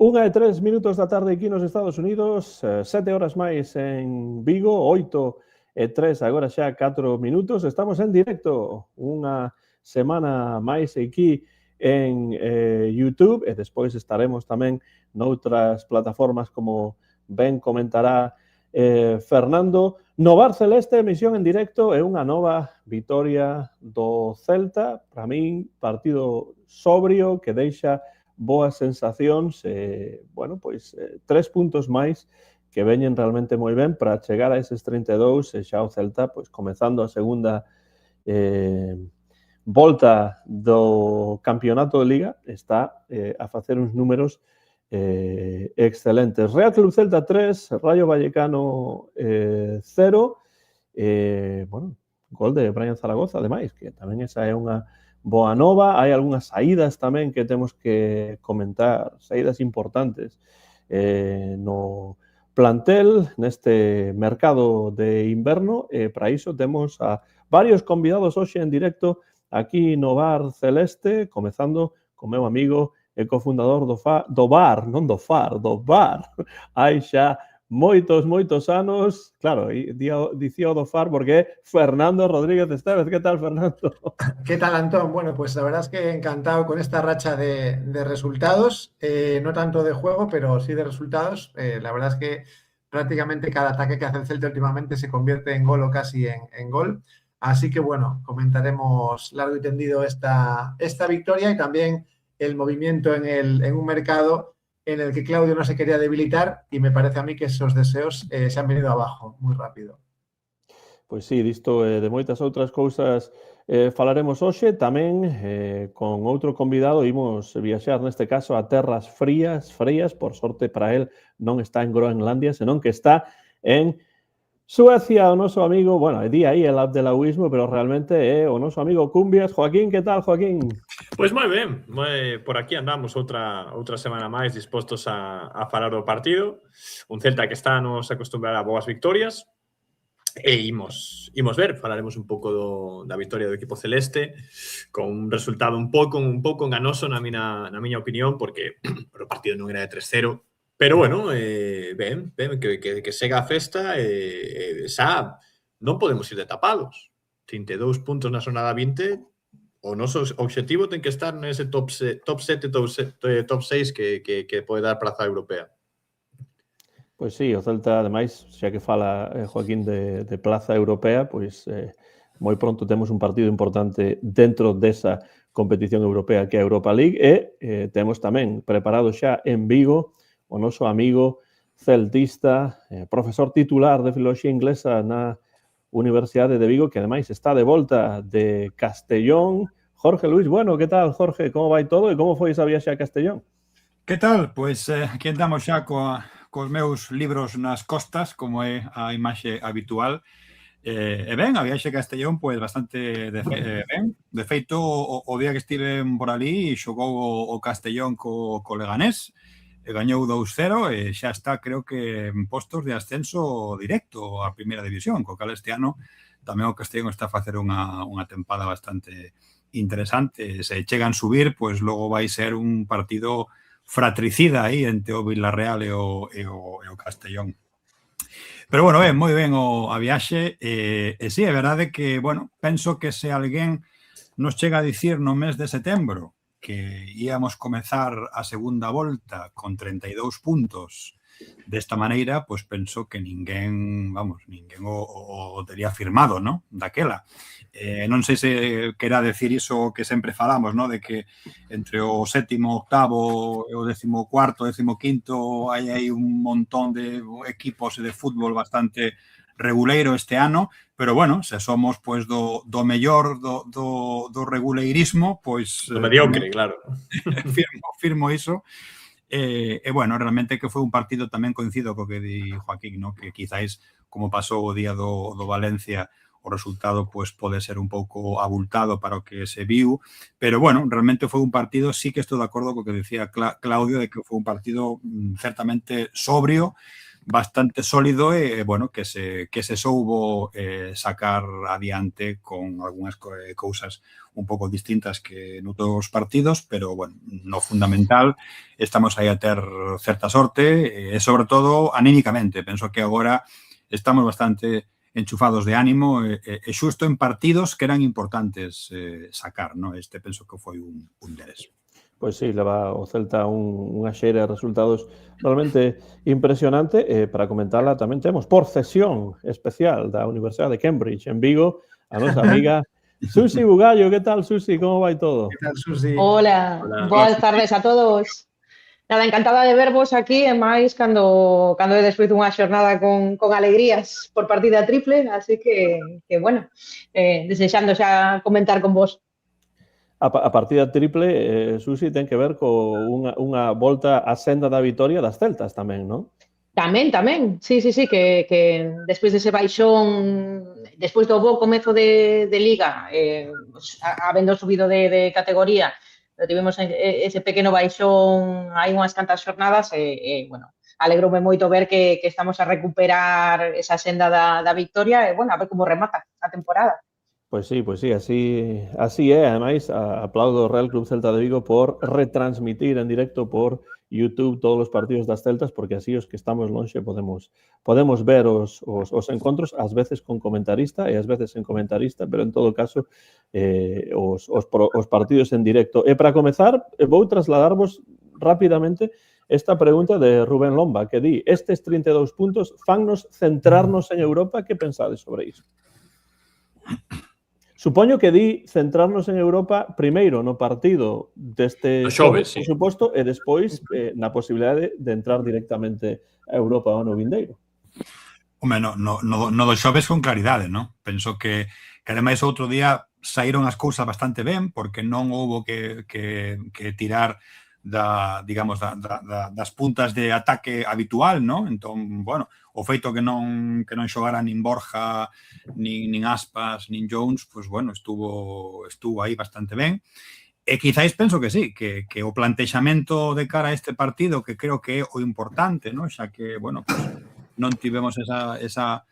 1:03 da tarde aquí nos Estados Unidos, 7 horas máis en Vigo, 8:03 agora xa 4 minutos. Estamos en directo unha semana máis aquí en YouTube e despois estaremos tamén noutras plataformas como ben comentará Fernando. No Bar Celeste, emisión en directo e unha nova vitoria do Celta. Para min, partido sobrio que deixa boas sensacións e, bueno, pois 3 puntos máis que veñen realmente moi ben para chegar a eses 32 e xa o Celta, pois, comezando a segunda volta do campeonato de Liga, está a facer uns números excelentes. Real Club Celta 3, Rayo Vallecano 0, bueno, gol de Brian Zaragoza, ademais, que tamén esa é unha boa nova. Hai algunhas saídas tamén que temos que comentar, saídas importantes no plantel neste mercado de inverno, e para iso temos a varios convidados hoxe en directo aquí no Bar Celeste, comezando co meu amigo e cofundador do Bar, hai xa moitos anos, claro, dicía o do Far porque é Fernando Rodríguez Estevez. ¿Qué tal, Fernando? ¿Qué tal, Antón? Bueno, pues la verdad es que encantado con esta racha de resultados, no tanto de juego, pero sí de resultados. La verdad es que prácticamente cada ataque que hace el Celta últimamente se convierte en gol o casi en gol. Así que bueno, comentaremos largo y tendido esta victoria y también el movimiento en un mercado en el que Claudio no se quería debilitar, y me parece a mí que esos deseos se han venido abajo muy rápido. Pois sí, disto de moitas outras cousas falaremos hoxe. Tamén con outro convidado imos viaxar neste caso a terras frías, por sorte para él non está en Groenlandia, senón que está en Suecia, o noso amigo, bueno, di aí el abdelauismo, pero realmente é o noso amigo Cumbias. Joaquín, que tal, Joaquín? Pois moi ben, por aquí andamos outra semana máis dispostos a falar do partido. Un Celta que está nos acostumbrado a boas victorias e imos ver, falaremos un pouco da victoria do equipo celeste con un resultado un pouco enganoso na miña opinión, porque o partido non era de 3-0. Pero, bueno, ben, que sega a festa xa non podemos ir de tapados. 32 puntos na xornada 20, o noso obxectivo ten que estar nese top 7, top 6 que pode dar praza europea. Pois sí, o Celta, ademais, xa que fala Joaquín de plaza europea, pois moi pronto temos un partido importante dentro desa competición europea que é a Europa League, e temos tamén preparado xa en Vigo o noso amigo celtista, profesor titular de Filoloxía Inglesa na Universidade de Vigo, que ademais está de volta de Castellón. Jorge Luis, bueno, que tal, Jorge? Como vai todo e como foi esa viaxe a Castellón? Que tal? Pois aquí andamos xa cos meus libros nas costas, como é a imaxe habitual. E ben, a viaxe a Castellón, pois bastante ben. De feito, o día que estiven por ali, xogou o Castellón co Leganés, e gañou 2-0 e xa está, creo que, en postos de ascenso directo a primeira división, co cal este ano tamén o Castellón está a facer unha tempada bastante interesante. Se chegan subir, pois logo vai ser un partido fratricida aí entre o Villarreal e o Castellón. Pero, bueno, moi ben a viaxe, e sí, é verdade que, bueno, penso que se alguén nos chega a dicir no mes de setembro que íamos comezar a segunda volta con 32 puntos desta maneira, pois penso que ninguén o tería firmado, non? Daquela. Non sei se quera decir iso que sempre falamos, non? De que entre o sétimo, octavo e o 14º, 15º hai un montón de equipos de fútbol bastante reguleiro este ano, pero, bueno, se somos pois do mellor do reguleirismo, pois... Do mediocre, claro. Firmo iso. E, bueno, realmente que foi un partido tamén coincido co que di Joaquín, ¿no? Que quizáis, como pasou o día do Valencia, o resultado pois pode ser un pouco abultado para o que se viu, pero, bueno, realmente foi un partido, sí que estou de acordo co que decía Claudio, de que foi un partido certamente sobrio, bastante sólido e, bueno, que se soubo sacar adiante con algunhas cousas un pouco distintas que noutros partidos, pero, bueno, no fundamental estamos aí a ter certa sorte e, sobre todo, anímicamente. Penso que agora estamos bastante enchufados de ánimo e xusto en partidos que eran importantes sacar, ¿no? Este penso que foi un deles. Pois sí, leva o Celta unha xeira de resultados realmente impresionante. Para comentarla tamén temos por cesión especial da Universidade de Cambridge en Vigo a nosa amiga Susi Bugallo. Que tal, Susi? Como vai todo? Que tal, Susi? Hola, boas tardes a todos. Nada, encantada de vervos aquí, e máis cando é despois dunha xornada con alegrías por partida triple, así que bueno, desexando xa comentar con vos. A partida triple, Susi, ten que ver co unha volta á senda da vitoria das celtas tamén, non? Tamén, sí, que despois dese baixón, despois do bo comezo de Liga, habendo subido de categoría, tivemos ese pequeno baixón hai unhas cantas xornadas e bueno, alegroume moito ver que estamos a recuperar esa senda da victoria e, bueno, a ver como remata a temporada. Pois sí, así é. Ademais, aplaudo ao Real Club Celta de Vigo por retransmitir en directo por YouTube todos os partidos das Celtas, porque así os que estamos lonxe podemos ver os encontros, ás veces con comentarista e ás veces sen comentarista, pero en todo caso os partidos en directo. E para comezar, vou trasladarvos rapidamente esta pregunta de Rubén Lomba, que di: estes 32 puntos fannos centrarnos en Europa. Que pensades sobre iso? Supoño que di centrarnos en Europa primeiro no partido deste xoves, por suposto, e despois na posibilidade de entrar directamente a Europa o ano vindeiro. Home, no do xoves con claridade, non? Penso que ademais outro día saíron as cousas bastante ben, porque non houbo que tirar das puntas de ataque habitual, non? Entón, bueno, o feito que non xogara nin Borja, nin Aspas, nin Jones, pois, bueno, estuvo aí bastante ben. E quizáis penso que sí, que o plantexamento de cara a este partido, que creo que é o importante, non? Xa que, bueno, pues, non tivemos esa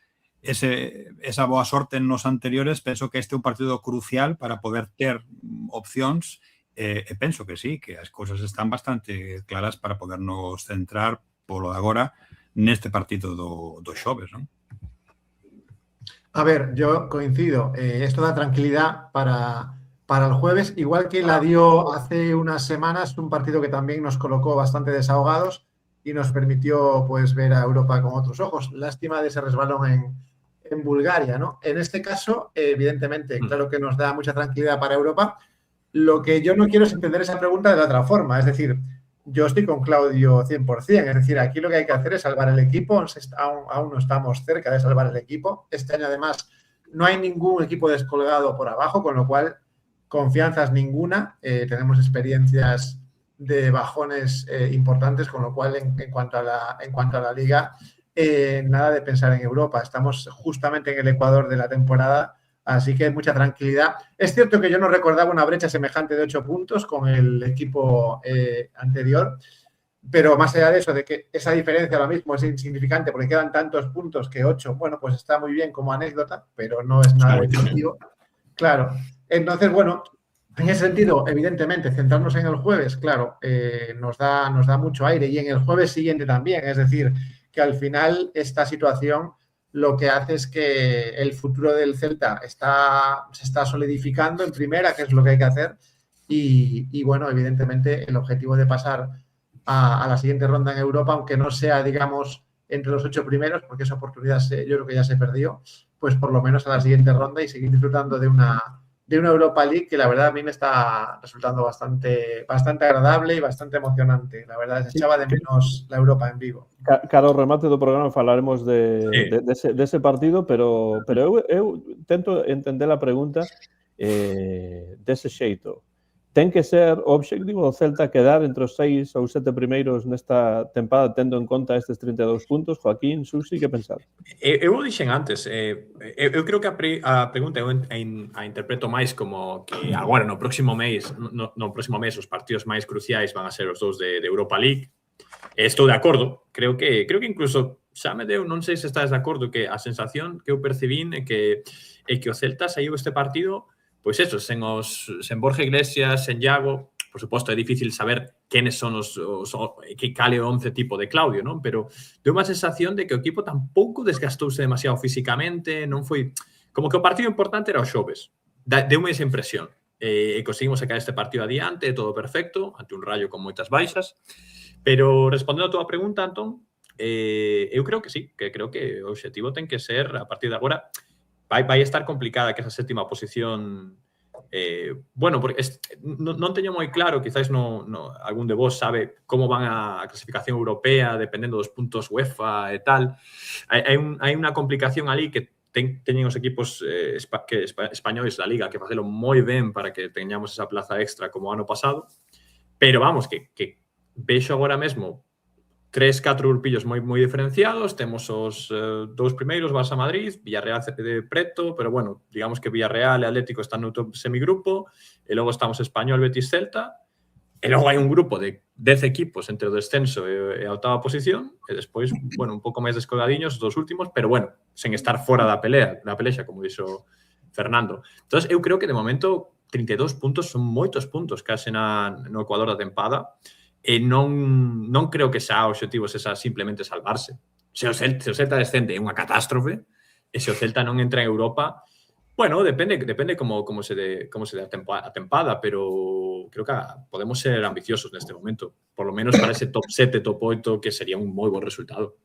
boa sorte nos anteriores, penso que este é un partido crucial para poder ter opcións. E penso que sí, que as cousas están bastante claras para podernos centrar polo de agora neste partido do xoves, non? A ver, yo coincido. Esto da tranquilidad para el jueves, igual que la dio hace unas semanas, un partido que también nos colocó bastante desahogados y nos permitió, pues, ver a Europa con otros ojos. Lástima de ese resbalón en Bulgaria, ¿no? En este caso, evidentemente, claro que nos da mucha tranquilidad para Europa. Lo que yo no quiero es entender esa pregunta de la otra forma. Es decir, yo estoy con Claudio 100%. Es decir, aquí lo que hay que hacer es salvar el equipo. Aún no estamos cerca de salvar el equipo. Este año, además, no hay ningún equipo descolgado por abajo, con lo cual, confianzas ninguna. Tenemos experiencias de bajones importantes, con lo cual, en cuanto a la Liga, nada de pensar en Europa. Estamos justamente en el ecuador de la temporada. Así que mucha tranquilidad. Es cierto que yo no recordaba una brecha semejante de 8 puntos con el equipo anterior, pero más allá de eso, de que esa diferencia ahora mismo es insignificante porque quedan tantos puntos que 8, bueno, pues está muy bien como anécdota, pero no es nada definitivo. Claro. Entonces, bueno, en ese sentido, evidentemente, centrarnos en el jueves, claro, nos da mucho aire, y en el jueves siguiente también. Es decir, que al final esta situación lo que hace es que el futuro del Celta se está solidificando en primera, que es lo que hay que hacer. Y bueno, evidentemente el objetivo de pasar a la siguiente ronda en Europa, aunque no sea, digamos, entre los 8 primeros, porque esa oportunidad yo creo que ya se perdió, pues por lo menos a la siguiente ronda y seguir disfrutando de una Europa League que la verdad a mí me está resultando bastante agradable y bastante emocionante. La verdad, se echaba de menos la Europa en Vigo. Cara ao remate do programa falaremos dese partido, pero eu tento entender a pregunta dese xeito. Ten que ser o obxectivo do Celta quedar entre os 6 ou 7 primeiros nesta tempada, tendo en conta estes 32 puntos? Joaquín, Susi, que pensar? Eu o dixen antes, eu creo que a pregunta eu a interpreto máis como que agora no próximo mes os partidos máis cruciais van a ser os dous de Europa League. Estou de acordo, creo que incluso xa me deu, non sei se estás de acordo, que a sensación que eu percibín é que o Celta saiu este partido, pois eso, sen Borja Iglesias, sen Iago. Por suposto, é difícil saber quenes son que cale o 11 tipo de Claudio, non? Pero deu unha sensación de que o equipo tampouco desgastouse demasiado físicamente, non foi... Como que o partido importante era o xoves. Deu-me esa impresión. E conseguimos sacar este partido adiante, todo perfecto, ante un Rayo con moitas baixas. Pero, respondendo a túa pregunta, Antón, eu creo que sí, que creo que o obxectivo ten que ser, a partir de agora, vai estar complicada que esa sétima posición... bueno, porque non teño moi claro, quizás algún de vos sabe como van a clasificación europea dependendo dos puntos UEFA e tal. Hai unha complicación ali que teñen os equipos españoles da Liga que facelo moi ben para que teñamos esa plaza extra como o ano pasado, pero vamos, que vexo agora mesmo 3-4 grupillos moi diferenciados. Temos os dous primeiros, Barça-Madrid, Villarreal de preto, pero bueno, digamos que Villarreal e Atlético están no semigrupo, e logo estamos Español, Betis, Celta, e logo hai un grupo de 10 equipos entre o descenso e a octava posición, e despois, bueno, un pouco máis descolgadiños os dos últimos, pero bueno, sen estar fora da pelexa, como dixo Fernando. Entón, eu creo que de momento 32 puntos son moitos puntos case no Ecuador da tempada, e non creo que xa o obxectivo sexa simplemente salvarse. Se o Celta descende é unha catástrofe, e se o Celta non entra en Europa, bueno, depende como se dé a tempada, pero creo que podemos ser ambiciosos neste momento, por lo menos para ese top 7, top 8, que sería un moi bon resultado.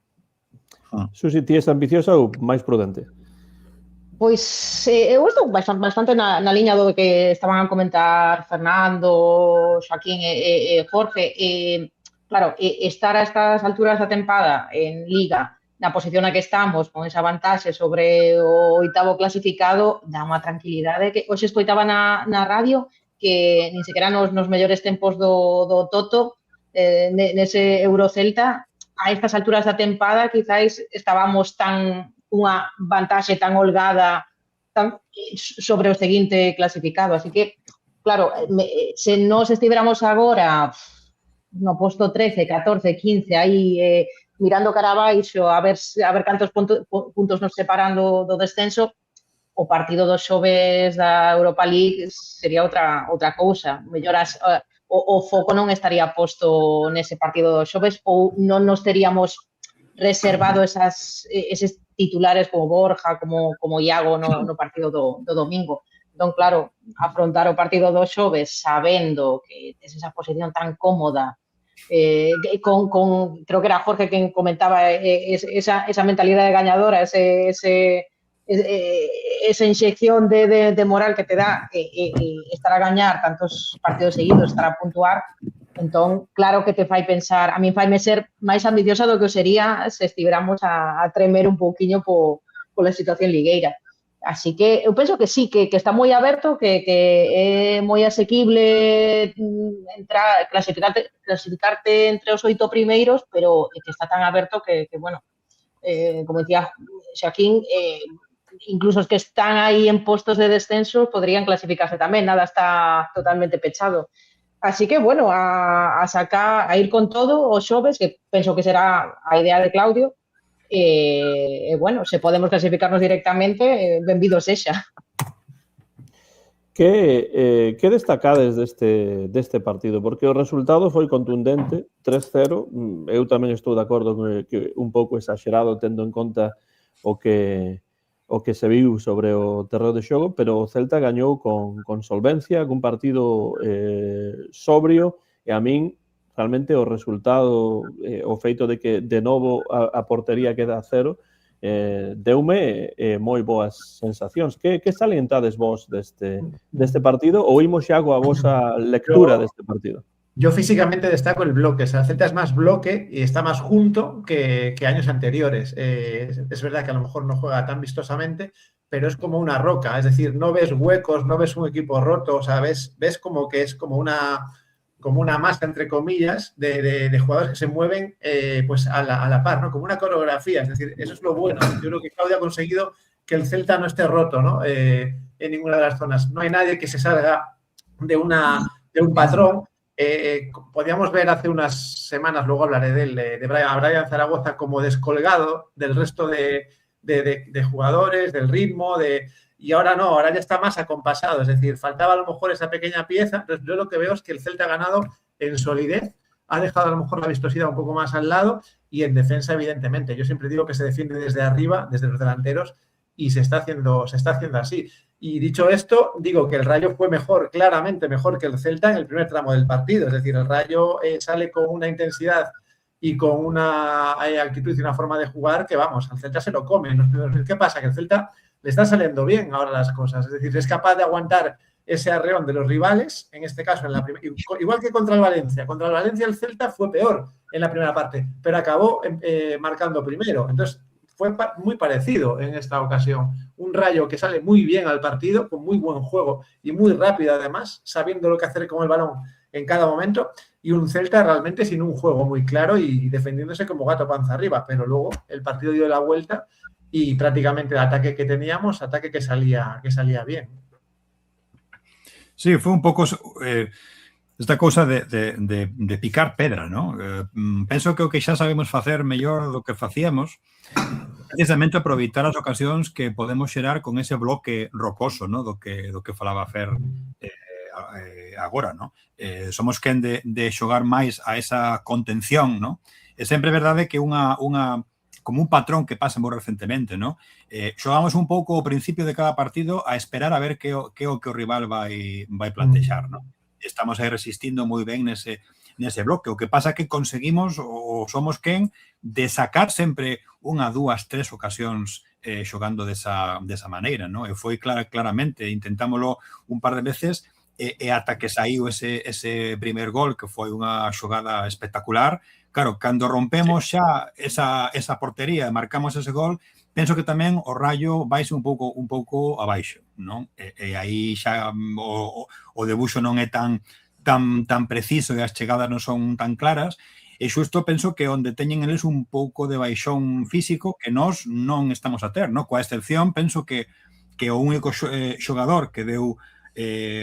Susi, ti és ambiciosa ou máis prudente? Pois eu estou bastante na liña do que estaban a comentar Fernando, Joaquín e Jorge. Claro, estar a estas alturas da tempada en Liga, na posición na que estamos, con esa vantaxe sobre o oitavo clasificado, dá unha tranquilidade que hoxe escoitaba na radio que nin sequera nos mellores tempos do Toto, nese Eurocelta, a estas alturas da tempada, quizáis estábamos unha vantaxe tan holgada sobre o seguinte clasificado. Así que, claro, se nos estiveramos agora no posto 13, 14, 15, aí mirando cara abaixo a ver cantos puntos nos separan do descenso, o partido dos xoves da Europa League sería outra cousa. Mellor o foco non estaría posto nese partido dos xoves ou non nos teríamos reservado eses titulares como Borja, como Iago no partido do domingo. Entón, claro, afrontar o partido dos xoves sabendo que tes esa posición tan cómoda, creo que era Jorge quen comentaba esa mentalidade gañadora, esa inyección de moral que te dá estar a gañar tantos partidos seguidos, estar a puntuar. Entón, claro que te fai pensar, a min faime ser máis ambiciosa do que o sería se estiveramos a tremer un pouquiño pola situación ligueira. Así que eu penso que sí, que está moi aberto, que é moi asequible clasificarte entre os 8 primeiros, pero que está tan aberto que bueno, como decía Joaquín, incluso os que están aí en postos de descenso podrían clasificarse tamén, nada está totalmente pechado. Así que, bueno, a ir con todo os xoves, que penso que será a idea de Claudio, bueno, se podemos clasificarnos directamente, benvido sexa. Que destacades deste partido? Porque o resultado foi contundente, 3-0. Eu tamén estou de acordo que un pouco exagerado tendo en conta o que se viu sobre o terreo de xogo, pero o Celta gañou con solvencia, cun partido sobrio, e a min, realmente, o resultado, o feito de que, de novo, a portería queda a 0, deume moi boas sensacións. Que salientades vos deste partido, ou imos xa coa vosa lectura deste partido? Yo físicamente destaco el bloque. O sea, el Celta es más bloque y está más junto que años anteriores. Es verdad que a lo mejor no juega tan vistosamente, pero es como una roca. Es decir, no ves huecos, no ves un equipo roto. O sea, ves como que es como una masa, entre comillas, de jugadores que se mueven pues a la par, ¿no? Como una coreografía. Es decir, eso es lo bueno. Yo creo que Claudio ha conseguido que el Celta no esté roto, ¿no? En ninguna de las zonas. No hay nadie que se salga de un patrón. podíamos ver hace unas semanas, luego hablaré de él, de Brian Zaragoza como descolgado del resto de jugadores, del ritmo, y ahora no, ahora ya está más acompasado, es decir, faltaba a lo mejor esa pequeña pieza. Entonces, yo lo que veo es que el Celta ha ganado en solidez, ha dejado a lo mejor la vistosidad un poco más al lado y en defensa, evidentemente. Yo siempre digo que se defiende desde arriba, desde los delanteros, y se está haciendo así. Y dicho esto, digo que el Rayo fue mejor, claramente mejor que el Celta en el primer tramo del partido. Es decir, el Rayo sale con una intensidad y con una actitud y una forma de jugar que, vamos, al Celta se lo come. ¿Qué pasa? Que el Celta le está saliendo bien ahora las cosas. Es decir, es capaz de aguantar ese arreón de los rivales, en este caso, igual que contra el Valencia. Contra el Valencia el Celta fue peor en la primera parte, pero acabó marcando primero. Entonces, fue muy parecido en esta ocasión. Un Rayo que sale muy bien al partido, con muy buen juego y muy rápido además, sabiendo lo que hacer con el balón en cada momento, y un Celta realmente sin un juego muy claro y defendiéndose como gato panza arriba. Pero luego el partido dio la vuelta y prácticamente el ataque que teníamos, ataque que salía bien. Sí, fue un pouco esta cousa de picar pedra, ¿no? Penso que o que xa sabemos facer mellor do que facíamos precisamente aproveitar as ocasións que podemos xerar con ese bloque rocoso, ¿no? do que falaba Fer agora, ¿no? Somos quen de xogar máis a esa contención, ¿no? É sempre verdade que como un patrón que pasa moi recentemente, ¿no? Xogamos un pouco ao principio de cada partido a esperar a ver que o rival vai plantexar, ¿no? Estamos aí resistindo moi ben nese bloque. O que pasa que conseguimos, ou somos quen, de sacar sempre unha, dúas, tres ocasións xogando desa maneira, ¿no? E foi claramente, intentámoslo un par de veces, e ata que saiu ese primer gol, que foi unha xogada espectacular. Claro, cando rompemos xa esa portería e marcamos ese gol, penso que tamén o Rayo vaise un pouco abaixo, non? E aí xa o debuxo non é tan preciso e as chegadas non son tan claras, e xusto penso que onde teñen eles un pouco de baixón físico que nós non estamos a ter, non? Coa excepción, penso que o único xogador que deu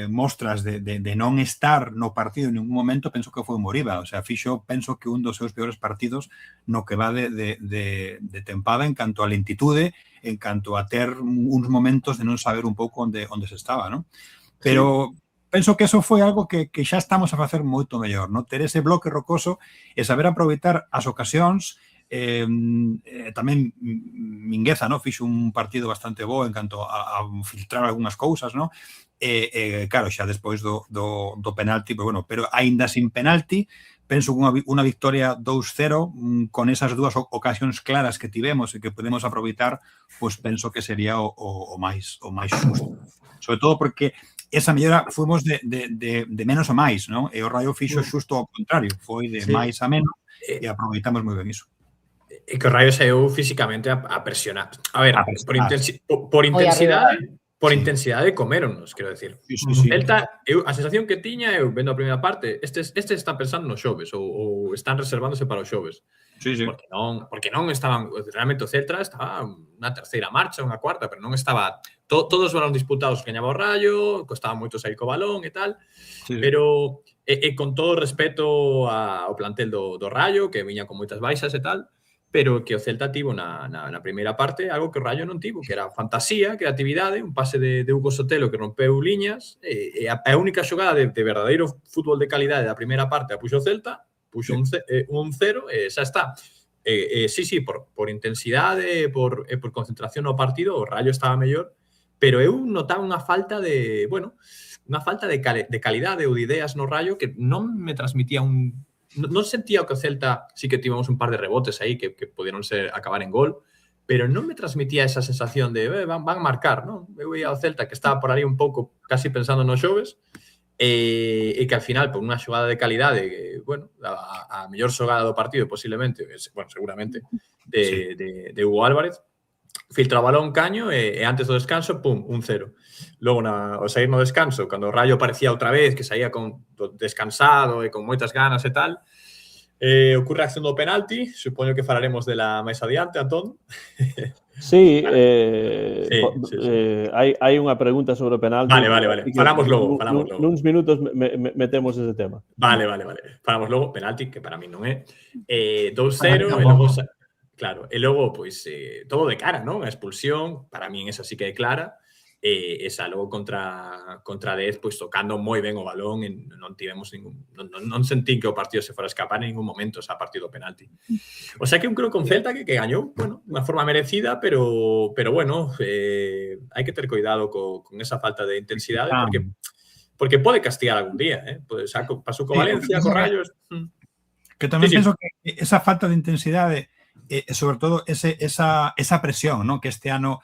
mostras de non estar no partido en ningún momento, penso que foi Moriba. O sea, fixo, penso que un dos seus peores partidos no que va de tempada en canto a lentitude, en canto a ter uns momentos de non saber un pouco onde se estaba, non? Pero penso que eso foi algo que xa estamos a facer moito mellor, non? Ter ese bloque rocoso e saber aproveitar as ocasións. Tamén Mingueza, ¿no? Fixo un partido bastante bo en canto a filtrar algunhas cousas, ¿no? Claro, xa despois do penalti, pero aínda sin penalti, penso que unha victoria 2-0 con esas dúas ocasións claras que tivemos e que podemos aproveitar, pois penso que sería o máis xusto. Sobre todo porque esa mellora fuimos de menos a máis, non? E o Rayo fixo xusto ao contrario, foi de máis a menos e aproveitamos moi ben iso. E que o Rayo saiu físicamente a presionar. A ver, por intensidade coméronos, quero decir. Celta, a sensación que tiña eu vendo a primeira parte, estes están pensando nos xoves ou están reservándose para os xoves. Porque non estaban, realmente o Celta estaba na terceira marcha, unha cuarta, pero non estaba todos os balóns disputados que gañaba o Rayo, costaba moito sair co balón e tal, pero con todo o respeto ao plantel do Rayo, que viña con moitas baixas e tal, pero que o Celta tivo na primeira parte algo que o Rayo non tivo, que era fantasía, creatividade, un pase de Hugo Sotelo que rompeu liñas, e a única xogada de verdadeiro fútbol de calidade da primeira parte a puxo o Celta, puxo un 0 e xa está. Sí, por intensidade, por concentración no partido, o Rayo estaba mellor, pero eu notaba unha falta de calidade ou de ideas no Rayo que non me transmitía non sentía que o Celta sí que tivemos un par de rebotes aí que pudieron acabar en gol, pero non me transmitía esa sensación de van a marcar, non? Eu veía ao Celta que estaba por aí un pouco casi pensando nos xoves e que al final, por unha xogada de calidade, a mellor xogada do partido posiblemente, seguramente, de Hugo Álvarez, filtra o balón Caño e antes do descanso, pum, 1-0. Logo, ao sair no descanso, cando o Rayo aparecía outra vez, que saía descansado e con moitas ganas e tal, Ocurre a acción do penalti, supoño que falaremos dela máis adiante, Antón. Sí, Sí. hai unha pregunta sobre o penalti. Vale. Falamos logo. Nuns minutos metemos ese tema. Vale. Falamos logo, penalti, que para mí non é. 2-0, e logo... Claro, e logo, pois, todo de cara, non? A expulsión, para min esa sí que é clara. Esa logo contra 10, pois tocando moi ben o balón, e non tivemos non sentín que o partido se fora a escapar en ningún momento esa partido penalti. O sea que un creo con Celta que gañou, bueno, unha forma merecida, pero bueno, hai que ter cuidado con esa falta de intensidade, porque pode castigar algún día, Pues pasou co Valencia, co Rayos. Que tamén penso que esa falta de intensidade, sobre todo esa presión, ¿no? Que este ano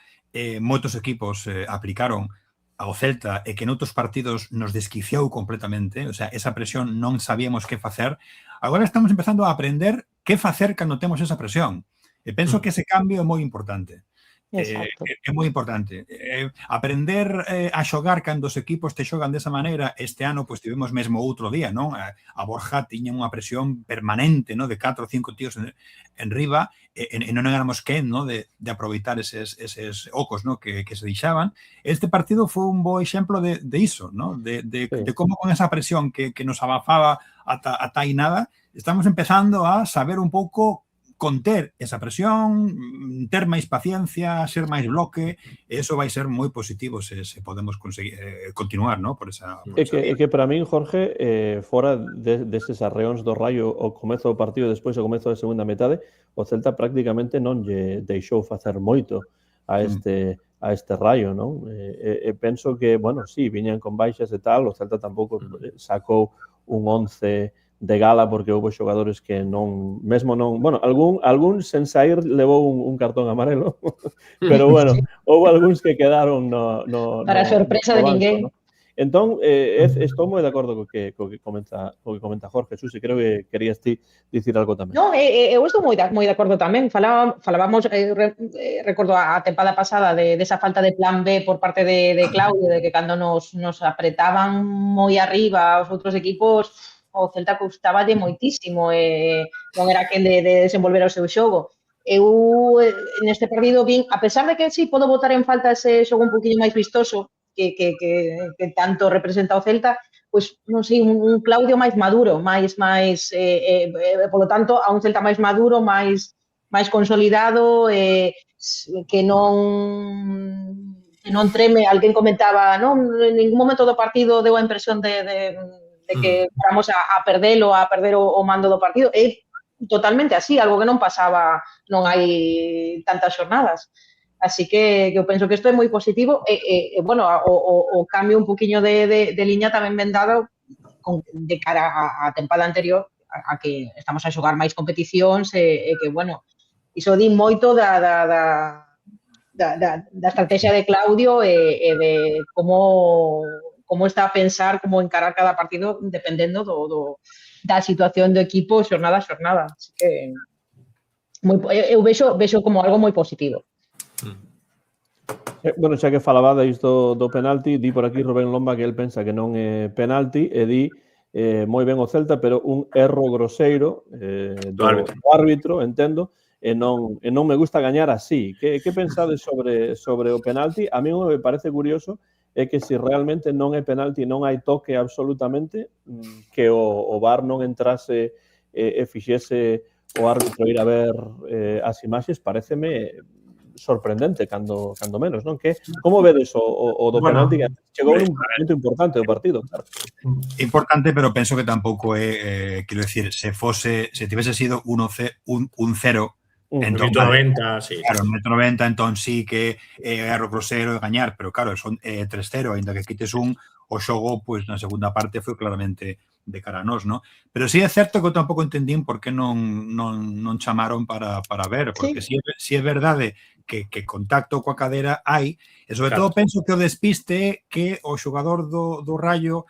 moitos equipos aplicaron ao Celta e que noutros partidos nos desquiciou completamente, o sea, esa presión non sabíamos que facer. Agora estamos empezando a aprender que facer cando temos esa presión. E penso que ese cambio é moi importante. É moi importante. Aprender a xogar cando os equipos te xogan desa maneira. Este ano, pois, tivemos mesmo outro día, non? A Borja tiña unha presión permanente, non? De 4 ou 5 tíos en riba, e non éramos quen, non? De aproveitar eses ocos, non? Que se deixaban. Este partido foi un bo exemplo de iso, non? De como con esa presión que nos abafaba ata aí nada, estamos empezando a saber un pouco conter esa presión, ter máis paciencia, ser máis bloque, e eso vai ser moi positivo se podemos conseguir continuar, ¿no? Por esa É que para min, Jorge, fora destes arreóns do Raio o comezo do partido e despois o comezo da segunda metade, o Celta prácticamente non lle deixou facer moito a este Raio, non? E penso que, bueno, sí, viñan con baixas e tal, o Celta tampouco sacou un 11 de gala, porque houve xogadores que non, mesmo non, bueno, algún sen sair levou un cartón amarelo, pero bueno, houve algúns que quedaron para sorpresa de ninguén. Entón, estou moi de acordo co que comenta Jorge. Susi, creo que querías ti dicir algo tamén. Non, eu estou moi de acordo tamén. Falábamos, recordo a tempada pasada desa falta de plan B por parte de Claudio, de que cando nos apretaban moi arriba os outros equipos, o Celta custaba de moitísimo, non era quen de desenvolver o seu xogo. Eu, neste partido, vin, a pesar de que sí, podo botar en falta ese xogo un poquinho máis vistoso que tanto representa o Celta, pois, non sei, un Claudio máis maduro, máis polo tanto, a un Celta máis maduro, máis consolidado, que non treme. Alguén comentaba, non, en ningún momento do partido deu a impresión de que vamos a perder o mando do partido. É totalmente así, algo que non pasaba non hai tantas xornadas. Así que eu penso que isto é moi positivo. Bueno, o cambio un poquinho de liña tamén ben dado de cara á tempada anterior, a que estamos a xogar máis competicións, e que, bueno, iso di moito da estrategia de Claudio e de como está a pensar, como encarar cada partido dependendo da situación do equipo xornada a xornada. Así que eu vexo como algo moi positivo. Bueno, xa que falabades do penalti, di por aquí Rubén Lomba que el pensa que non é penalti, e di moi ben o Celta, pero un erro groseiro do árbitro, entendo, e non me gusta gañar así. Que pensades sobre o penalti? A mí me parece curioso é que se realmente non é penalti, non hai toque absolutamente, que o VAR non entrase e fixese o árbitro ir a ver as imaxes, pareceme sorprendente, cando menos, non? Como vedes o do penalti que chegou un momento importante do partido? Claro. Importante, pero penso que tampouco é, quero decir, se tivese sido 1-0, entón, 90, sí. Claro, 90, entón sí que é erro grosero de gañar, pero claro, son 3-0, ainda que quites o xogo, pois na segunda parte foi claramente de cara a nós, ¿no? Pero sí é certo que eu tampouco entendín por que non chamaron para ver, porque si é verdade que contacto coa cadera hai, e sobre todo penso que o despiste que o xogador do Raio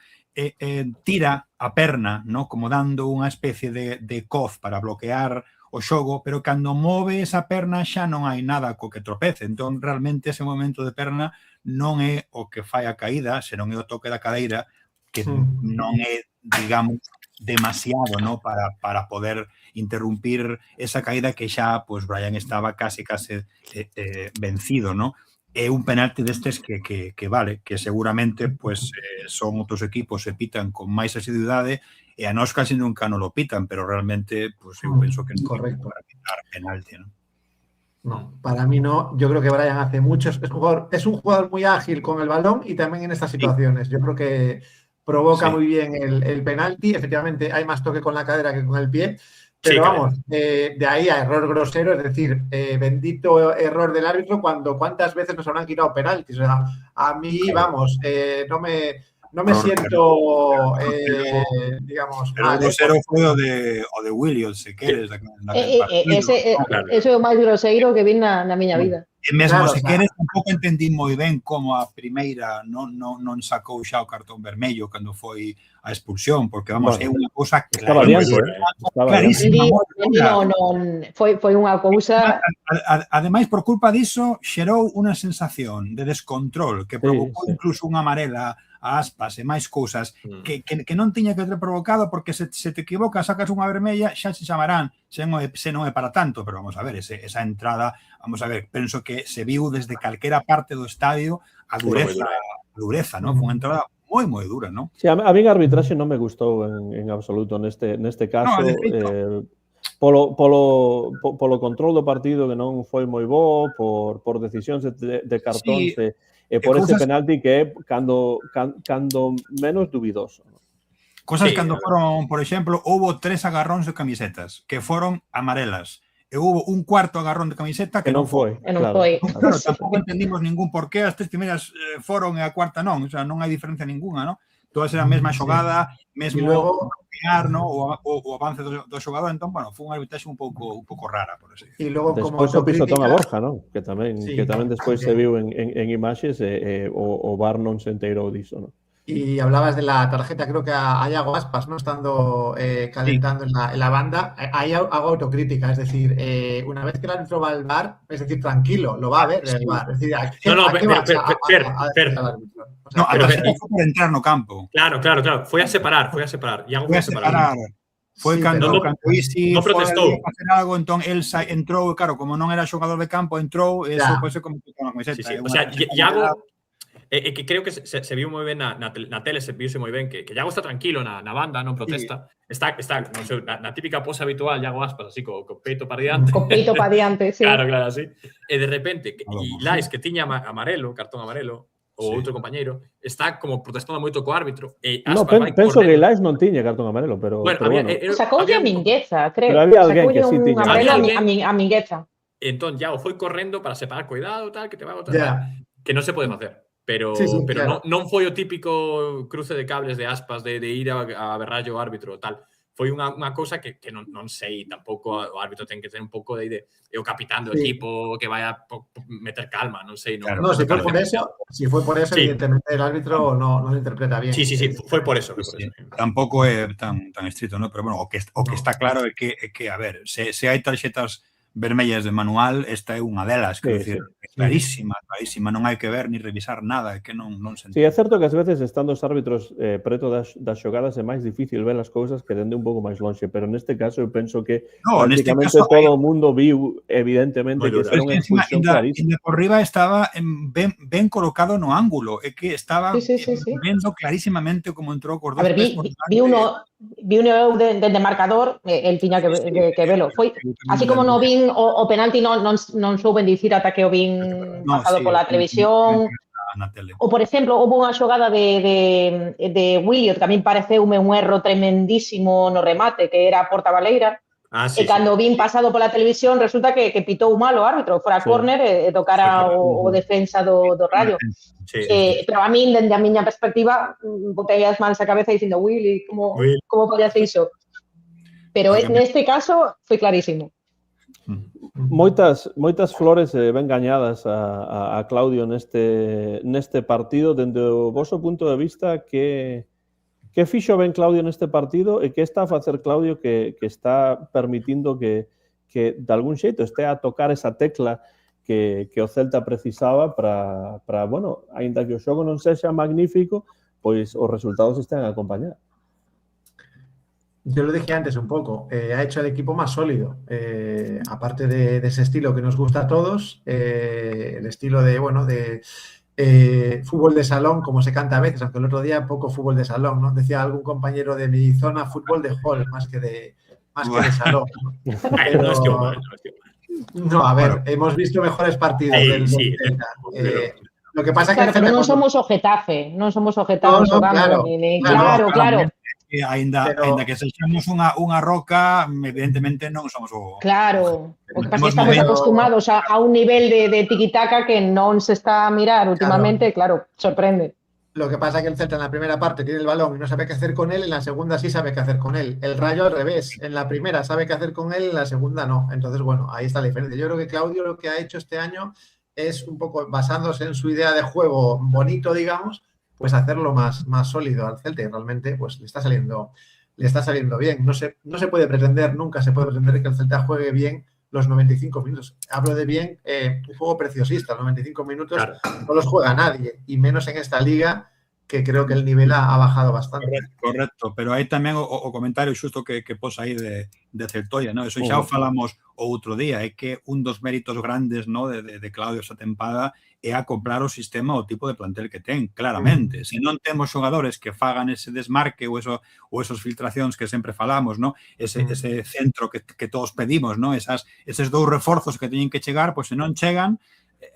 tira a perna, ¿no? Como dando unha especie de coz para bloquear o xogo, pero cando move esa perna xa non hai nada co que tropece. Entón, realmente, ese momento de perna non é o que fai a caída, senón é o toque da cadeira, que non é, digamos, demasiado, ¿no? Para poder interrumpir esa caída que xa, pues, Brian estaba casi vencido, ¿no? É un penalti destes que vale, que seguramente pues, son outros equipos e pitan con máis asiduidade e a nós casi nunca non lo pitan, pero realmente pues, eu penso que non Correcto. para pitar penalti, ¿no? No, para mí no. Yo creo que Brian hace muchos. Es un jugador muy ágil con el balón y también en estas situaciones. Yo creo que provoca muy bien el penalti. Efectivamente, hay más toque con la cadera que con el pie. Pero vamos, de ahí a error grosero, es decir, bendito error del árbitro cuando cuántas veces nos habrán quitado penaltis. O sea, a mí, vamos, no me siento, digamos, pero mal. O grosero foi o de Williams, se queres. Ese é o máis groseiro que vi na miña vida. E mesmo, claro, se queres, tampouco entendí moi ben como a primeira non sacou xa o cartón vermello cando foi a expulsión, porque, vamos, é unha cousa clarísima. Foi unha cousa... Ademais, por culpa diso, xerou unha sensación de descontrol que provocou incluso unha amarela a Aspas e máis cousas que non tiña que ter provocado, porque se te equivocas, sacas unha vermella, xa se chamarán, se non é para tanto, pero vamos a ver, esa entrada, vamos a ver, penso que se viu desde calquera parte do estadio a dureza, non? Foi unha entrada moi dura, non? Sí, a mí a arbitraxe non me gustou en absoluto neste caso. Polo control do partido que non foi moi bo, por decisións de cartóns e por ese penalti que é cando menos dubidoso. Cosas cando foron, por exemplo, houbo 3 agarróns de camisetas que foron amarelas e houbo un cuarto agarrón de camiseta que non foi. Claro, tampouco entendimos ningún porqué, as 3 primeiras foron e a cuarta non, o sea, non hai diferencia ninguna, non? Todas eran a mesma xogada, mesmo o avance do xogador, entón, bueno, foi unha arbitraxe un pouco rara, por así decirlo. E logo, como despois o pisotón a Borja, non? Que tamén despois se viu en imaxes o VAR non se enteirou diso, non? Y hablabas de la tarjeta, creo que a Iago Aspas, ¿no? Estando calentando en la banda, ahí hago autocrítica, es decir, una vez que el árbitro va al VAR, es decir, tranquilo, lo va a ver el VAR. Es decir, ¿a qué no, a tarjeta foi por entrar no campo. Claro. Foi a separar. Iago foi a separar. Foi cando Isi non protestou. Facer algo, entón el entrou, claro, como non era xogador de campo, entrou, e eso foi como que con a camiseta. O sea, Iago... que creo que se viu moi ben na tele, se viuse moi ben que Iago está tranquilo na banda, non protesta. Está non sei, na típica pose habitual, Iago Aspas, así, co peito para diante. Co peito para diante, sí. Claro, así. E de repente, Lais, que tiña cartón amarelo, o outro compañeiro, está como protestando moito co árbitro. No, penso que Lais non tiña cartón amarelo, pero bueno. Sacoulle a Mingueza, creo. Pero había alguén que sí tiña. A Mingueza. Entón, Iago foi correndo para separar, cuidado, tal, que te va a botar. Que non se pode facer. Pero claro. non foi o típico cruce de cables de Aspas de ir a berrallo o árbitro tal. Foi unha cousa que non sei, tampouco o árbitro ten que ter un pouco de o capitán do equipo que vai a meter calma, non sei. Claro, si foi por eso, evidentemente el árbitro non interpreta bien. Sí, foi por eso. Tampouco é tan estrito, ¿no? Pero bueno, o que está claro é que, a ver, se hai tarxetas vermellas de manual, esta é unha delas, quero dicir, clarísima, non hai que ver ni revisar nada, é que non se entende. Sí, é certo que ás veces estando os árbitros preto das xogadas é máis difícil ver as cousas que dende un pouco máis lonxe, pero neste caso eu penso que prácticamente todo o mundo viu evidentemente que era unha expulsión clarísima. Por riba estaba ben colocado no ángulo, é que estaba vendo clarísimamente como entrou cos dos pés por diante. Vi uno dende marcador, el tiña que velo. Foi así como non vin o penalti non souben dicir ata que o vin pasado pola televisión. Ou, por exemplo, houve unha xogada de Williot que a min pareceume un erro tremendísimo no remate, que era a porta baleira. E cando vin pasado pola televisión resulta que pitou mal o árbitro, fora córner e tocara o defensa do Rayo. Pero a min, dende a miña perspectiva, botei as mans a cabeza dicindo, Willy, como pode hacer iso? Pero neste caso foi clarísimo. Moitas flores ben gañadas a Claudio neste partido. Dende o voso punto de vista, que fixo ben Claudio neste partido e que está a facer Claudio que está permitindo que de algún xeito este a tocar esa tecla que o Celta precisaba para, bueno, aínda que o xogo non sexa magnífico, pois os resultados estén a acompañar. Yo lo dije antes un poco, ha hecho el equipo más sólido, aparte de ese estilo que nos gusta a todos, el estilo de, bueno, de fútbol de salón, como se canta a veces, aunque el otro día poco fútbol de salón, ¿no? Decía algún compañero de mi zona, fútbol de hall, más que de salón, ¿no? Pero no estuvo mal, No, a ver, hemos visto mejores partidos del Celta. Lo que pasa claro, que pero non somos o Getafe, non somos o Getafe xogando, claro. Ainda que sexamos unha roca, evidentemente non somos o... Claro, o que pasa é que estamos acostumados a un nivel de tiquitaca que non se está a mirar últimamente, claro, sorprende. Lo que pasa es que el Celta en la primera parte tiene el balón y no sabe qué hacer con él, en la segunda sí sabe qué hacer con él. El Rayo al revés, en la primera sabe qué hacer con él, en la segunda no. Entonces, bueno, ahí está la diferencia. Yo creo que Claudio lo que ha hecho este año es un poco basándose en su idea de juego bonito, digamos, pues hacerlo más sólido al Celta y realmente pues le está saliendo bien. No se puede pretender, nunca se puede pretender que el Celta juegue bien los 95 minutos. Hablo de bien, un juego preciosista, los 95 minutos no los juega nadie, y menos en esta liga que creo que el nivel ha bajado bastante. Correcto, pero hai tamén o comentario xusto que pos aí de Celtoia, ¿no? Eso xa o falamos o outro día, é que un dos méritos grandes, ¿no? de Claudio esa tempada é acoplar o sistema ao tipo de plantel que ten, claramente. Se non temos xogadores que fagan ese desmarque ou esos filtracións que sempre falamos, ¿no? Ese centro que todos pedimos, ¿no? Eses dous reforzos que teñen que chegar, pois se non chegan,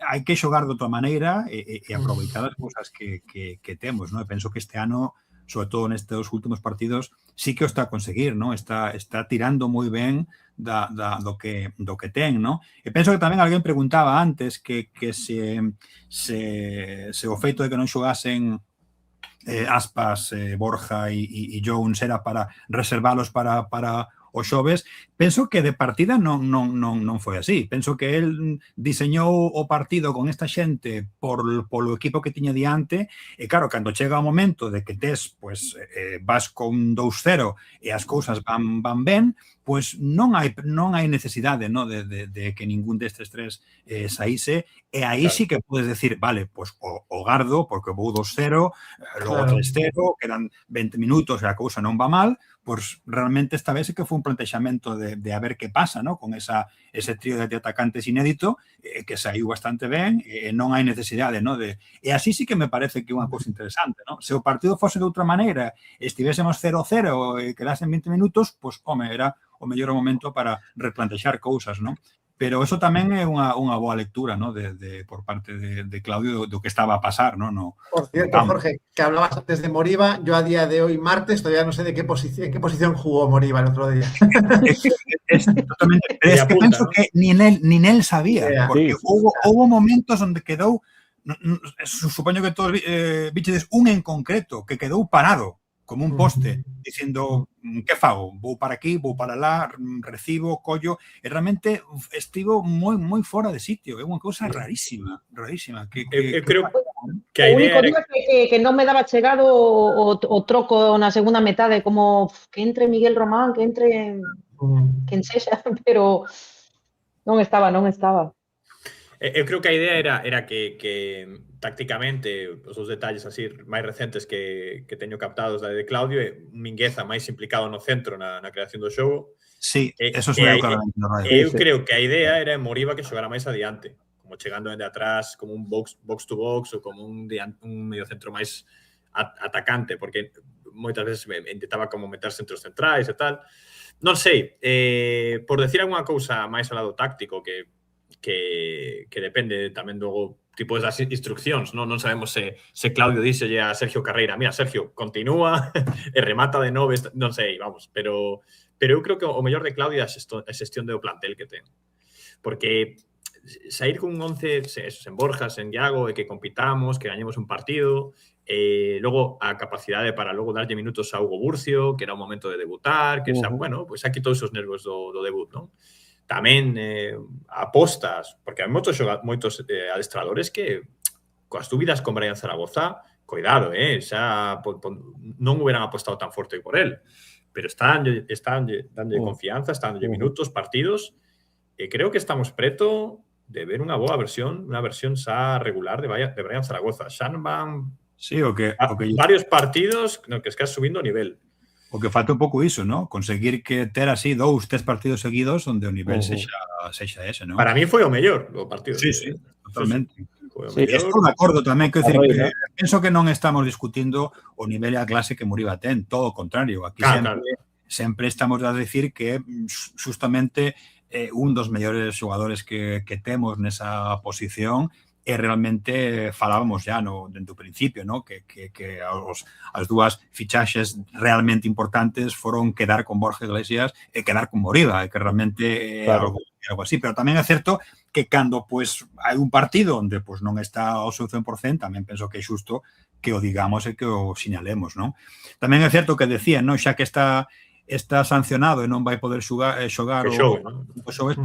hai que xogar de outra maneira e aproveitar as cousas que temos, ¿no? E penso que este ano, sobre todo nestes últimos partidos, sí que o está a conseguir, ¿no? Está tirando moi ben do que ten, ¿no? E penso que tamén alguén preguntaba antes que se o feito de que non xogasen Aspas, Borja e Jones era para reservalos para o xoves, penso que de partida non foi así. Penso que el diseñou o partido con esta xente polo equipo que tiña diante e claro, cando chega o momento de que tes, pues, vas con 2-0 e as cousas van ben, pues non hai necesidade, ¿no? de que ningún destes tres saíse e aí sí que podes decir, vale, pues o gardo, porque vou 2-0, logo 3-0, quedan 20 minutos e a cousa non va mal, pues realmente esta vez sí que foi un plantexamento de a ver que pasa, ¿no? Con ese trío de atacantes inédito que saiu bastante ben, non hai necesidade, ¿no? E así sí que me parece que é unha cousa interesante, ¿no? Se o partido fose de outra maneira, estivésemos 0-0 e quedasen 20 minutos, pues, home, era o mellor momento para replantexar cousas, ¿no? Pero eso tamén é unha boa lectura, ¿no? por parte de Claudio do que estaba a pasar, ¿no? Por cierto, Jorge, que hablabas antes de Moriba, yo a día de hoy, martes, todavía no sé de qué posición jugó Moriba el otro día. Es que penso que ni él sabía, porque hubo momentos onde quedou, supoño que todos bichedes un en concreto, que quedou parado, como un poste, dicindo, que fago? Vou para aquí, vou para lá, recibo, collo, e realmente estivo moi fora de sitio, é unha cousa rarísima. Eu creo que a idea era... que non me daba chegado o troco na segunda metade, como que entre Miguel Román, que entre quen sexa, pero non estaba. Eu creo que a idea era que tácticamente os dos detalles así máis recentes que teño captados da de Claudio é Mingueza máis implicado no centro na creación do xogo. Sí, eso se veu claramente no radio. Eu creo que a idea era Moriba que xogara máis adiante, como chegando dende atrás, como un box to box ou como un medio centro máis atacante, porque moitas veces intentaba como meter centros centrais e tal. Non sei, por decir algunha cousa máis ao lado táctico que depende tamén do tipo das instruccións, non sabemos se Claudio díxelle a Sergio Carreira, mira, Sergio, continúa e remata de nove, non sei, vamos, pero eu creo que o mellor de Claudio é a xestión do plantel que ten. Porque sair con 11, en Borjas, en Iago, e que compitamos, que gañemos un partido, logo a capacidade para logo darlle minutos a Hugo Burcio, que era o momento de debutar, que xa, bueno, pues aquí todos os nervios do debut, non? Tamén apostas, porque hai moitos adestradores que coas dúbidas con Brian Zaragoza, cuidado, xa non hubieran apostado tan forte por él, pero están dando confianza, están dando minutos, partidos, e creo que estamos preto de ver unha boa versión, unha versión xa regular de Brian Zaragoza. Xa non van varios partidos no que estás subindo o nivel. O que falta un pouco iso, ¿no? Conseguir que ter así 2-3 partidos seguidos onde o nivel sexa ese, ¿no? Para mí foi o mellor o partido. Sí, totalmente. Sí. Estou de acordo tamén, quero dicir que penso que non estamos discutindo o nivel e a clase que Moriba ten, todo o contrario. Aquí sempre estamos a decir que justamente un dos mellores xogadores que temos nesa posición e realmente falábamos já dentro do principio, ¿no? Que as dúas fichaxes realmente importantes foron quedar con Borja Iglesias e quedar con Moriba, que realmente é algo así, pero tamén é certo que cando hai un partido onde non está ao seu 100%, tamén penso que é xusto que o digamos e que o sinalemos, ¿no? Tamén é certo que decía, ¿no? Xa que está sancionado e non vai poder xogar os xoves,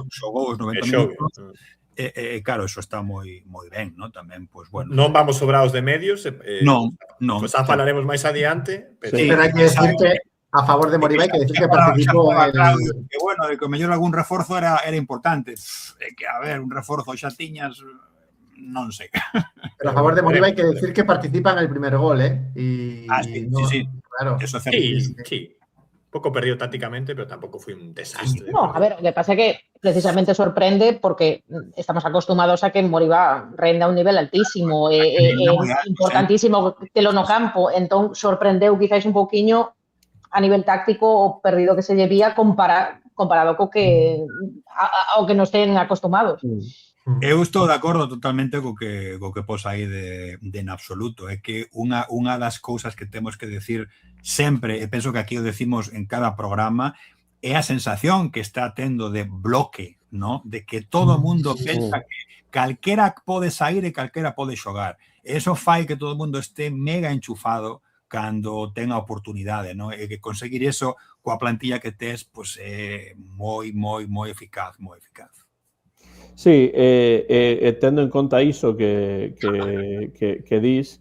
xogou os 90 minutos. Claro, eso está moi ben, ¿no? Tamén, bueno. Non vamos sobrados de medios. Non. Xa falaremos máis adiante. Pero hai que decir que a favor de Moriba hai que decir que participou que bueno, que o mellor algún reforzo era importante. Que, a ver, un reforzo xa tiñas, non sei. Pero a favor de Moriba hai que decir que participa en el primer gol, Sí. Claro. Eso é certo. Sí. Un pouco perdido tácticamente, pero tampouco foi un desastre. No, a ver, o que pasa é que precisamente sorprende porque estamos acostumados a que Moriba renda a un nivel altísimo, importantísimo telo no campo, entón sorprendeu quizás un pouquiño a nivel táctico o perdido que se llevía comparado co que ao que nos ten acostumados. Eu estou de acordo totalmente co que pos aí de en absoluto. É que unha das cousas que temos que decir sempre, e penso que aquí o decimos en cada programa, é a sensación que está tendo de bloque, ¿no? De que todo o mundo pensa que calquera pode sair e calquera pode xogar. E eso fai que todo o mundo este mega enchufado cando ten a oportunidade, ¿no? E que conseguir eso coa plantilla que tes, é moi eficaz, moi eficaz. Sí, tendo en conta iso que dis,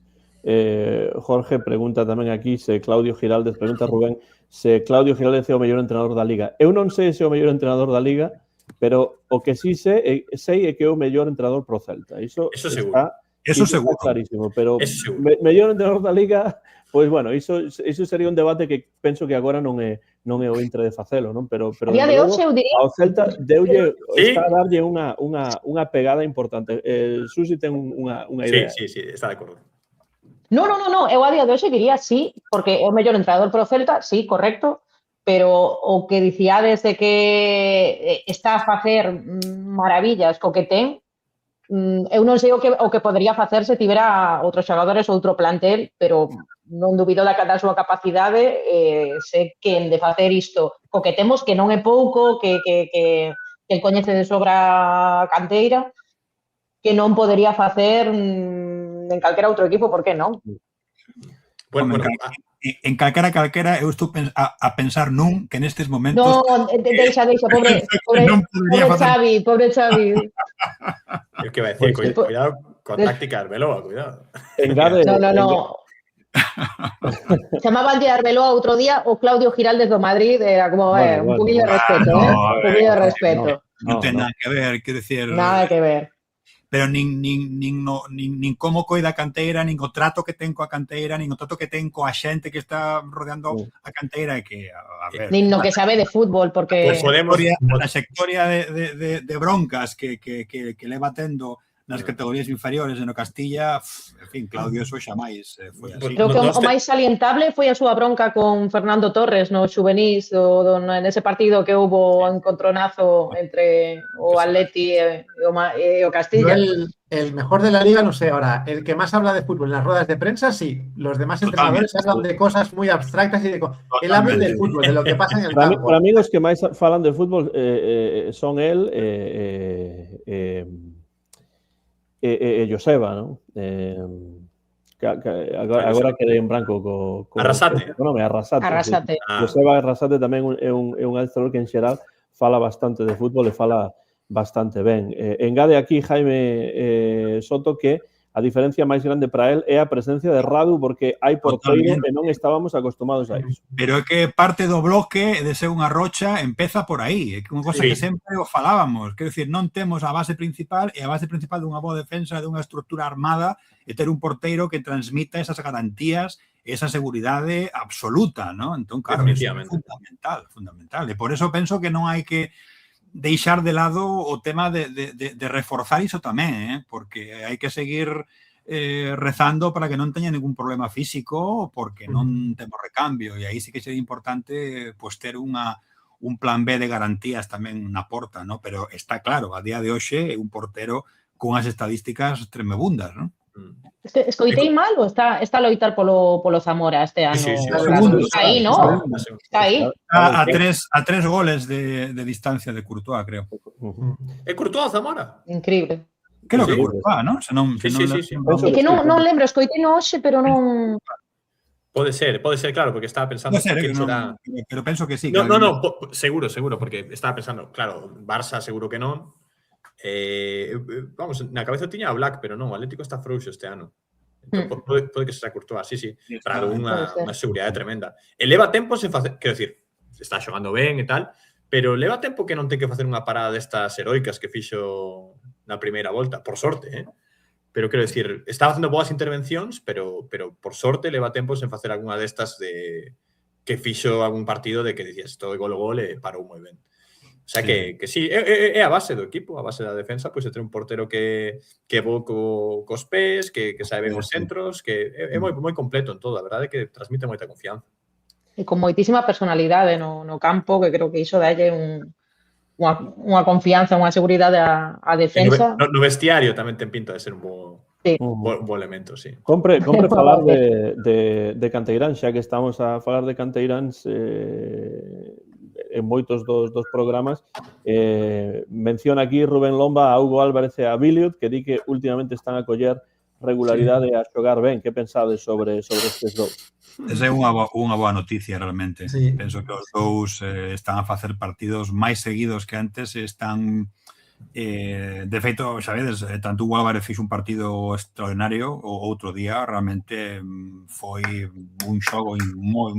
Jorge pregunta tamén aquí se Claudio Giraldez, pregunta Rubén, se Claudio Giraldez é o mellor entrenador da Liga. Eu non sei se é o mellor entrenador da Liga, pero o que sí sei é que é o mellor entrenador pro Celta. Iso seguro. Eso seguro. Clarísimo, pero mellor entrenador da Liga, pois bueno, iso sería un debate que penso que agora non é o intre de facelo, non? Pero día de hoxe eu diría ao Celta está a darlle unha pegada importante. Susi ten unha idea. Sí, está de acordo. No, eu a día de hoxe diría sí, porque é o mellor entrenador pro Celta, sí, correcto, pero o que dicíades de que está a facer maravillas co que ten, eu non sei o que podría facer se tivera outros xogadores ou outro plantel, pero non dubido da súa capacidade, sei que en de facer isto co que temos, que non é pouco, que el coñece de sobra a canteira, que non podería facer en calquera outro equipo, por que non? Bueno, en calquera, eu estou a pensar nun que nestes momentos... Non, deixa, pobre Xavi. Eu que vai decir, cuidado con táctica Arbeloa, cuidado. No. Chamaban de Arbeloa outro día o Claudio Giraldez do Madrid, era como, un poquillo de respeto, un poquillo de respeto. Non ten nada que ver, quero dicir... Nada que ver. Pero nin como coida a canteira, nin o trato que ten coa canteira, nin o trato que ten coa xente que está rodeando a canteira, e que, a ver... Nin no que sabe de fútbol, porque... A sectoria de broncas que leva tendo nas categorías inferiores en o Castilla, en fin, Claudio, eso xa máis foi así. Creo que o máis salientable foi a súa bronca con Fernando Torres no Xuvenís, nese partido que houbo encontronazo entre o Atleti e o Castilla. El mejor de la liga, no sé, ahora, el que más habla de fútbol en las ruedas de prensa, sí. Los demás entrenadores hablan de cosas muy abstractas y él habla del fútbol, de lo que pasa en el campo. Para mí, los que máis falan de fútbol son él Joseba, ¿no? Agora quedei en branco Arrasate. Arrasate. Joseba Arrasate tamén é un adestrador que en xeral fala bastante de fútbol e fala bastante ben. Engade aquí Jaime Soto que a diferencia máis grande para él é a presencia de Radu, porque hai porteiro e non estábamos acostumados a iso. Pero é que parte do bloque de ser unha rocha empeza por aí. É unha cosa que sempre o falábamos. Quero dicir, non temos a base principal, e a base principal dunha boa defensa, dunha estrutura armada, e ter un porteiro que transmita esas garantías esa seguridade absoluta, ¿no? Entón, claro, é fundamental. E por eso penso que non hai que deixar de lado o tema de reforzar iso tamén, porque hai que seguir rezando para que non teña ningún problema físico porque non temos recambio, e aí sí que sería importante pues, ter un plan B de garantías tamén na porta, ¿no? Pero está claro, a día de hoxe é un portero con as estadísticas tremebundas, ¿no? Escoitei mal ou está a loitar polo Zamora este ano? Sí. Está aí, ¿no? Está aí. A tres goles de distancia de Courtois, creo. É Courtois Zamora? Increíble. Creo que Courtois, ¿no? Sí. É que non lembro, escoitei no hoxe, pero non... Pode ser, claro, porque estaba pensando... Pero penso que sí. No, seguro, porque estaba pensando, claro, Barça seguro que non. Vamos, na cabeza tiña a Black, pero non, o Atlético está frouxo este ano. Pode que se Courtois, sí. Para unha seguridade tremenda. E leva tempo sen facer, quero dicir, está xogando ben e tal, pero leva tempo que non ten que facer unha parada destas heroicas que fixo na primeira volta, por sorte, Pero quero dicir, estaba facendo boas intervencións, pero por sorte leva tempo sen facer algunha destas de que fixo algún partido de que dicías, isto é gol e parou moi ben. O sea que sí, é a base do equipo, a base da defensa, pois é ter un portero que bo cos pés, que sabe ben os centros, que é moi completo en todo, a verdade é que transmite moita confianza. E con moitísima personalidade no campo, que creo que iso dalle unha confianza, unha seguridade á defensa. No vestiario tamén ten pinta de ser un bo elemento, sí. Compre falar de canteiráns, xa que estamos a falar de canteiráns en moitos dos programas. Menciona aquí Rubén Lomba a Hugo Álvarez e a Biliot, que di que últimamente están a coller regularidade a xogar ben. Que pensades sobre estes dous? Esa é unha boa noticia, realmente. Penso que os dous están a facer partidos máis seguidos que antes, están de feito, sabedes, tanto Hugo Álvarez fixo un partido extraordinario, o outro día realmente foi un xogo moi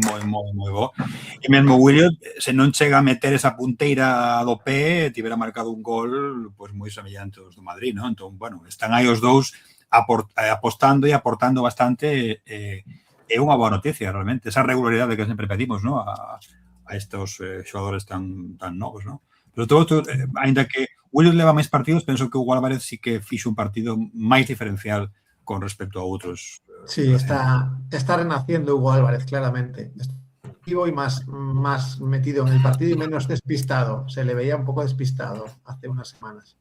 bo, e mesmo Williot, se non chega a meter esa punteira do pé, tivera marcado un gol pois moi semellante aos do Madrid, non? Entón, bueno, están aí os dous apostando e aportando bastante, é unha boa noticia, realmente, esa regularidade que sempre pedimos, ¿no? a estos xogadores tan novos, ¿no? Pero todo, ainda que Williot leva máis partidos, penso que Hugo Álvarez sí que fixo un partido máis diferencial con respecto a outros. Sí, está renaciendo Hugo Álvarez, claramente. Activo y más metido en el partido y menos despistado. Se le veía un pouco despistado hace unas semanas.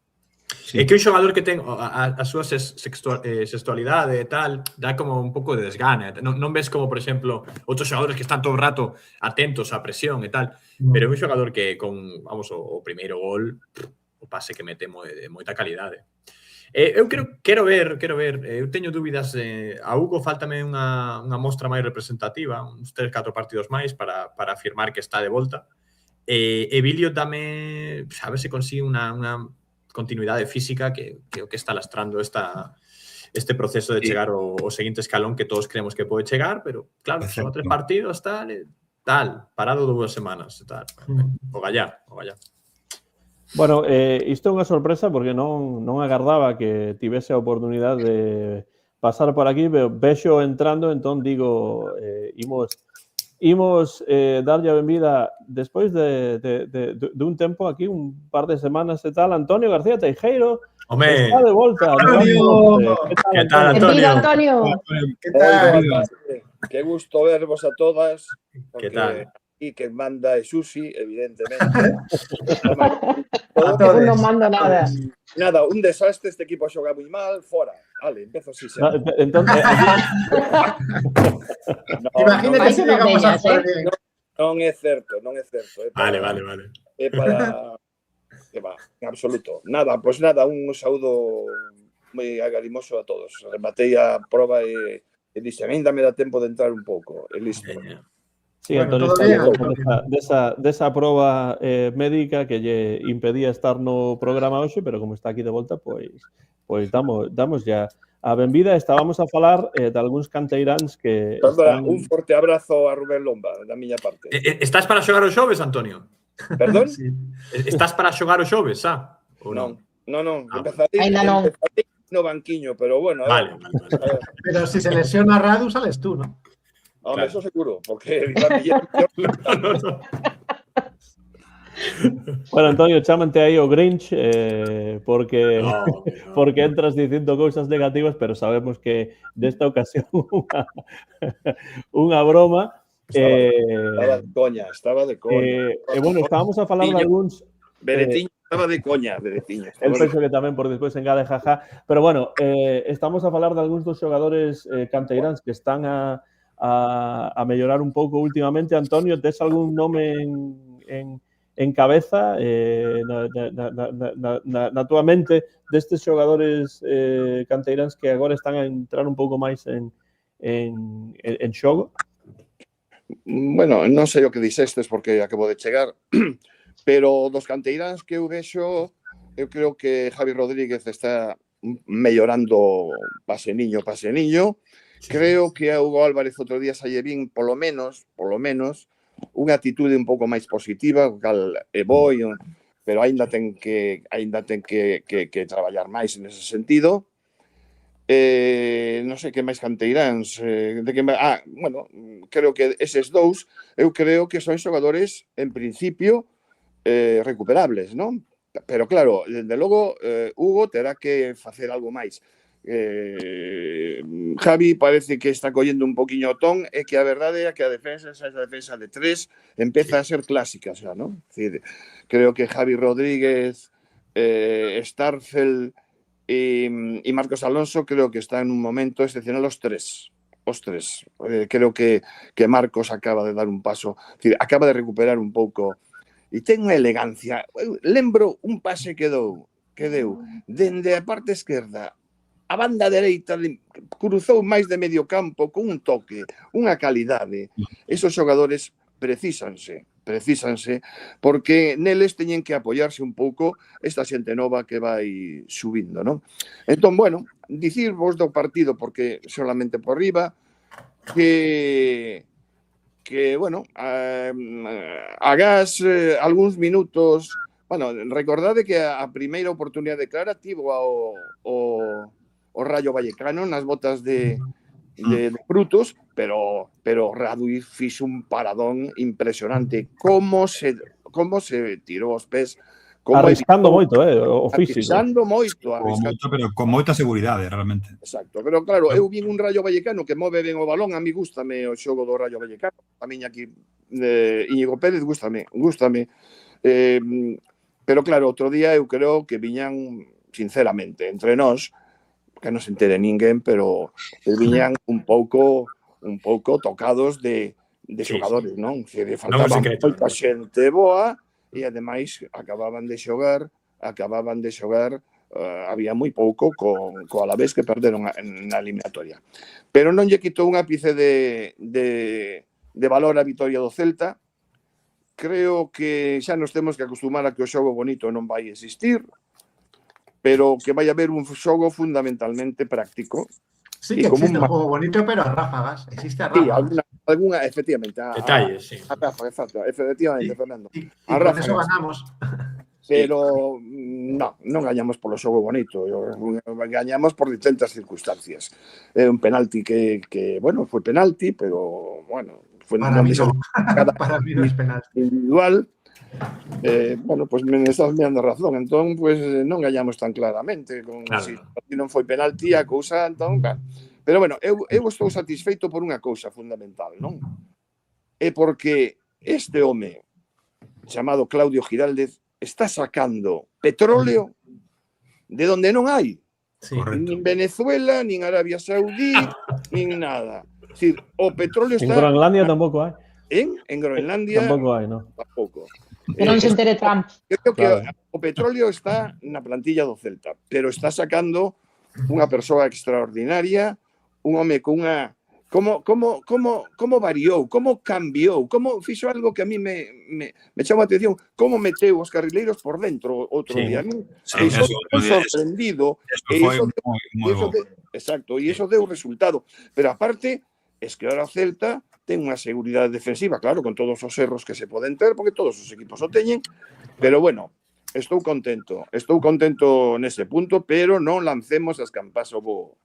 Sí. É que un xogador que ten a súa sexualidade e tal, dá como un pouco de desgana. Non ves como, por exemplo, outros xogadores que están todo o rato atentos á presión e tal, pero é un xogador que con, vamos, o primeiro gol, o pase que mete de moita calidade. Eu quero ver, eu teño dúbidas, a Hugo faltame unha mostra máis representativa, uns 3-4 partidos máis para afirmar que está de volta. E Bilio dame, a ver se consigue unha continuidade física que o que está lastrando este proceso de chegar ao seguinte escalón que todos creemos que pode chegar, pero claro, son 3 partidos, tal, parado 2 semanas, tal. O gallá. Bueno, isto é unha sorpresa porque non agardaba que tivese a oportunidade de pasar por aquí, vexo entrando, entón digo, imos darlle a benvida despois de un tempo aquí, un par de semanas e tal, Antonio García Teijeiro está de volta. Que tal, Antonio? Que tal? Qué gusto vervos a todas. Que tal? Y que manda Susi, evidentemente. Non manda nada. Nada, un desastre, este equipo xoga moi mal, fora. Vale, empezo así. Imagínate se llegamos a jugar bien. Non é certo. Vale. É para... Que va, en absoluto. Nada, pues nada, un saúdo moi agarimoso a todos. Rematei a proba e dixen, ainda me dá tempo de entrar un pouco. E listo. Sí, Antonio, desa proba médica que lle impedía estar no programa hoxe, pero como está aquí de volta, pois damos ya a benvida. Estábamos a falar de algúns canteiráns que están... Un forte abrazo a Rubén Lomba, da miña parte. Estás para xogar o xoves, Antonio? Perdón? Sí. Estás para xogar o xoves, Non. Empezaré no banquiño, pero bueno. Vale. Pero si se lesiona Radu, sales tú, ¿no? Hombre, Claro. eso seguro, porque Iván Villar, No. Bueno, Antonio, chámante aí o Grinch porque No. porque entras dicindo cousas negativas, pero sabemos que desta ocasión unha broma. estaba de coña, estaba de coña. Bueno, estábamos a falar de algúns Beretiño estaba de coña, Beretiño. el penso que tamén por despois engade jaja, pero bueno, estamos a falar de algúns dos xogadores canteiráns que están a mellorar un pouco últimamente. Antonio, tes algún nome en cabeza na túa mente destes xogadores canteiráns que agora están a entrar un pouco máis en xogo? Bueno, non sei o que dixestes porque acabo de chegar, pero dos canteiráns que eu vexo, eu creo que Javi Rodríguez está mellorando paseniño. Creo que a Hugo Álvarez outro día salle vin, polo menos, unha actitude un pouco máis positiva, o cal é bo, pero aínda ten que traballar máis nese sentido. Non sei que máis canteiráns, bueno, creo que eses dous, eu creo que son xogadores en principio recuperables, non? Pero claro, desde logo Hugo terá que facer algo máis. Javi parece que está collendo un poquinho o ton, e que a verdade é que a defensa, esa defensa de tres, empeza a ser clásica xa, non? É dicir, creo que Javi Rodríguez, Starfel e Marcos Alonso creo que está en un momento excepcional os tres. Creo que Marcos acaba de dar un paso, é dicir, acaba de recuperar un pouco e ten unha elegancia. Eu lembro un pase que deu dende a parte esquerda a banda dereita, cruzou máis de medio campo con un toque, unha calidade. Esos xogadores precísanse porque neles teñen que apoiarse un pouco esta xente nova que vai subindo, non? Entón, bueno, dicir vos do partido, porque solamente por riba, que bueno, agás algúns minutos, bueno, recordade que a primeira oportunidade clara tivo o Rayo Vallecano nas botas de Frutos, pero Radui fixo un paradón impresionante. Como se tirou os pés, Arriscando moito, o físico. Arriscando moito, pero con moita seguridade, realmente. Exacto, pero claro, eu vin un Rayo Vallecano que move ben o balón, a mí gústame o xogo do Rayo Vallecano, a miña aquí Íñigo Pérez gústame. Pero claro, outro día eu creo que viñan, sinceramente, entre nós, que non se entere ninguén, pero viñan un pouco tocados de xogadores, non? Que faltaban moita xente boa e ademais acababan de xogar, había moi pouco co Alavés que perderon na eliminatoria. Pero non lle quitou un ápice de valor a vitoria do Celta. Creo que xa nos temos que acostumar a que o xogo bonito non vai existir, pero que vai haber un xogo fundamentalmente práctico. Sí que existe un juego bonito, pero a ráfagas. Existe a ráfagas. Sí, alguna efectivamente. Detalles, sí. A ráfagas, exacto. Efectivamente, Fernando. Y con eso ganamos. Pero non gañamos polo xogo bonito. Gañamos por distintas circunstancias. Un penalti que bueno, foi penalti, pero, bueno, foi para mí no es penalti. Individual. Bueno, pues me estás mirando razón. Entón, pues non gañamos tan claramente. Se non foi penalti, a cousa, entón, claro. Pero, bueno, eu estou satisfeito por unha cousa fundamental, non? É porque este home chamado Claudio Giraldez está sacando petróleo de donde non hai. Sí. Nin Venezuela, nin Arabia Saudí, nin nada. Es decir, o petróleo está... En Groenlandia tampouco hai. En Groenlandia... Tampouco hai, non? Tampouco. Que non se entere Trump. Creo que o petróleo está na plantilla do Celta, pero está sacando unha persoa extraordinaria, un home con unha... Como variou, como cambiou, como fixo algo que a mí me chamou a atención, como meteu os carrileiros por dentro outro día. Eso sorprendido. Exacto, e iso deu resultado. Pero aparte, es que ahora o Celta ten unha seguridade defensiva, claro, con todos os erros que se poden ter, porque todos os equipos o teñen, pero bueno, estou contento nese punto, pero non lancemos as campas ao bo.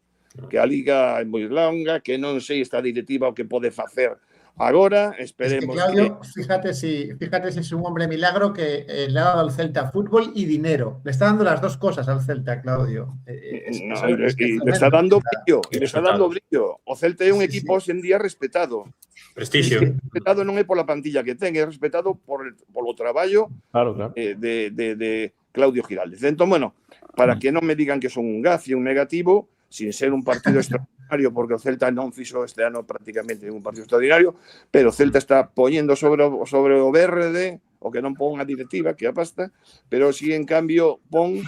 que a Liga é moi longa, que non sei esta directiva o que pode facer agora, Es esperemos que Claudio, fíjate si es un hombre milagro que le ha dado al Celta fútbol y dinero. Le está dando las dos cosas al Celta, Claudio. le está dando brillo, le está dando brillo. O Celta é un equipo hoxe en día respetado. Prestigio. Respetado non é pola plantilla que ten, é respetado polo traballo Claro. de Claudio Giraldez. Entón, bueno, para que non me digan que son un gafe, un negativo, sin ser un partido extraordinario, porque o Celta non fixo este ano prácticamente un partido extraordinario, pero o Celta está poñendo sobre o verde o que non pon a directiva, que a pasta, pero si en cambio pon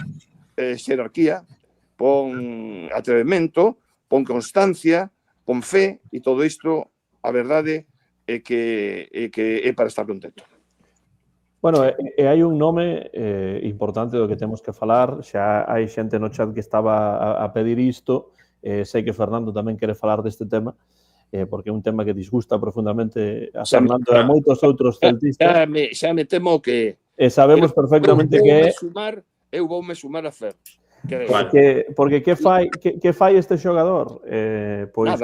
xerarquía, pon atrevemento, pon constancia, pon fe, e todo isto, a verdade é que é para estar contento. Bueno, hai un nome importante do que temos que falar. Xa hai xente no chat que estaba a pedir isto. Sei que Fernando tamén quere falar deste tema, porque é un tema que disgusta profundamente a Fernando e a moitos outros celtistas. Xa me temo que... E sabemos perfectamente que é... Eu voume sumar a Fer. Porque que fai este xogador? Pois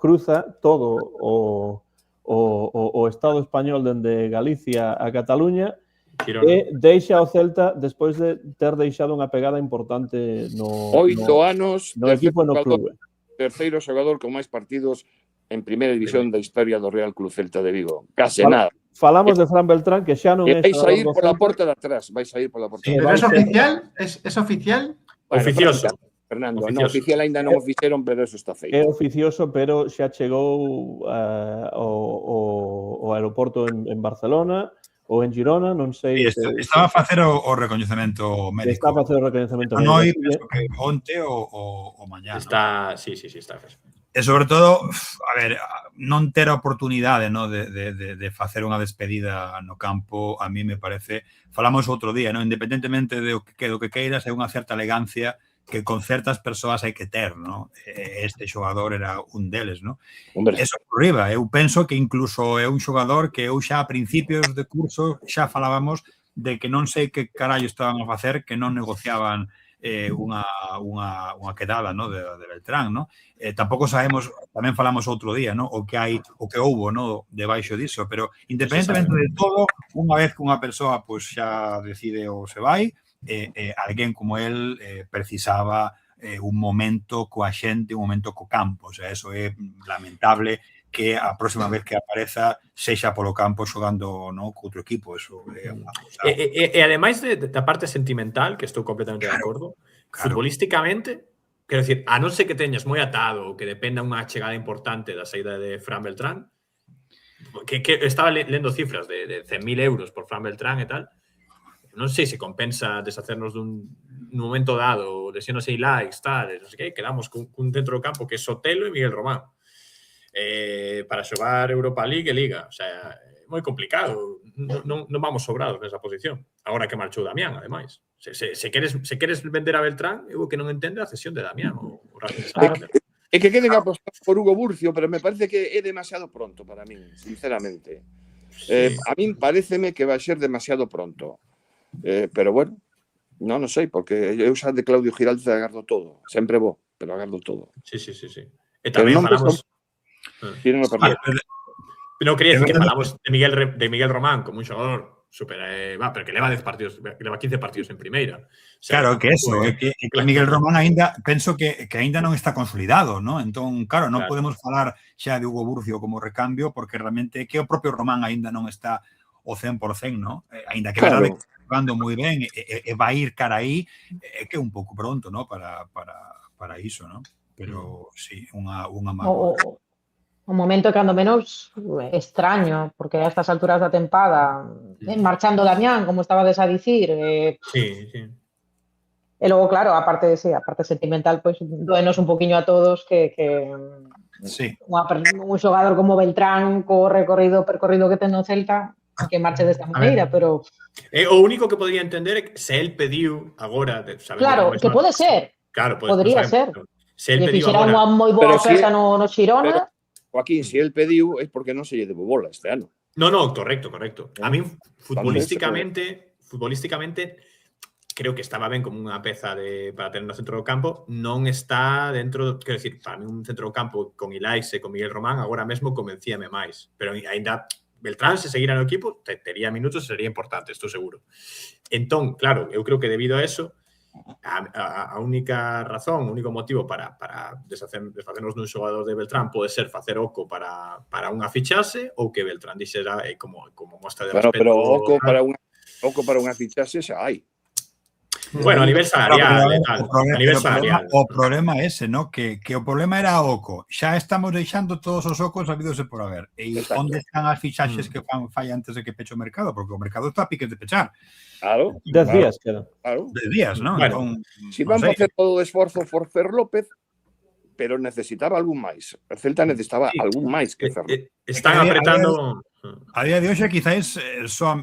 cruza todo o Estado español dende Galicia a Cataluña e deixa o Celta despois de ter deixado unha pegada importante no 8 anos no equipo e no clube. Terceiro xogador con máis partidos en primeira división da historia do Real Club Celta de Vigo. Case nada. Falamos de Fran Beltrán, que xa non é vai sair pola porta de atrás, vai sair pola porta de atrás. ¿Pero es oficial? ¿Es oficial? Oficioso. Fernando, non oficial ainda non o fixeron, pero eso está feito. É oficioso, pero xa chegou ao aeroporto en Barcelona ou en Girona, non sei. Estaba a facer o recoñecemento médico. Estaba a facer o recoñecemento médico. Non hai, penso que onte o mañá. Está, sí, está. E sobre todo, a ver, non ter a oportunidade, ¿no? de facer unha despedida no campo, a mí me parece, falamos outro día, ¿no? Independentemente do que queiras, hai unha certa elegancia que con certas persoas hai que ter, ¿no? Este xogador era un deles, ¿no? Eso por riba, eu penso que incluso é un xogador que eu xa a principios de curso xa falábamos de que non sei que carallo estaban a facer, que non negociaban unha quedada, ¿no? de Beltrán, ¿no? Tampouco sabemos, tamén falamos outro día, ¿no? o que houbo, ¿no? debaixo diso, pero independentemente de todo, unha vez que unha persoa pues, xa decide ou se vai, alguén como el precisaba un momento coa xente, un momento co campo. O sea, eso é lamentable que a próxima vez que apareza sexa polo campo xogando, ¿no? co outro equipo. Eso é unha cousa. E ademais da parte sentimental, que estou completamente de acordo, futbolísticamente, quero dicir, a non ser que teñas moi atado ou que dependa unha chegada importante da saída de Fran Beltrán, que estaba lendo cifras de 100.000 euros por Fran Beltrán e tal, non sei se compensa deshacernos nun momento dado, lesiones e likes, tal, non sei que, quedamos cun dentro do campo que é Sotelo e Miguel Román para xogar Europa League e Liga. O sea, é moi complicado. Non vamos sobrados nesa posición. Agora que marchou Damián, ademais. Se queres vender a Beltrán, eu que non entendo a cesión de Damián. É que queren apostar por Hugo Burcio, pero me parece que é demasiado pronto para min, sinceramente. A min pareceme que vai ser demasiado pronto. Pero bueno, non sei, porque eu xa de Claudio Giraldez agardo todo. Sempre vou, pero agardo todo. Sí. E tamén falamos... Non quería decir que falamos de Miguel Román como un xogador super... pero que leva 10 partidos, leva 15 partidos en primeira. O sea, claro, que eso, que Miguel Román ainda, penso que ainda non está consolidado, ¿no? Entón, claro, non podemos falar xa de Hugo Burcio como recambio, porque realmente que o propio Román ainda non está o 100%, ¿no? Ainda que verdade que está jugando moi ben e vai ir cara aí, é que é un pouco pronto, ¿no? Para iso, ¿no? Pero sí, unha mágoa. Un momento cando menos extraño, porque a estas alturas da tempada, marchando Damián, como estabades a dicir. Sí. E logo, claro, a parte sentimental, pues, doenos un poquinho a todos que un xogador como Beltrán, co percorrido que ten no Celta, que marche desta maneira, pero... O único que podría entender é que se el pediu agora... Claro, que pode ser. Claro, podría ser. Se el pediu agora... unha moi boa oferta no Xirona... Joaquín, se el pediu é porque non se lle debo bola este ano. No, correcto. A min, futbolísticamente, creo que estaba ben como unha peza para ter no centro do campo, non está dentro, quero dicir, para mí un centro do campo con Ilais e con Miguel Román agora mesmo convencíame máis, pero aínda Beltrán, se seguira no equipo, tería minutos e sería importante, estou seguro. Entón, claro, eu creo que debido a eso, a única razón, o único motivo para desfacernos dun xogador de Beltrán pode ser facer oco para unha fichase ou que Beltrán dixera como mostra de respeto. Pero oco para unha fichase xa hai. Bueno, a nivel salarial e tal. A nivel salarial. O problema é ese, ¿no? Que o problema era oco. Xa estamos deixando todos os ocos habidos e por haber. E onde están as fichaxes que fai antes de que peche o mercado? Porque o mercado está a piques de pechar. Claro. 10 días, claro. 10 días, ¿no? Bueno, si van a facer todo o esforzo por Fer López, pero necesitaba algún máis. O Celta necesitaba algún máis que Fer López. Están apretando... A día de hoxe, quizáis,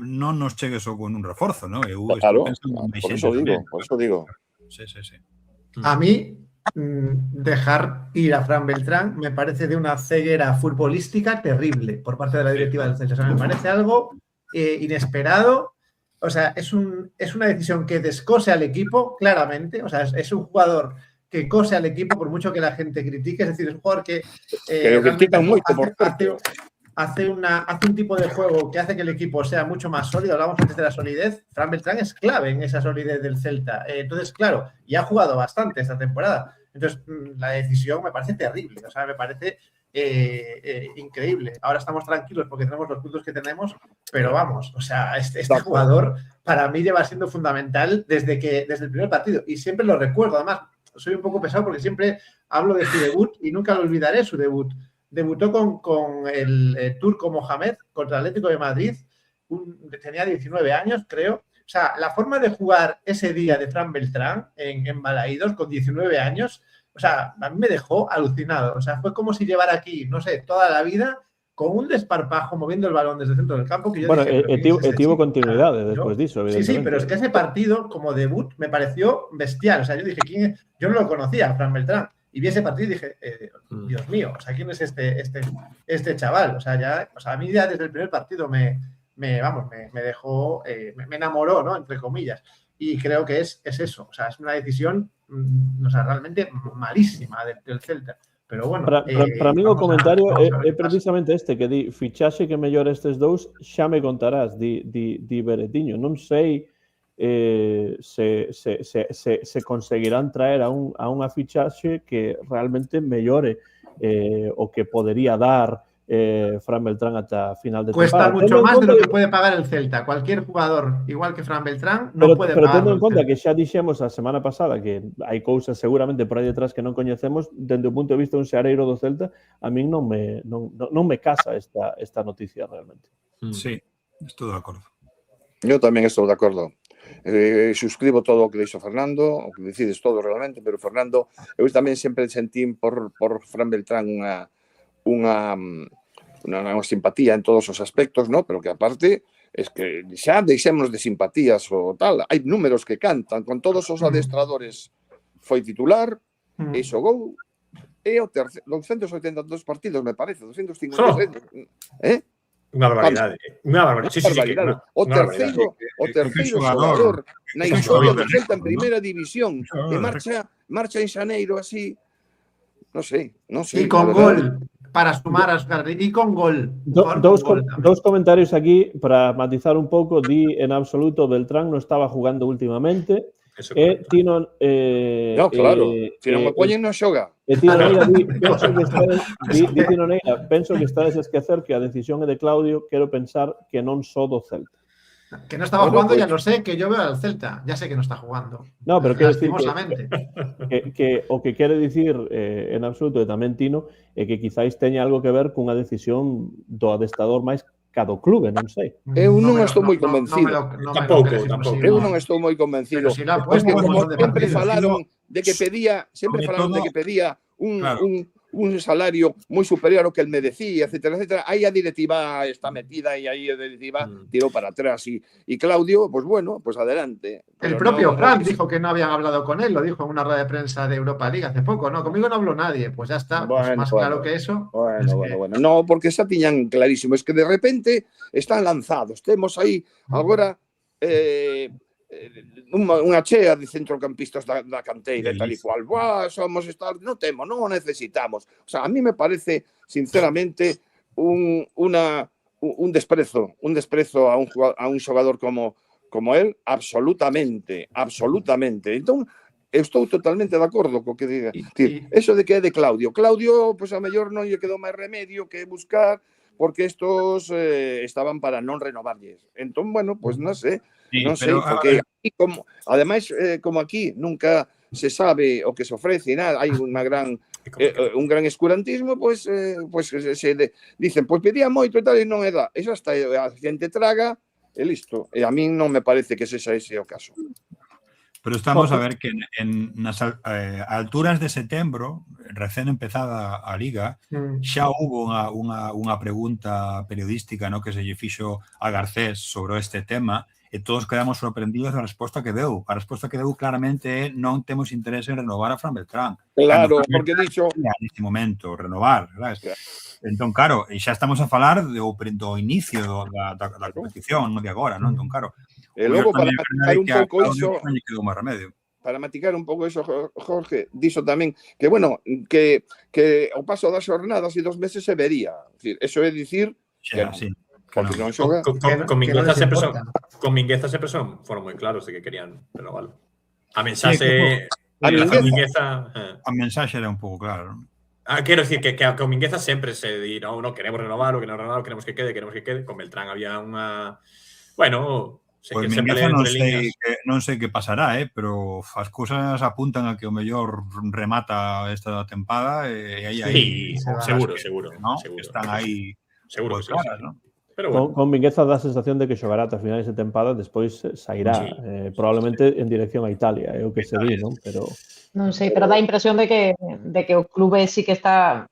non nos chegue só con un reforzo, ¿no? Claro, por eso digo. Sí. A mí, dejar ir a Fran Beltrán me parece de una ceguera futbolística terrible por parte de la directiva del Celta. O sea, me parece algo inesperado. O sea, es una decisión que descose al equipo, claramente. O sea, es un jugador que cose al equipo por mucho que la gente critique. Es decir, es un jugador que critican mucho hace un tipo de juego que hace que el equipo sea mucho más sólido. Hablamos antes de la solidez. Fran Beltrán es clave en esa solidez del Celta. Entonces, claro, y ha jugado bastante esta temporada. Entonces, la decisión me parece terrible. O sea, me parece increíble. Ahora estamos tranquilos porque tenemos los puntos que tenemos, pero vamos, o sea, este jugador para mí lleva siendo fundamental desde el primer partido. Y siempre lo recuerdo. Además, soy un poco pesado porque siempre hablo de su debut y nunca lo olvidaré, su debut. Debutó con el turco Mohamed contra el Atlético de Madrid. Tenía 19 años, creo. O sea, la forma de jugar ese día de Fran Beltrán en Balaídos con 19 años, o sea, a mí me dejó alucinado. O sea, fue como si llevara aquí, no sé, toda la vida con un desparpajo moviendo el balón desde el centro del campo. Que yo dije, tuvo continuidad después de eso, evidentemente. Sí, pero es que ese partido, como debut, me pareció bestial. O sea, yo dije, ¿quién es? Yo no lo conocía, Fran Beltrán. Y vi ese partido y dije, Dios mío, o sea, ¿quién es este chaval? O sea, a mí ya desde el primer partido me dejó, me enamoró, ¿no? Entre comillas. Y creo que es eso. O sea, es una decisión, o sea, realmente malísima del Celta. Pero bueno. Para mí o comentario é precisamente este, que di fichaxe que mellor estes dous, xa me contarás, di Beretiño. Non sei se conseguirán traer a unha fichaxe que realmente mellore o que podería dar Fran Beltrán hasta final de temporada. Cuesta mucho más de lo que puede pagar el Celta. Cualquier jugador, igual que Fran Beltrán, no puede pagar. Pero tendo en conta que xa dixemos a semana pasada que hai cousas seguramente por aí detrás que non coñecemos, dende o punto de vista un xareiro do Celta, a min non me casa esta noticia realmente. Sí, estou de acordo. Eu tamén estou de acordo. Suscribo todo o que dixo Fernando, o que decides todo realmente, pero Fernando, eu tamén sempre sentín por Fran Beltrán unha simpatía en todos os aspectos, ¿no? Pero que aparte es que xa deixemos de simpatías ou tal. Hai números que cantan, con todos os adestradores foi titular, e xogou, e o 282 partidos, me parece, 256. Unha barbaridade. Sí, o terceiro xogador na historia do Celta en primeira división, que marcha en xaneiro así, non sei. E con gol, para sumar as carreras, e con gol. Dos comentarios aquí para matizar un pouco. Di en absoluto Beltrán non estaba jugando últimamente. Tino no, claro, se non me poñen non xoga. Tino Neira penso que estades a esquecer que a decisión é de Claudio. Quero pensar que non só do Celta. Que no estaba jugando, ya lo sé, que yo veo al Celta. Ya sé que no está jugando. No, pero quero decir que o que quere dicir en absoluto e tamén Tino é que quizáis teña algo que ver cunha decisión do adestrador máis cada clube, non sei. Eu non estou moi convencido. Tampouco. Eu non estou moi convencido. Porque como sempre falaron de que pedía, un salario moi superior ao que el me decía, etcétera, etcétera. Aí a directiva está metida e aí a directiva tiró para atrás. Y Claudio, pues bueno, pues adelante. El propio Fran dijo que no habían hablado con él, lo dijo en una rueda de prensa de Europa League hace poco, ¿no? Conmigo no habló nadie, pues ya está, pues más claro que eso. Bueno. No, porque xa tiñan clarísimo, es que de repente están lanzados. Temos aí agora unha chea de centrocampistas da canteira e tal e cual. Buah, somos estar, non temos, non o necesitamos. O sea, a mí me parece, sinceramente, un desprezo a un xogador como él, absolutamente. Entón, eu estou totalmente de acordo co que diga. Eso de que é de Claudio, pois a mellor non lle quedou máis remedio que buscar, porque estos estaban para non renovarlles. Entón, bueno, pois non sei, porque aquí, ademais, como aquí nunca se sabe o que se ofrece, nada, hai un gran escurantismo, pois se dicen, pois pedía moito e tal, e non é da. Eso hasta a xente traga e listo. E a min non me parece que sexa ese o caso. Pero estamos a ver que nas alturas de setembro, recén empezada a Liga, xa hubo unha pregunta periodística que se lle fixo a Garcés sobre este tema e todos quedamos sorprendidos da resposta que deu. A resposta que deu claramente é non temos interese en renovar a Fran Beltrán. Claro, porque dixo... Neste momento, renovar, sabes? Entón, claro, xa estamos a falar do inicio da competición, non de agora, non? Entón, claro, e logo, para maticar un pouco iso, para maticar un pouco iso, Jorge, dixo tamén que, bueno, que ao paso das jornadas e 2 meses se vería. Eso é dicir que porque non xoga. Con Mingueza sempre foron moi claros de que querían renovarlo. A mensaxe a mensaxe era un pouco claro, non? Quero decir que con Mingueza sempre se di, non queremos renovarlo, queremos que quede. Con Beltrán había unha... Bueno... Pois Mingueza non sei que pasará, pero as cousas apuntan a que o mellor remata esta tempada e aí seguro. Están aí seguro que claras, non? Con Mingueza dá a sensación de que xogará ata finais de tempada, despois sairá probablemente en dirección a Italia, é o que se di, non? Pero non sei, pero dá a impresión de que o clube sí que está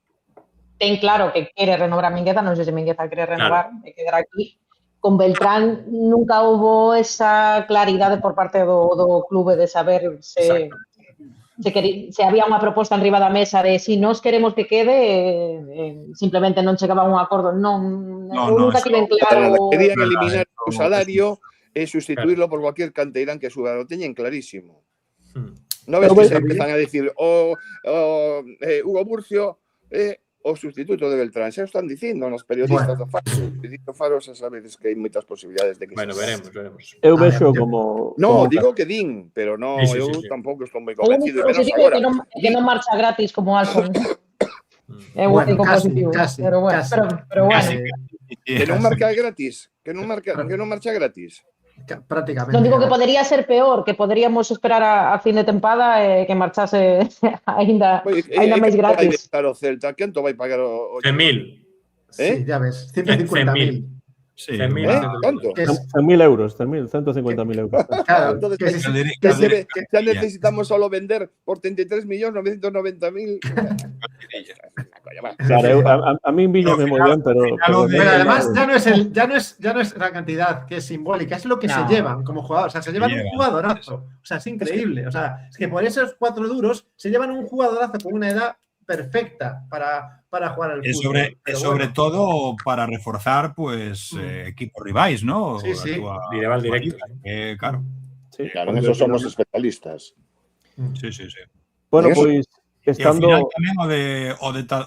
ten claro que quere renovar a Mingueza, non sei se Mingueza quere renovar e quedar aquí. Con Beltrán nunca hubo esa claridade por parte do clube de saber se había unha proposta enriba da mesa de si nós queremos que quede, simplemente non chegaba a un acordo. Nunca tiven claro... Querían eliminar o salario e sustituirlo por cualquier canteirán que suba. Lo teñen clarísimo. Non ves que se empezan a decir Hugo Burcio o sustituto de Beltrán, xa o están dicindo nos periodistas do Faro. Dito Faro, xa sabedes que hai moitas posibilidades de que... Bueno, veremos. Eu vexo como... No, digo que din, pero no, eu tampouco estou moi convencido. Que non marcha gratis como Alfon. É o único positivo. Pero bueno. Que non marca gratis? Que non marcha gratis? Prácticamente. Non digo que podería ser peor, que poderíamos esperar a fin de tempada e que marchase ainda máis gratis. Vai pagar o Celta? Quanto vai pagar o... 100.000. Sí, ya ves, 150.000. Sí, ¿cuánto? 100.000 euros, 150.000 euros. Claro, ya necesitamos solo vender por 33.990.000. Claro, a mí me muy bien, pero además ya no es la cantidad que es simbólica, es lo que se llevan como jugador. O sea, se llevan un jugadorazo. O sea, es increíble. O sea, es que por esos 4 duros se llevan un jugadorazo con una edad perfecta para jugar al fútbol. Sobre todo para reforzar equipos rivais, ¿no? Sí. Rival directo. Claro. Sí, claro, en eso somos especialistas. Sí. Bueno, pues estando... E ao final tamén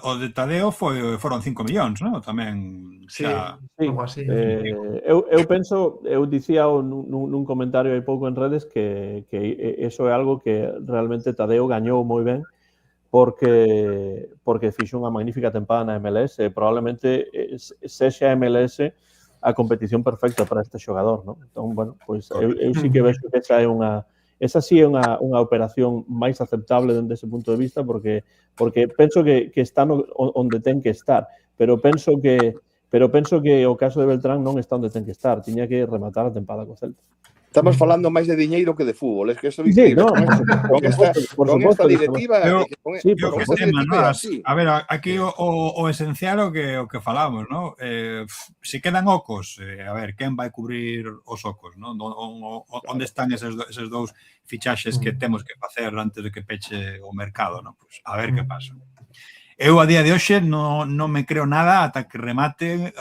o de Tadeo foron 5 millóns, ¿no? Tamén xa... Sí, algo así. Eu penso, eu dicía nun comentario hai pouco en redes que eso é algo que realmente Tadeo gañou moi ben porque fixo unha magnífica tempada na MLS e probablemente sexa a MLS a competición perfecta para este xogador, non? Entón, bueno, pois eu sí que vexo que esa sí é unha operación máis aceptable dende ese punto de vista porque penso que está onde ten que estar, pero penso que o caso de Beltrán non está onde ten que estar, tiña que rematar a tempada co Celta. Estamos falando máis de diñeiro que de fútbol, es que eso sí, no, con esta directiva, a ver, aquí o esencial o que falamos, ¿no? Se quedan ocos, a ver, quen vai cubrir os ocos, ¿no? Onde están eses dous fichaxes que temos que facer antes de que peche o mercado, ¿no? Pues a ver que pasa. Eu a día de hoxe non me creo nada ata que remate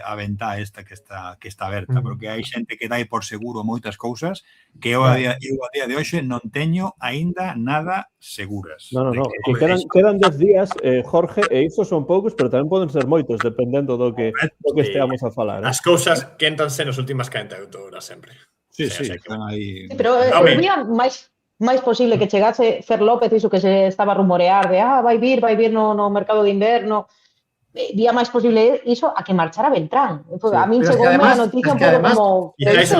a ventá esta que está aberta, porque hai xente que dai por seguro moitas cousas que eu a día de hoxe non teño aínda nada seguras. No. Que quedan 10 días, Jorge, e iso son poucos, pero tamén poden ser moitos, dependendo do que esteamos a falar. As cousas quéntanse nas últimas 48 horas sempre. Sí, están aí. Sí, pero había máis posible que chegase Fer López, iso que se estaba a rumorear de vai vir no mercado de inverno. Vía máis posible iso a que marchara Beltrán. A mí chegou unha noticia un pouco como... Es decir,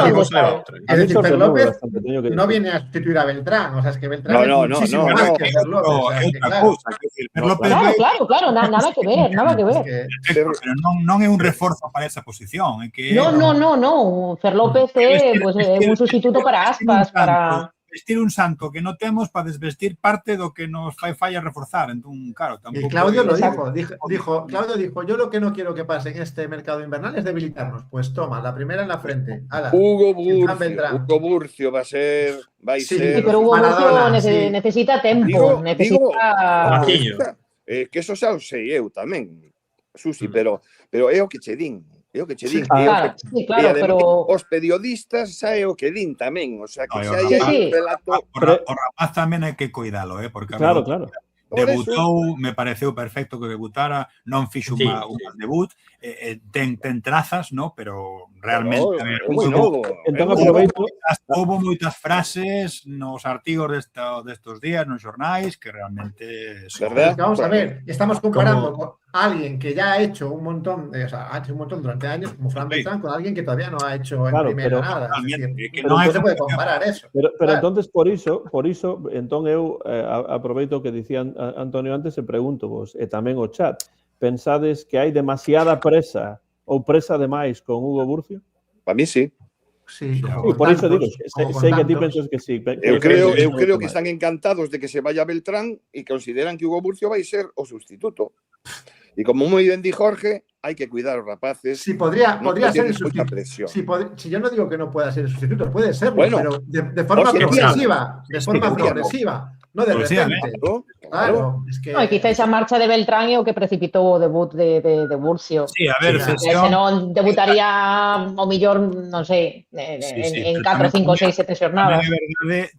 Fer López no viene a sustituir a Beltrán. O sea, es que Beltrán es muchísimo más que Fer López. Claro, nada que ver. Pero non é un reforzo para esa posición. No. Fer López é un sustituto para Aspas, para... Vestir un santo que no temos para desvestir parte do que nos fai falla reforzar. Entón, claro, tampouco... Y Claudio lo dijo. Claudio dijo, yo lo que no quiero que pase en este mercado invernal es debilitarnos. Pues toma, la primera en la frente. Ala, Hugo Burcio va a ser... Sí, pero Hugo Burcio necesita tempo. Que eso xa o sei eu tamén, Susi, pero é o que che din. Claro, pero... Os periodistas xa é o que din tamén, o sea, que xa hai un relato... O rapaz tamén hai que cuidalo, porque claro. Debutou, me pareceu perfecto que debutara, non fixo un debut, ten trazas, ¿no? Pero realmente entón aproveito, houve moitas frases nos artigos destos días nos xornais que realmente vamos a ver, estamos comparando con alguien que ya ha hecho un montón, ha hecho un montón durante años, como Fran Beltrán, con alguien que todavía no ha hecho en primera nada. No se puede comparar eso. Pero entonces, por iso, entón eu aproveito que dicían Antonio antes e pregunto vos, e tamén o chat, pensades que hai demasiada presa ou presa demais con Hugo Burcio? Para mí sí. Sí, por iso digo, sei que ti pensas que sí. Eu creo que están encantados de que se vaya Beltrán e consideran que Hugo Burcio vai ser o sustituto. Y como muy bien dijo Jorge, hay que cuidar a los rapaces. Sí, podría ser el sustituto. Si yo no digo que no pueda ser el sustituto, puede serlo, pero de forma progresiva. No de repente. Claro, es que... E quizá esa marcha de Beltrán é o que precipitó o debut de Burcio. Sí, a ver, se non debutaría o millor, non sei, en 4, 5, 6, 7 xornadas.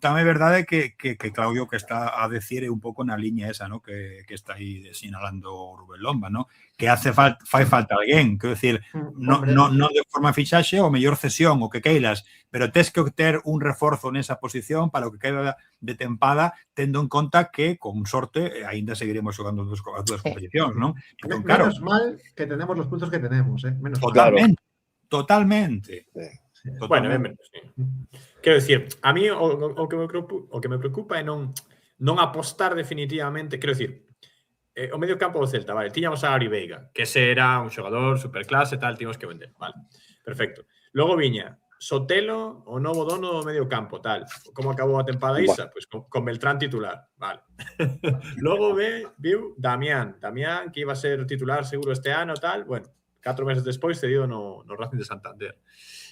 Tamén é verdade que Claudio que está a decir é un pouco na liña esa, ¿no? que está aí sinalando Rubén Lomba, ¿no? Que fai falta alguén, quero dicir, non de forma fixaxe ou mellor cesión, o que queiras, pero tes que ter un reforzo nesa posición para o que queda de tempada, tendo en conta que, con sorte, aínda seguiremos xogando as dúas competicións, non? Entón, claro, menos mal que tenemos los puntos que tenemos, menos Totalmente. Bueno, sí. Quero dicir, a mí o que me preocupa é non apostar definitivamente, quero dicir, o medio campo do Celta, vale, tiñamos a Ari Veiga, que ese era un xogador superclase, tal, tínhamos que vender, vale, perfecto. Logo viña Sotelo, o novo dono do medio campo, tal. Como acabou a tempada isa? Pois con Beltrán titular, vale. Logo viu Damián, que iba a ser titular seguro este ano, tal, bueno, 4 meses despois cedido no Racing de Santander.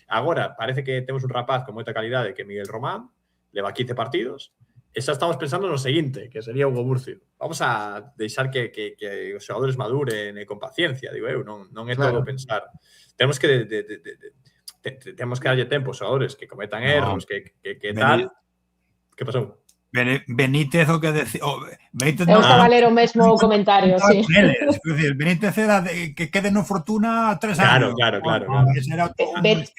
Agora, parece que temos un rapaz con moita calidade que Miguel Román, leva 15 partidos, e xa estamos pensando no seguinte, que sería Hugo Burcio. Vamos a deixar que os xogadores maduren con paciencia, digo eu, non é todo pensar. Temos que darlle tempo aos xogadores que cometan erros, que tal. Que pasou? Benítez o que decía... Eu estaba a ler o mesmo comentario, sí. Benítez era que quede no Fortuna 3 anos. Claro.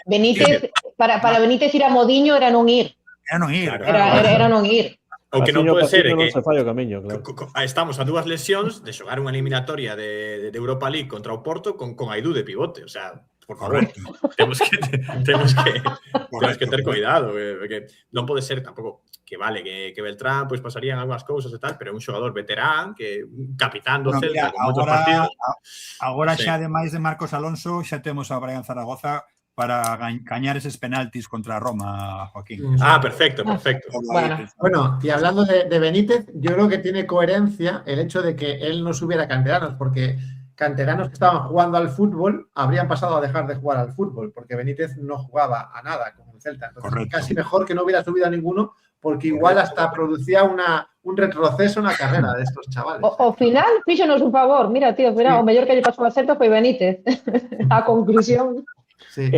Benítez, para Benítez ir a Modiño era non ir. Era non ir. O que non pode ser é que se falla o camiño, claro. Estamos a 2 lesións de xogar unha eliminatoria de Europa League contra o Porto con Aidú de pivote, o sea, por favor, temos que ter cuidado, porque non pode ser tampouco que vale que Beltrán pois pasarían algunhas cousas e tal, pero é un xogador veterán, que un capitán do Celta con moitos partidos. Agora xa ademais de Marcos Alonso, xa temos a Brian Zaragoza para gañar eses penaltis contra Roma, Joaquín. Perfecto. Bueno, y hablando de Benítez, yo creo que tiene coherencia el hecho de que él no subiera canteranos, porque canteranos que estaban jugando al fútbol habrían pasado a dejar de jugar al fútbol, porque Benítez no jugaba a nada con el Celta. Entonces, casi mejor que no hubiera subido a ninguno, porque igual hasta producía un retroceso na carrera destos chavales. Ao final, fíxonos un favor. Mira, tío, mira, Sí. o mellor que lle pasou a Celta foi Benítez. A conclusión. Sí.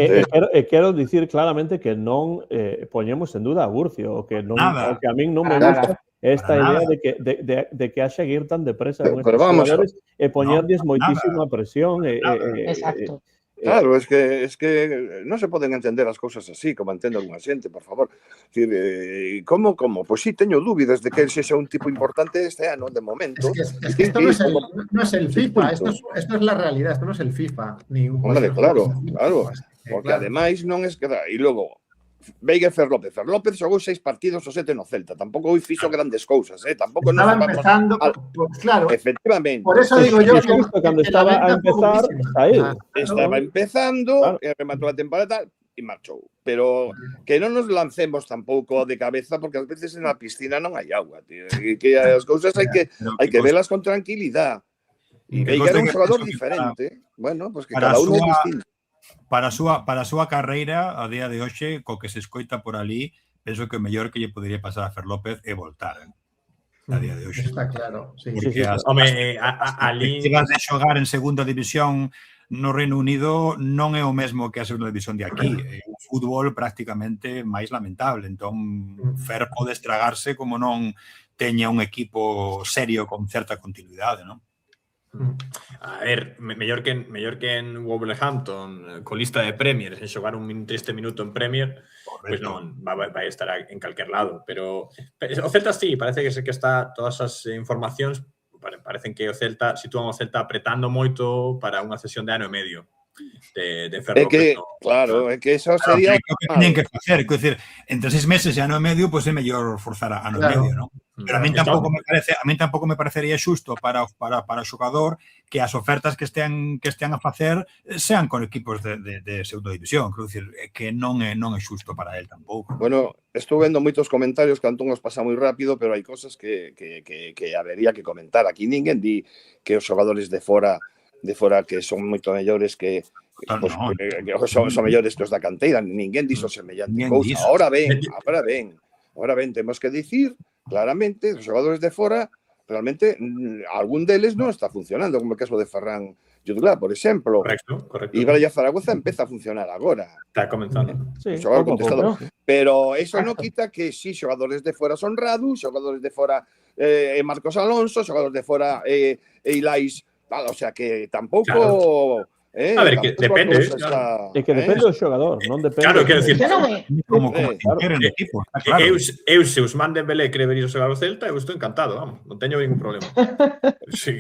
Quero dicir claramente que non poñemos en duda a Burcio, o que non, Nada. o que a min non me Nada. gusta esta Para idea nada. de que haxa que ir tan depresa con Pero estes vamos xogadores e poñerlles No, moitísima presión. Exacto. Claro, es que no se poden entender as cousas así, como entende algunha xente, por favor. Es decir, como? Pois sí, teño dúbidas de que el sexa un tipo importante este ano, de momento. Es que esto no es el FIFA, esto es la realidad, esto no es el FIFA. Hombre, claro. Porque ademais non es que... E logo, Veiga e Ferlópez xogou 6 partidos ou 7 no Celta. Tampouco hoy fixo grandes cousas, tampouco nos Estaba vamos empezando, claro. Efectivamente. Por eso digo yo que cando la estaba venta a empezar, fue saído. Estaba empezando, Claro. e rematou a temporada e marchou. Pero que non nos lancemos tampouco de cabeza, porque ás veces na piscina non hai agua, tío. E que as cousas hai que velas con tranquilidad. E Veiga era un xogador diferente. Bueno, pues que cada uno é distinto. Para a súa carreira, a día de hoxe, co que se escoita por ali, penso que o mellor que lle podería pasar a Fer López é voltar. A día de hoxe. Está claro, sí. Porque Home, ali... se vas de xogar en segunda división no Reino Unido non é o mesmo que a segunda división de aquí. É un fútbol prácticamente máis lamentable. Entón, Fer pode estragarse como non teña un equipo serio con certa continuidade, non? A ver, mellor que en Wolverhampton, colista de Premier, sen xogar un triste minuto en Premier, pois non, vai estar en calquer lado. Pero o Celta sí, parece que está todas as informacións parecen que o Celta sitúan o Celta apretando moito para unha cesión de ano e medio de Fer López. Claro, é que eso sería... O que teñen que facer, quero dicir, entre 6 meses e ano e medio, pois é mellor forzar a ano e medio, non? Pero a min tampouco me parecería xusto para o xogador que as ofertas que estean a facer sean con equipos de segunda división, quero dicir, que non é xusto para él tampouco. Bueno, estou vendo moitos comentarios que Antón os pasa moi rápido, pero hai cosas que habería que comentar. Aquí ninguén di que os xogadores de fora que son moito mellores que son mellores que os da canteira, ninguén dixo semellante cousa. Ahora ben, temos que dicir claramente, os xogadores de fora, realmente, algún deles non está funcionando, como o caso de Ferran Jutglà, por exemplo. Correcto. E Brian Zaragoza empeza a funcionar agora. Está comenzando. Sí, Xogador contestado. ¿no? Pero eso non quita que si xogadores de fora son Radu, xogadores de fora Marcos Alonso, xogadores de fora Ilais, o sea que tampouco... Claro. A ver, que depende. É que depende do xogador, non depende... Claro, quero dicir... Como queren equipo, está claro. Eu se Ousmane Dembélé quere venir a xogar o Celta, eu estou encantado, vamos, non teño ningún problema. Sí,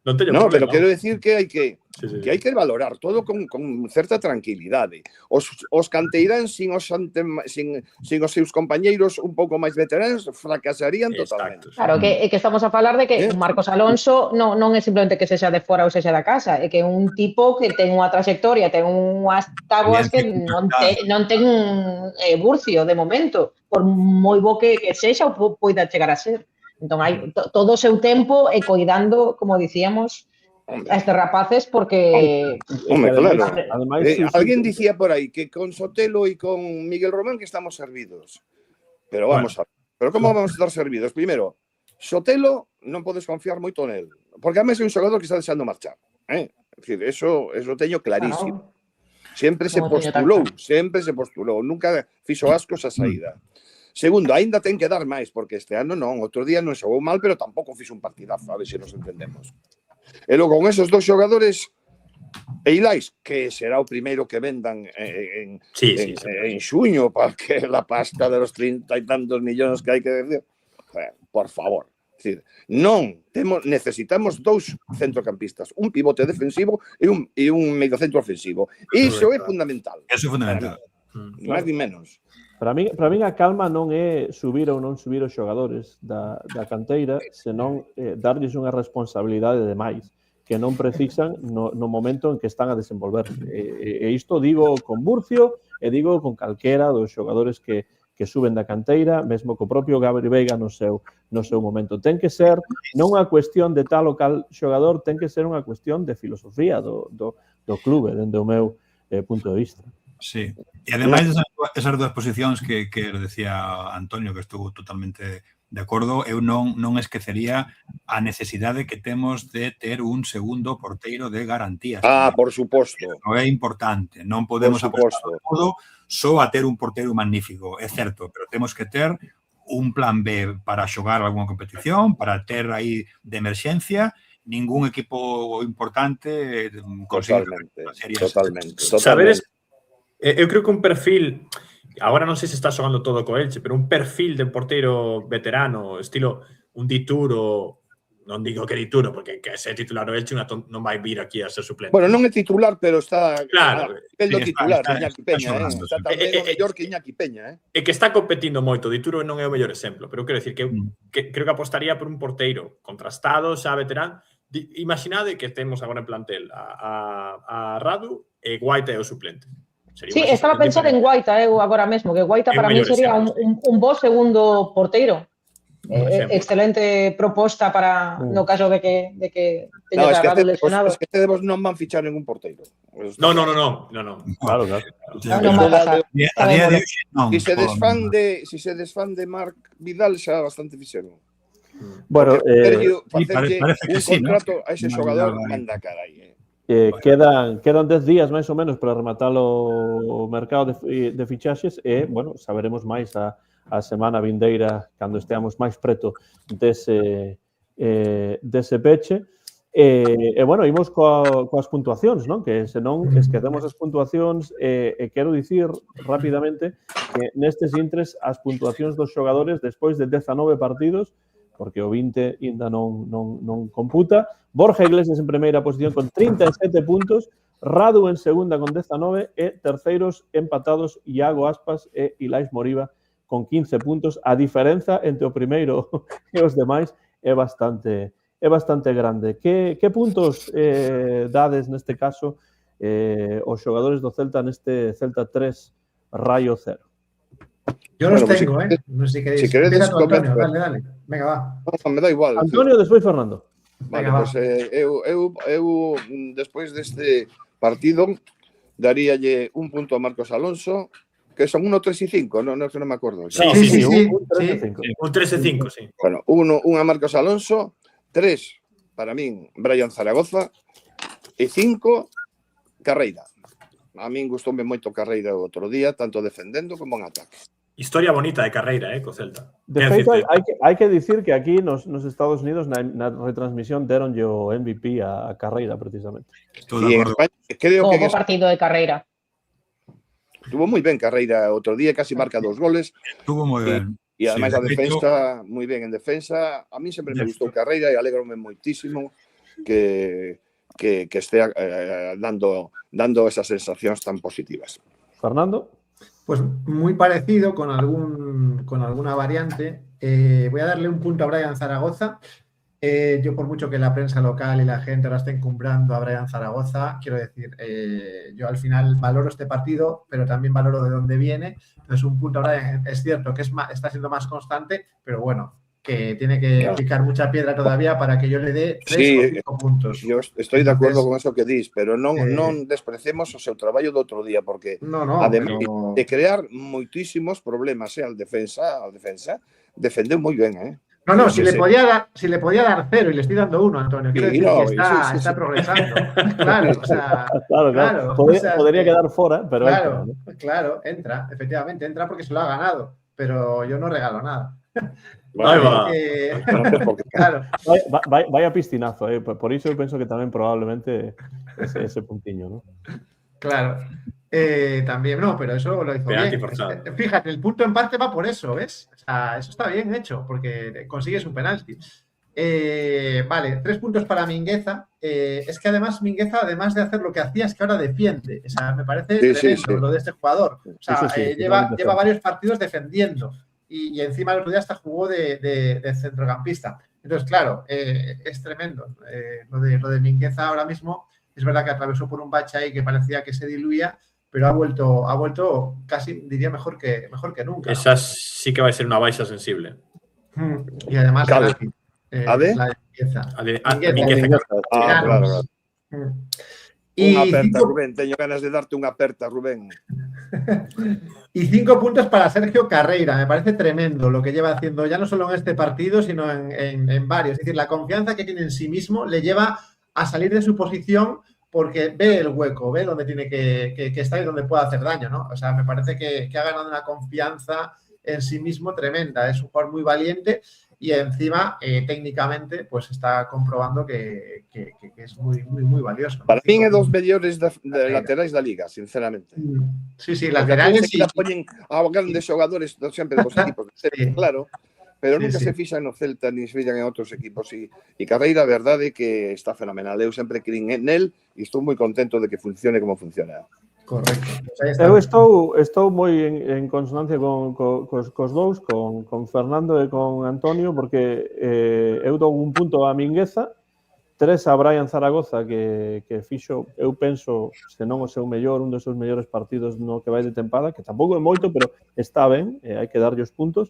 non teño problema. Pero quero decir que hai que valorar todo con certa tranquilidade. Os canteiráns sin os seus compañeiros un pouco máis veteranos fracasarían totalmente. Claro, que estamos a falar de que Marcos Alonso non é simplemente que sexa de fora ou sexa da casa, é que é un tipo que ten unha trayectoria, ten unhas táboas que non ten Burcio de momento, por moi bo que sexa ou poida chegar a ser. Entón, hai todo o seu tempo e coidando, como dicíamos, a estes rapaces porque... Hombre, claro. Ademais, alguén dicía por aí que con Sotelo e con Miguel Román que estamos servidos. Pero vamos a ver. Pero como vamos a estar servidos? Primeiro, Sotelo non podes confiar moito nel, porque además é un xogador que está deixando marchar. É dicir, eso teño clarísimo. Sempre se postulou, nunca fixo ascos a saída. Segundo, aínda ten que dar máis, porque este ano non, outro día non xogou mal, pero tampouco fixo un partidazo, a ver se nos entendemos. E logo, con esos dos xogadores, Ilais, que será o primeiro que vendan en xuño, porque la pasta de los 30 e tantos millóns que hai que decir, por favor. Decir, non, necesitamos dous centrocampistas, un pivote defensivo e un mediocentro ofensivo. Iso é fundamental. Eso é fundamental. Máis ni menos. Para min a calma non é subir ou non subir os xogadores da canteira, senón darlles unha responsabilidade de máis que non precisan no momento en que están a desenvolverse. E isto digo con Burcio e digo con calquera dos xogadores que suben da canteira, mesmo co propio Gabri Veiga no seu momento. Ten que ser non unha cuestión de tal ou cal xogador, ten que ser unha cuestión de filosofía do clube, dende o meu punto de vista. Sí. E ademais esas dúas posicións que decía Antonio, que estuvo totalmente de acordo, eu non esquecería a necesidade que temos de ter un segundo porteiro de garantías. Por suposto. Non é importante, non podemos apostar todo só a ter un porteiro magnífico, é certo, pero temos que ter un plan B para xogar algunha competición, para ter aí de emerxencia. Ningún equipo importante Totalmente. Sabedes, eu creo que un perfil, agora non sei se está xogando todo co Elche, pero un perfil de un porteiro veterano, estilo un Dituro, non digo que Dituro, porque que se titular o Elche non vai vir aquí a ser suplente. Bueno, non é titular, pero está claro, el do titular, Iñaki Peña, está tamén o mellor que Iñaki Peña, E que está competindo moito. Dituro non é o mellor exemplo, pero quero dicir que creo que apostaría por un porteiro contrastado, xa veterano. Imaginade que temos agora en plantel a Radu e Guaita é o suplente. Sí, estaba pensando en Guaita agora mesmo, que Guaita para mí sería un bo segundo porteiro. Excelente proposta para no caso de que teña a Radu lesionado. Es que Cedevos non van fichar ningún porteiro. No. Claro. A día de hoxe non. Si se desfán de Marc Vidal xa bastante fixeron. Bueno, facerlle un contrato a ese xogador anda carai. Quedan 10 días máis ou menos para rematar o mercado de fichaxes e, bueno, saberemos máis a semana vindeira cando esteamos máis preto dese peche. E, bueno, imos coas puntuacións, non? Que senón esquecemos as puntuacións e quero dicir rapidamente que nestes intres as puntuacións dos xogadores despois de 19 partidos, porque o 20 ainda non computa. Borja Iglesias en primeira posición con 37 puntos, Radu en segunda con 19 e terceiros empatados Iago Aspas e Ilais Moriba con 15 puntos. A diferenza entre o primeiro e os demais é bastante grande. Que puntos dades neste caso os xogadores do Celta neste Celta 3 Rayo 0? Yo los tengo, no sé si queréis. Si queréis, Antonio, dale. Venga, va. No, me da igual. Antonio, despois Fernando. Vale, pues eu despois deste partido daríalle un punto a Marcos Alonso, que son 1, 3 y 5, non me acordo. Sí. Un 3 e 5. Un 3 e 5, sí. Bueno, 1 a Marcos Alonso, 3 para min Brian Zaragoza e 5 Carreira. A min gustoume moito Carreira o outro día, tanto defendendo como en ataque. Historia bonita de Carreira, co Celta. De feito, hai que dicir que aquí nos Estados Unidos na retransmisión deronlle o MVP a Carreira, precisamente. E en España, creo que... partido de Carreira. Estuvo moi ben Carreira outro día, casi marca 2 goles. Estuvo moi ben. E ademais a defensa, moi ben en defensa. A mí sempre me gustou Carreira e alégrome moitísimo que estea dando esas sensacións tan positivas. Fernando? Pues muy parecido, con alguna variante. Voy a darle un punto a Brian Zaragoza. Yo, por mucho que la prensa local y la gente ahora esté encumbrando a Brian Zaragoza, quiero decir, yo al final valoro este partido, pero también valoro de dónde viene. Entonces, un punto a Brian, es cierto que está siendo más constante, pero bueno, que tiene que picar mucha piedra todavía para que yo le dé 3 o 5 puntos. Yo estoy de acuerdo con eso que dis, pero non desprecemos o seu traballo do outro día, porque ademais de crear moitísimos problemas al defensa, defendeu moi ben, No, si le podía dar 0 y le estoy dando 1, Antonio. Quiero decir que está progresando. Claro, o sea... Claro. Podría quedar fuera, pero Claro, entra. Efectivamente, entra porque se lo ha ganado. Pero yo no regalo nada. Claro. Vaya piscinazo, por iso eu penso que tamén probablemente ese puntiño, ¿no? Claro. También, no, pero eso lo hizo bien. Fíjate, el punto en parte va por eso, ¿ves? O sea, eso está bien hecho, porque consigues un penalti. Vale, 3 puntos para Mingueza. Es que además Mingueza, además de hacer lo que hacía, es que ahora defiende. O sea, me parece tremendo lo de este jugador. O sea, lleva varios partidos defendiendo. Y encima el otro día hasta jugó de centrocampista. Entonces, claro, es tremendo. Lo de Mingueza ahora mismo, es verdad que atravesó por un bache ahí que parecía que se diluía, pero ha vuelto casi, diría, mejor que nunca. Esa, ¿no? Sí que va a ser una baixa sensible. Y además la de Mingueza. Claro. Unha aperta, Rubén. Teño ganas de darte unha aperta, Rubén. Y 5 puntos para Sergio Carreira. Me parece tremendo lo que lleva haciendo, ya no solo en este partido, sino en varios. Es decir, la confianza que tiene en sí mismo le lleva a salir de su posición porque ve el hueco, ve dónde tiene que estar y dónde puede hacer daño, ¿no? O sea, me parece que ha ganado una confianza en sí mismo tremenda. Es un jugador muy valiente y encima, técnicamente, pues está comprobando que es muy valioso, ¿no? Para min é dos mellores laterais da Liga, sinceramente. Sí, laterales e... poñen a grandes xogadores sempre dos equipos, claro, pero nunca se fixan no Celta ni se fixan en outros equipos. E Carreira, a verdade, que está fenomenal. Eu sempre crin nel e estou moi contento de que funcione como funciona. Correcto. Eu estou moi en consonancia cos dous, con Fernando e con Antonio, porque eu dou un punto a Mingueza, 3 a Brian Zaragoza, que fixo, eu penso, se non o seu mellor, un dos seus mellores partidos no que vai de tempada, que tampouco é moito, pero está ben, hai que darlle os puntos.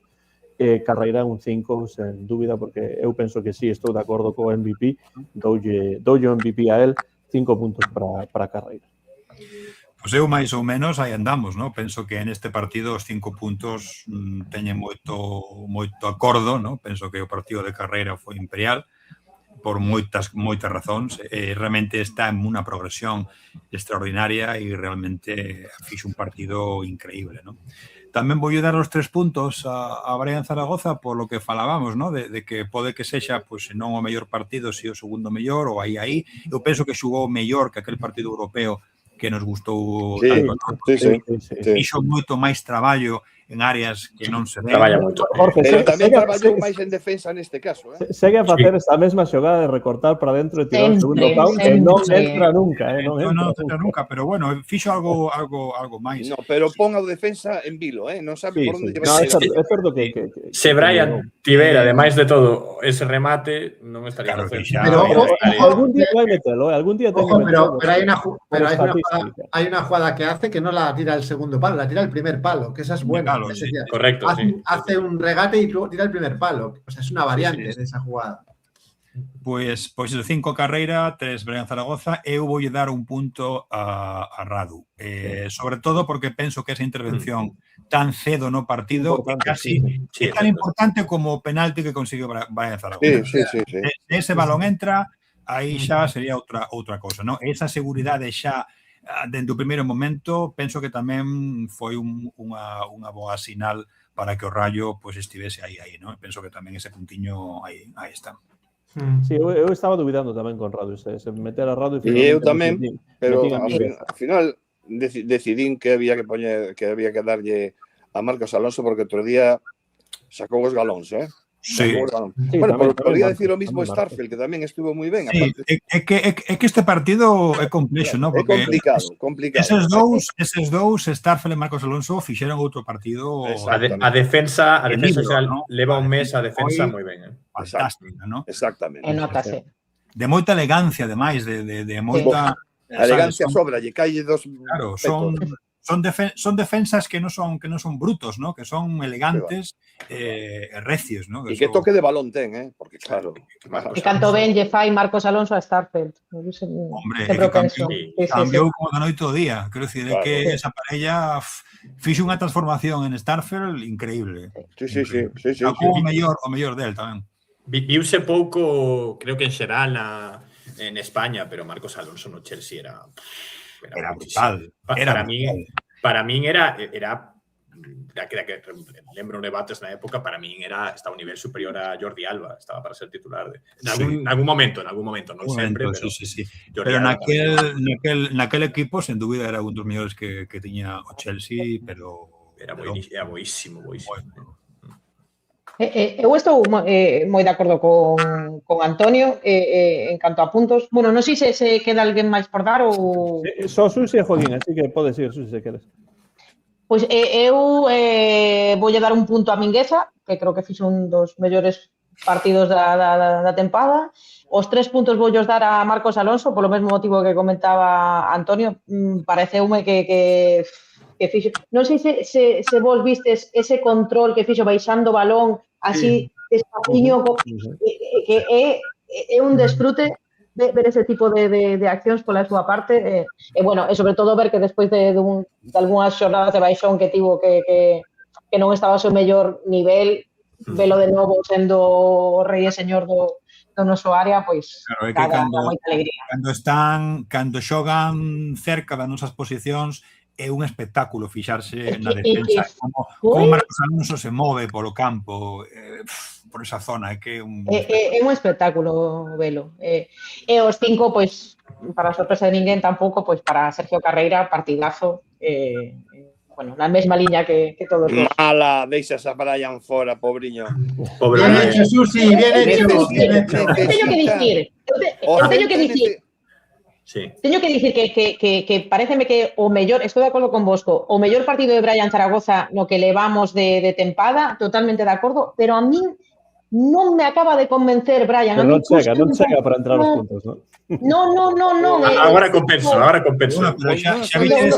Carreira un 5, sen dúbida, porque eu penso que sí, estou de acordo co MVP, doulle o MVP a él, 5 puntos para Carreira. Pois eu máis ou menos aí andamos, ¿no? Penso que en este partido os 5 puntos teñen moito acordo, ¿no? Penso que o partido de Carreira foi imperial por moitas razóns. Realmente está en unha progresión extraordinaria e realmente fixo un partido increíble, ¿no? Tamén vou dar os 3 puntos a Brian Zaragoza por lo que falábamos, ¿no? De que pode que sexa, pois, non o mellor partido, si o segundo mellor, ou aí. Eu penso que xugou mellor que aquel partido europeo que nos gustou tanto. Fixo moito máis traballo en áreas que non se ven. Traballa moito. Pero tamén traballou máis en defensa neste caso. Segue a facer esa mesma xogada de recortar para dentro e tirar o segundo pau, e non entra nunca. Non entra nunca, pero bueno, fixo algo máis. No, pero pon a defensa en vilo, non sabe por onde llevar. É certo que... Se Brian tivera, ademais de todo, ese remate, non estaría no Celta. Pero algún día vai metelo, algún día ten que metelo. Pero hay una jugada que hace que no la tira el segundo palo, la tira el primer palo, que esa es buena. Sí, correcto. Hace un regate y luego tira el primer palo. O sea, es una variante de esa jugada. Pois 5 Carreira, 3 Brian Zaragoza. Eu voulle dar un punto a Radu. Sobre todo porque penso que esa intervención tan cedo no partido é casi tan importante como o penalti que conseguiu Brian Zaragoza. Ese balón entra, aí xa sería outra cosa, non? Esa seguridade xa dentro do primeiro momento, penso que tamén foi unha boa sinal para que o Rayo pues, estivese aí, non? Penso que tamén ese puntiño aí está. Sí, eu estaba dubidando tamén con Radu, se meter a Radu e eu tamén, pero ao final decidín que había que poñer, que había que darlle a Marcos Alonso porque outro día sacou os galóns, Sí. Bueno, podría decir o mismo Starfield, que tamén estuvo moi ben. Sí, é que este partido é complexo, non? É complicado. Eses dous, Starfield e Marcos Alonso, fixeron outro partido. A defensa xa leva un mes a defensa moi ben. Fantástica, non? Exactamente. De moita elegancia, ademais, de moita... A elegancia sobra, lle calle dos... Claro, son defensas que non son brutos, ¿no? Que son elegantes recios, ¿no? E que toque de balón ten, porque claro. Que canto ben lle fai Marcos Alonso a Starfield. Hombre, cambiou como da noite ao día. Quero dicir, é que esa parella fixo unha transformación en Starfield increíble. Sí. O mellor del tamén. Viuse pouco, creo que en xeral en España, pero Marcos Alonso no Chelsea era brutal. Para min era que lembro debates na época, para min estaba a un nivel superior a Jordi Alba, estaba para ser titular en algún momento, non sempre, pero sí. Pero naquel equipo, sen dúbida, era un dos mellores que tiña o Chelsea, pero era boísimo. Eu estou moi de acordo con Antonio en canto a puntos. Bueno, non sei se queda alguén máis por dar ou... Só Susi e Joaquín, así que podes ir, Susi, se queres. Pois eu voulle dar un punto a Mingueza, que creo que fixo un dos mellores partidos da tempada. Os 3 puntos voullos dar a Marcos Alonso, polo mesmo motivo que comentaba Antonio. Pareceume que fixo. Non sei se vos vistes ese control que fixo baixando o balón así despaciño, que é un desfrute ver ese tipo de accións pola súa parte e bueno, e sobre todo ver que despois de algunhas xornadas de baixón que tivo que non estaba ao seu mellor nivel, velo de novo sendo o rei e señor do noso área, pois claro, é que moita alegría. Cando xogan cerca das nosas posicións é un espectáculo fixarse na defensa, como Marcos Alonso se move polo campo, por esa zona, é que é un espectáculo velo. E os 5, pois, para sorpresa de ninguén tampouco, pois para Sergio Carreira, partidazo, bueno, na mesma liña que todos os. Mala, deixas a Brian fora, pobriño. Bien hecho, Susi, bien hecho. Teño que dicir. Sí. Teño que dicir que pareceme que o mellor, estou de acordo con Bosco, o mellor partido de Brian Zaragoza no que levamos de tempada, totalmente de acordo, pero a min non me acaba de convencer, Brian. Pero non chega para entrar os puntos, non? Non. Agora compenso. Bueno, pero xa vides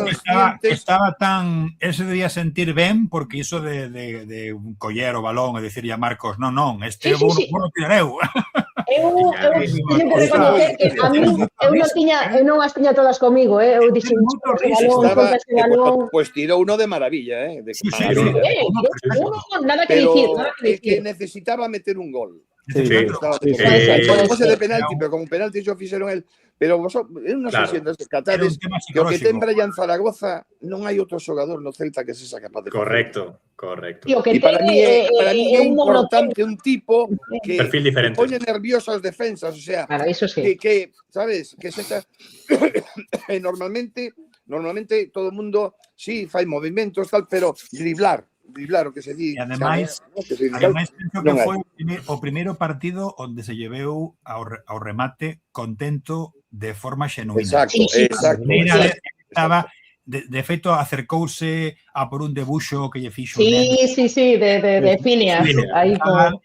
que estaba tan... Ese debía sentir ben porque iso de coller o balón e dicirlle a Marcos, non, este bueno tirareu. Eu teño que reconocer que a mí eu non as tiña todas comigo, eu dixen ese balón. Pues tirou uno de maravilla, nada que dicir. É que necesitaba meter un gol. Pode ser de penalti, pero como penalti xo fixeron el. Pero eu non sei se descatades que o que ten Brian Zaragoza non hai outro xogador no Celta que se capaz de facer. Correcto. E para mí é importante un tipo que pone nervioso as defensas, o sea, que sabes, que normalmente todo o mundo fai movimentos tal, pero driblar o que se di. E ademais penso que foi o primeiro partido onde se lleveu ao remate contento de forma xenuína. Exacto. Primeira vez que estaba, de feito, acercouse a por un debuxo que lle fixo. Sí, de Phineas.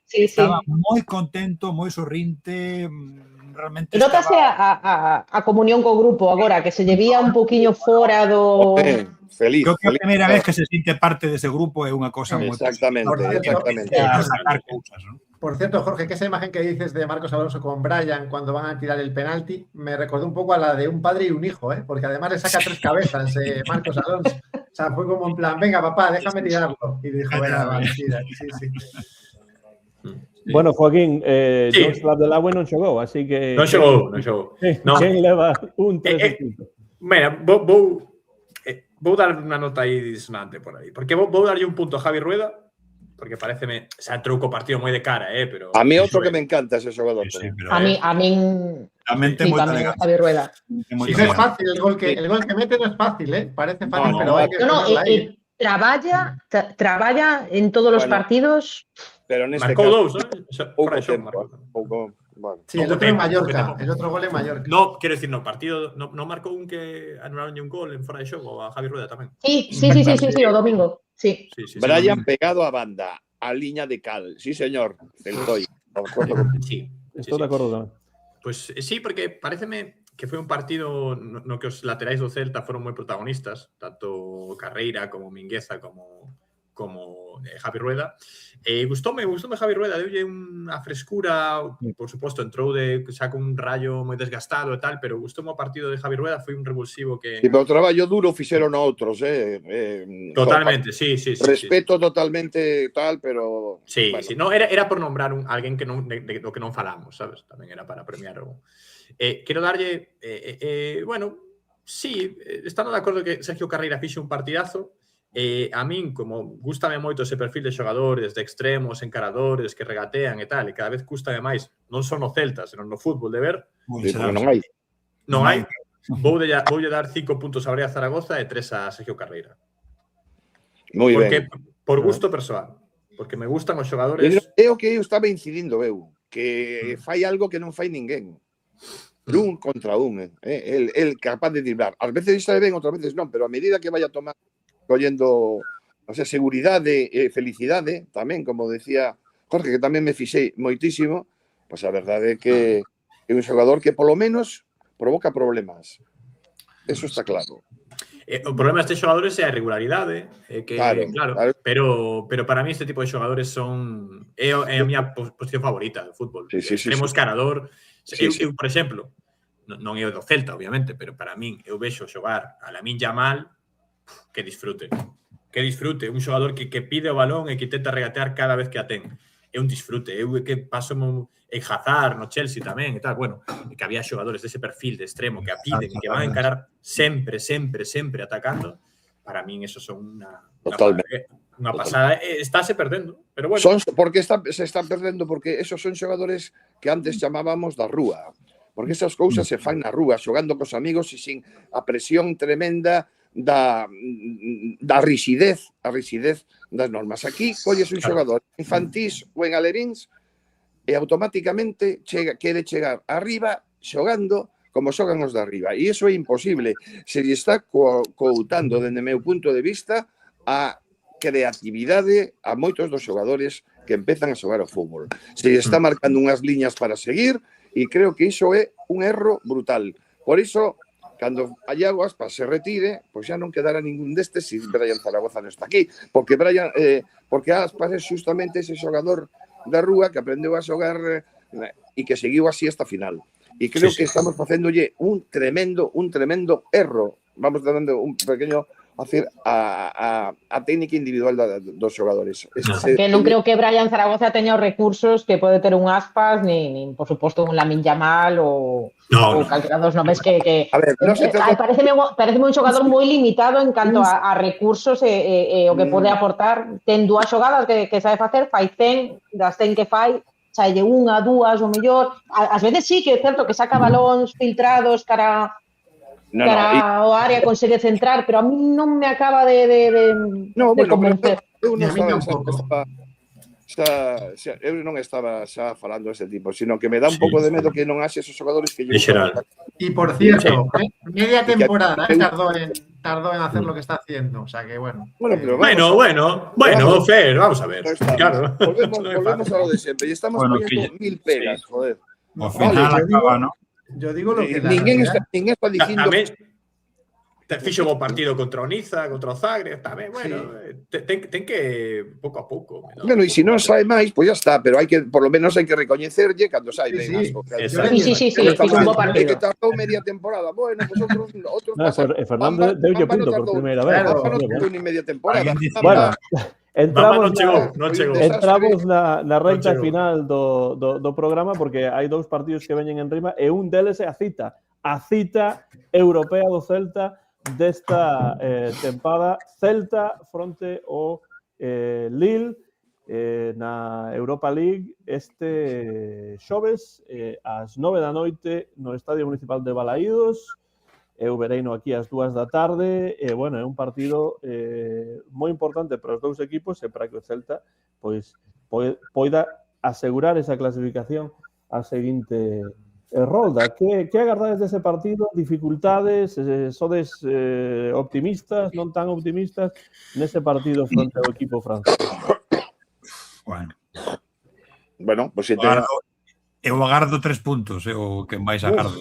Estaba moi contento, moi sorrinte, realmente. Notase a comunión co grupo agora, que se lle vía un poquinho fora do... Feliz. Creo que a primeira vez que se sinte parte dese grupo é unha cosa moi... Exactamente. Por cierto, Jorge, que esa imagen que dices de Marcos Alonso con Brian cuando van a tirar el penalti me recordó un poco a la de un padre y un hijo, porque además le saca 3 cabezas Marcos Alonso. O sea, fue como en plan, venga, papá, déjame tirarlo. Y dijo, venga, vale, tira. Sí. Bueno, Joaquín, John Slabdelagüe non xogou, así que... Non xogou. Quen leva un 3-5? Mira, vou dar unha nota aí disonante por aí. Porque vou darlle un punto a Javi Rueda, porque pareceme, xa entrou co partido moi de cara, pero... A mí outro que me encanta ese xogador. A min tamén Javi Rueda. No es fácil, el gol que mete no es fácil, parece fácil, pero hay que ponerlo ahí. Traballa en todos los partidos. Pero en este marcou caso, 2, pouco. Sí, el otro en Mallorca, el otro gol en Mallorca. No, quero decir, no partido non marcou un que anularon un gol en fora de xogo a Javi Rueda tamén. Sí, o domingo. Sí. Brian pegado a banda, a liña de cal. Sí, señor. Estoy de acordo tamén. Pues sí, porque pareceme que foi un partido no que os laterais do Celta foron moi protagonistas, tanto Carreira como Mingueza como Javi Rueda. Gustoume Javi Rueda, deulle unha frescura, por suposto, entrou xa con un rayo moi desgastado e tal, pero gustoume o partido de Javi Rueda, foi un revulsivo que... Sí, pero o traballo duro fixeron outros, Totalmente, sí. Respeto totalmente tal, pero... Sí, no, era por nombrar alguén que non, do que non falamos, sabes? Tamén era para premiar o... Quero darlle, bueno, sí, estando de acordo que Sergio Carreira fixe un partidazo. A min, como gústame moito ese perfil de xogadores, de extremos, encaradores, que regatean e tal, e cada vez gústame máis, non só no Celta, senón no fútbol de ver. Non hai. Voulle dar 5 puntos a Brian Zaragoza e 3 a Sergio Carreira. Moi ben. Por gusto persoal. Porque me gustan os xogadores... É o que eu estaba incidindo, que fai algo que non fai ninguén. Un contra un. El capaz de driblar. Ás veces está ben, outras veces non, pero a medida que vaya a tomar collendo, seguridade e felicidade, tamén, como decía Jorge, que tamén me fixei moitísimo, pois a verdade é que é un xogador que polo menos provoca problemas. Eso está claro. O problema destes xogadores é a irregularidade, claro, pero para mí este tipo de xogadores son é a miña posición favorita do fútbol. Extremo escarador. Eu, por exemplo, non é o do Celta, obviamente, pero para min, eu vexo xogar a Lamine Yamal, que disfrute. Que disfrute. Un xogador que pide o balón e que intenta regatear cada vez que a ten. É un disfrute. Eu que paso en Hazard, no Chelsea tamén e tal. Bueno, que había xogadores dese perfil de extremo que a piden, que van a encarar sempre atacando. Para min eso son unha pasada. Estáse perdendo, pero bueno. Porque se están perdendo porque esos son xogadores que antes chamábamos da rúa. Porque esas cousas se fan na rúa, xogando cos amigos e sin a presión tremenda da rixidez, das normas. Aquí colles un xogador infantís ou en aleríns e automáticamente quere chegar arriba xogando como xogan os de arriba. E iso é imposible. Se lle está coutando, dende o meu punto de vista, a creatividade a moitos dos xogadores que empezan a xogar ao fútbol. Se lle está marcando unhas liñas para seguir e creo que iso é un erro brutal. Por iso, cando Iago Aspas se retire, pois xa non quedará ningún destes se Brian Zaragoza non está aquí. Porque Aspas é justamente ese xogador da rúa que aprendeu a xogar e que seguiu así esta final. E creo que estamos facéndolle un tremendo erro. Vamos dando un pequeño a técnica individual dos xogadores. Que non creo que Brian Zaragoza teña os recursos que pode ter un Aspas, nin por suposto un Lamine Yamal ou calquera dos nomes que a ver, pareceme un xogador moi limitado en canto a recursos e o que pode aportar. Ten dúas xogadas que sabe facer, fai 100, das 100 que fai, salle unha, dúas, o mellor. Ás veces sí que é certo que saca balóns filtrados cara o área, consegue centrar, pero a mí non me acaba de convencer. Eu non estaba xa falando dese tipo, sino que me dá un pouco de medo que non haxe esos xogadores que Y por cierto, media temporada tardó en hacer lo que está haciendo, o sea que bueno. Bueno, Fer, vamos a ver. Claro. Volvemos a lo de siempre y estamos poniendo 1000 pegas, joder. Al final acaba, ¿no? Yo digo lo que ninguén está dicindo fixo bo partido contra o Niza, contra o Zagreb, tamén, bueno, ten que pouco a pouco. Bueno, e se non sai máis, pois ya está, pero por lo menos hai que recoñecerlle cando sai ben as cosas. Sí, fixo un bo partido. Que tardou media temporada. Bueno, pues outros Fernando deulle punto por primeira vez. Non tardou ni media temporada. Bueno, entramos na renta final do programa porque hai dous partidos que veñen en rima e un deles é a cita europea do Celta desta tempada. Celta fronte ao Lille na Europa League este xoves ás 9 da noite no Estadio Municipal de Balaídos. Eu vereino aquí ás 2 da tarde e, bueno, é un partido moi importante para os dous equipos e para que o Celta pois poida asegurar esa clasificación á seguinte rolda. Que agardades dese partido? Dificultades? Sodes optimistas? Non tan optimistas nese partido fronte ao equipo francés? Bueno, pues eu agardo 3 puntos, é o que máis agardo.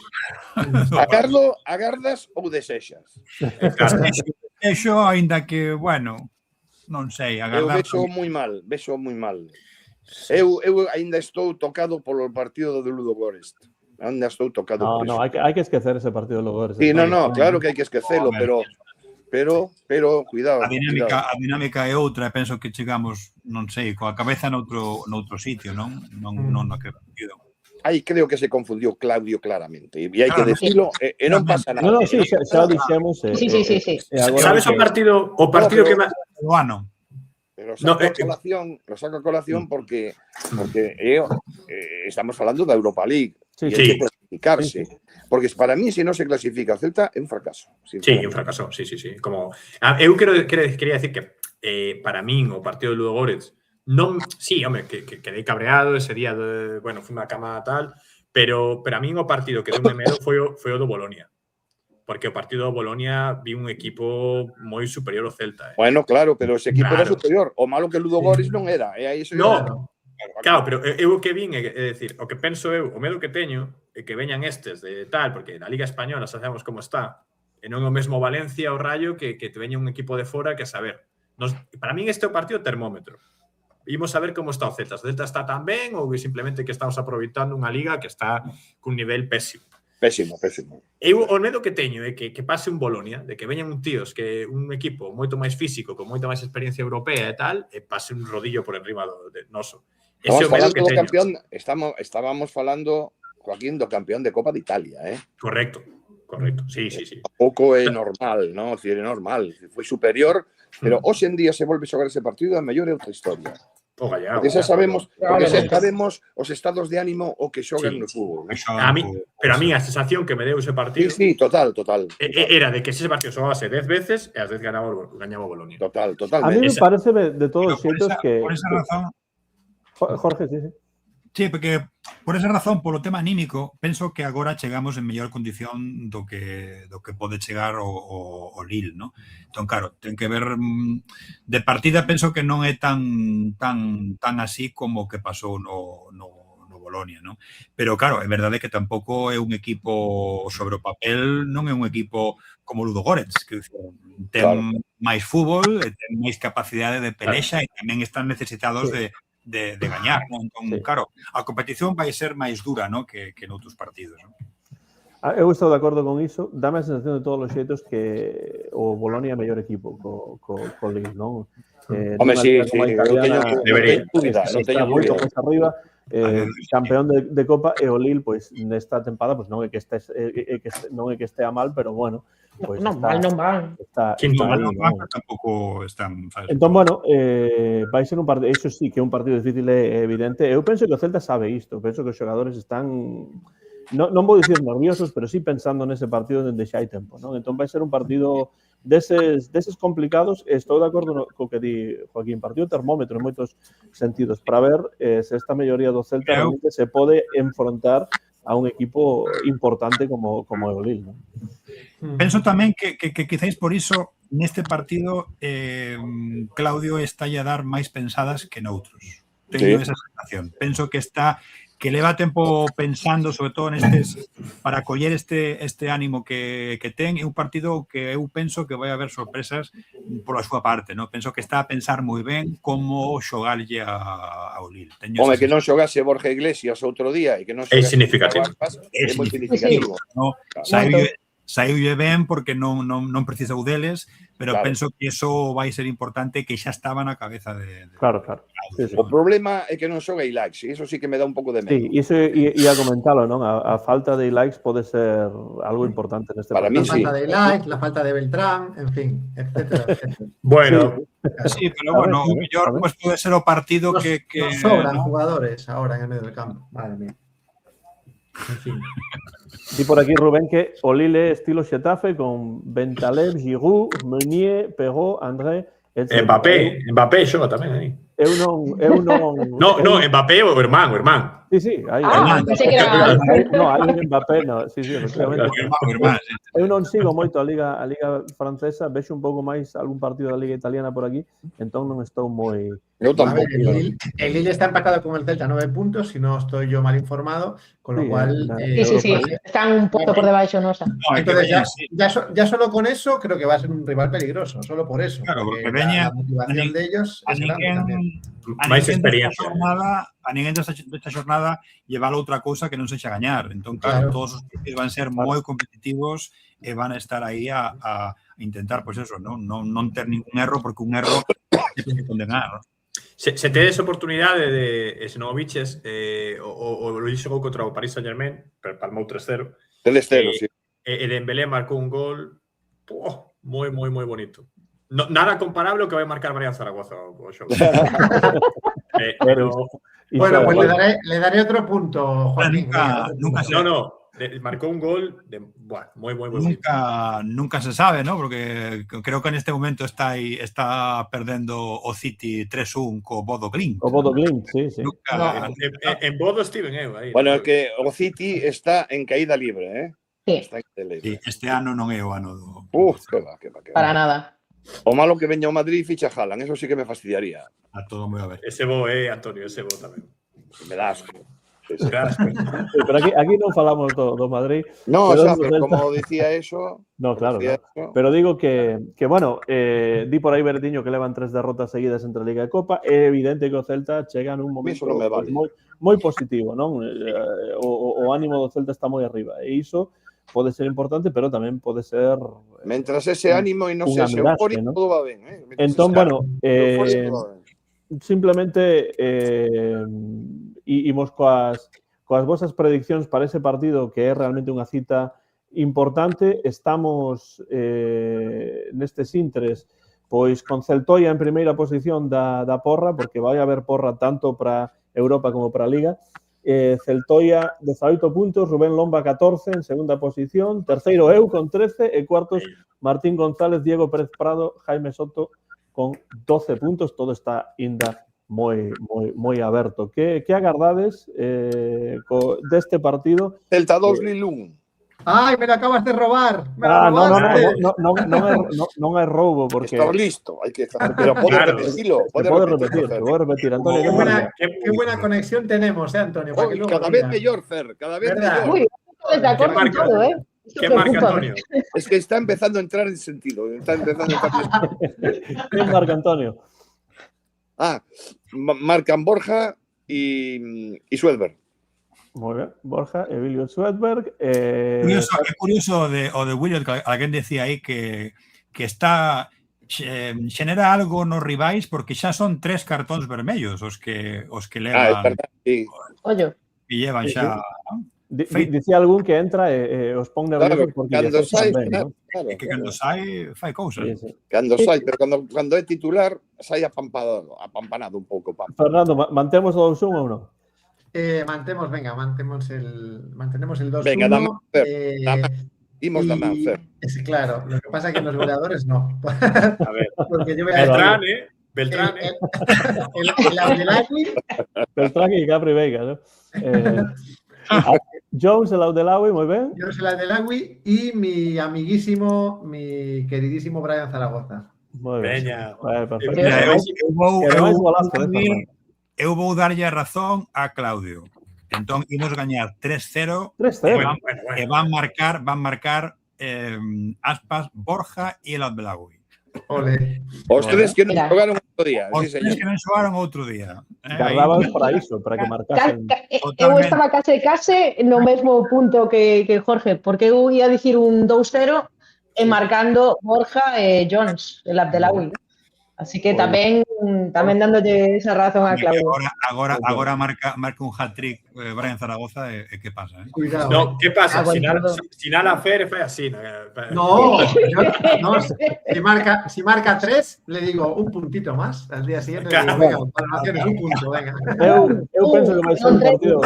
Agardas ou desexas? Desexo, ainda que, bueno, non sei, agardar. Eu vexo moi mal. Eu ainda estou tocado polo partido do Ludogorets. Ainda estou tocado por iso. No, hai que esquecer ese partido do Ludogorets. Sí, no, claro que hai que esquecelo, pero cuidado. A dinámica é outra, penso que chegamos, non sei, coa cabeza noutro sitio, non naquele partido. Aí creo que se confundiu Claudio claramente. E hai que decirlo, e non pasa nada. No, sí, xa o dixemos. Sí. Sabes o partido que máis... Pero lo saco a colación porque estamos falando da Europa League. Sí. Hai que clasificarse. Porque para mí, se non se clasifica o Celta, é un fracaso. Sí, un fracaso, sí. Como, eu quería decir que para min o partido de Ludogorets non, sí, home, que quedei cabreado ese día, bueno, foi unha cama tal, pero a min o partido que deu medo foi o do Bolonia. Porque o partido do Bolonia vi un equipo moi superior ao Celta. Bueno, claro, pero ese equipo era superior. O malo que Ludogorets non era. E aí Claro, pero eu o que vin é decir, o que penso eu, o medo que teño é que veñan estes de tal, porque na Liga Española sabemos como está, e non é o mesmo Valencia ou Rayo que te veña un equipo de fora que a saber. Para min este é o partido termómetro. Imos a ver como está o Celta. O Celta está tan ben ou simplemente que estamos aproveitando unha liga que está cun nivel pésimo. Pésimo, pésimo. Eu o medo que teño é que pase un Bolonia, de que veñan un tíos que un equipo moito máis físico, con moita máis experiencia europea e tal, e pase un rodillo por enriba do noso. Ese é o medo que teño. Estábamos falando, Joaquín, do campeón de Copa de Italia, Correcto, sí. Pouco é normal, non? É normal, foi superior, pero hoxe en día se volve a xogar ese partido, a mellor é outra historia. Gallego, Porque xa sabemos os estados de ánimo o que xogan no fútbol. Pero a mí a sensación que me deu ese partido total. Era de que ese partido xogabase 10 veces e as 10 gañaba o Bolonia. Totalmente. A mí me parece de todos os xeitos que... Por esa razón... Jorge, sí. Sí, porque por esa razón, polo tema anímico, penso que agora chegamos en mellor condición do que pode chegar o Lille, ¿no? Entón, claro, ten que ver de partida, penso que non é tan así como que pasou no Bolonia, ¿no? Pero claro, é verdade que tampouco é un equipo sobre o papel, non é un equipo como Ludogorets, que ten máis fútbol, ten máis capacidade de pelexa e tamén están necesitados de gañar, ¿no? Entón, claro, a competición vai ser máis dura, ¿no? que noutros partidos, ¿no? Eu estou de acordo con iso. Dame a sensación de todos os xeitos que o Bolonia é mellor equipo co Lille, non? Home, sí, non teño moito máis arriba, campeón de Copa, e o Lille, pois, nesta tempada, pois non é que estea mal, pero bueno, pois non van. Quinto mal non van, tampouco están... Entón, bueno, vai ser un partido, iso sí que é un partido difícil, é evidente. Eu penso que o Celta sabe isto, penso que os xogadores están, non vou dicir nerviosos, pero sí pensando nese partido dende xa hai tempo, non? Entón vai ser un partido deses complicados. Estou de acordo co que di Joaquín, partido termómetro en moitos sentidos, para ver se esta melloría do Celta realmente se pode enfrontar a un equipo importante como o Lille, non? Penso tamén que quizáis por iso neste partido Claudio está a dar máis pensadas que noutros. Teño esa sensación. Penso que leva tempo pensando, sobre todo nestes, para coller este ánimo que ten. É un partido que eu penso que vai haber sorpresas pola súa parte, non? Penso que está a pensar moi ben como xogarlle ao Lille. Home, que non xogase Borja Iglesias outro día e que non xogase... É significativo. É moi significativo. Saiulle ben porque non precisou deles, pero penso que iso vai ser importante, que xa estaba na cabeza de... Claro. Sí. O problema é que non xoga Ilaix, e iso sí que me dá un pouco de medo. Sí, iso ia comentalo, non? A falta de Ilaix pode ser algo importante neste partido. Para mí, sí. La falta de Ilaix, la falta de Beltrán, en fin, etcétera. Bueno... Sí, pero bueno, o mellor pues pode ser o partido que... Nos sobran jugadores ahora en el medio del campo. Madre mía. En fin. Di por aquí Rubén que o Lille estilo Xetafe con Bentaleb, Giroud, Meunier, Perrault, André, etc. Mbappé xoga tamén aí. Eu non... No, Mbappé o irmán. Sí, aí. Pensei que era... No, hai un Mbappé, no. Sí, efectivamente. Eu non sigo moito a Liga Francesa, vexo un pouco máis algún partido da Liga Italiana por aquí, entón non estou moi... Eu tampouco. El Lille está empatado con el Celta 9 puntos, si no estoy yo mal informado, con lo cual... Sí, están un punto por debaixo, ¿no? Entonces, ya solo con eso creo que va a ser un rival peligroso, solo por eso. Claro, porque veña... La motivación de ellos es grande también. máis experiencia. A ninguén desta xornada lleva outra cousa que non sexa gañar. Entón, claro, todos os partidos van ser moi competitivos e van a estar aí a intentar, pois eso, non ter ningún erro, porque un erro é que condenar, non? Se tedes oportunidade de Snoviches o Luis xogou contra o Paris Saint-Germain, palmou 3-0. 3-0, sí. E Dembélé marcou un gol moi bonito. Nada comparable ao que vai marcar Mariano Zaragoza o xogo. Bueno, pues le daré otro punto, Joaquín. Marcó un gol muy bonito. Nunca se sabe, ¿no? Porque creo que en este momento está perdiendo o City 3-1 con Bodo Glimt. O Bodo Glimt, sí. En Bodo Steven aí. Bueno, é que o City está en caída libre, ¿eh? Sí. Está en caída libre. Este ano non é o ano do... Que va. Para nada. O malo que veña o Madrid e ficha Haaland, eso sí que me fastidiaría. A todo moi a ver. Ese bo, Antonio, ese bo tamén. Me da asco. Claro. Sí, pero aquí non falamos do Madrid. No, Pero o sea, do pero Celta- como decía eso, No, claro, decía claro. eso, Pero digo que bueno, di por aí Bertiño que levan 3 derrotas seguidas entre Liga e Copa. É evidente que o Celta chega nun momento non me pues, vale. moi positivo, non? O ánimo do Celta está moi arriba. E iso pode ser importante, pero tamén pode ser Mientras ese ánimo y no unha sea ese miraxe, eufórico, ¿no? todo va bien. Mientras Entón, ese bueno, eufórico, todo va bien. simplemente imos coas vosas prediccións para ese partido que é realmente unha cita importante. Estamos nestes intres pois con Celtoia en primeira posición da porra, porque vai haber porra tanto para Europa como para a Liga. Celtoia 18 puntos, Rubén Lomba 14 en segunda posición, terceiro eu con 13 e cuartos Martín González, Diego Pérez Prado, Jaime Soto con 12 puntos. Todo está ainda moi aberto. Que agardades deste partido? Celta 2, Lille 1. ¡Ay, me lo acabas de robar! ¡Me lo robaste! Non é roubo, porque Estar listo, hay que estar. Pero puedes Claro. repetirlo. se pode repetir. Antonio, Qué ¿qué buena, marca? qué buena conexión tenemos, Antonio. Para que luego Cada vez digas. mejor, Fer, cada vez ¿Verdad? mejor. Uy, de acuerdo con marca? todo, ¿eh? Esto ¿Qué marca preocupa. Antonio? Es que está empezando a entrar en sentido. Está empezando a entrar en ¿Quién marca, Antonio? marcan Borja y Suedberg. Moi ben, Borja, Emilio Swedberg. Curioso, é curioso o de William, que alguén decía aí que está xenera algo nos rivais porque xa son 3 cartóns vermellos os que Es levan verdad. Sí. Oye, e llevan xa. Dicía algún que entra e os pon nerviosos Claro, porque cando lle sai, ben, ¿no? claro, Que cando sai fai cousas. Sí, sí. Cando sai, pero cando é titular, sai apampanado un pouco. Fernando, mantemos o 2-1 ou non? Mantenemos el 2-1. Venga, dame, Fer, Imos da man, Fer. Claro, lo que pasa es que en los goleadores no. A ver. Porque yo voy a Beltrán, decir, Beltrán, el Abdelagui, Beltrán e Capri Veiga, ¿no? Jones, el Audelawi, moi ben. yo soy el Abdelagui y mi amiguísimo, mi queridísimo Brian Zaragoza. Moi ben. Veña. Perfecto. Mira, eu Eu vou darlle a razón a Claudio. Entón, imos gañar 3-0 3-0. e van marcar Aspas, Borja e el Abdelagui. Ole. Os tres que nos Mira. xogaron outro día. Os Sí, tres señor. que non xogaron outro día. Gardabas para iso, para que marcasen. eu estaba case no mesmo punto que Jorge, porque eu ia dicir un 2-0 e marcando Borja e Jones, el Abdelawi. Así que tamén dándolle esa razón a Claudio. Agora marca un hat-trick Brian Zaragoza e que pasa? Cuidado. No, ¿qué pasa? Aguantado. Si nada Fer fue así. No, si marca 3, le digo un puntito más. Al día siguiente le digo, venga, valoraciones, un punto, venga. Eu penso que vai ser un partido.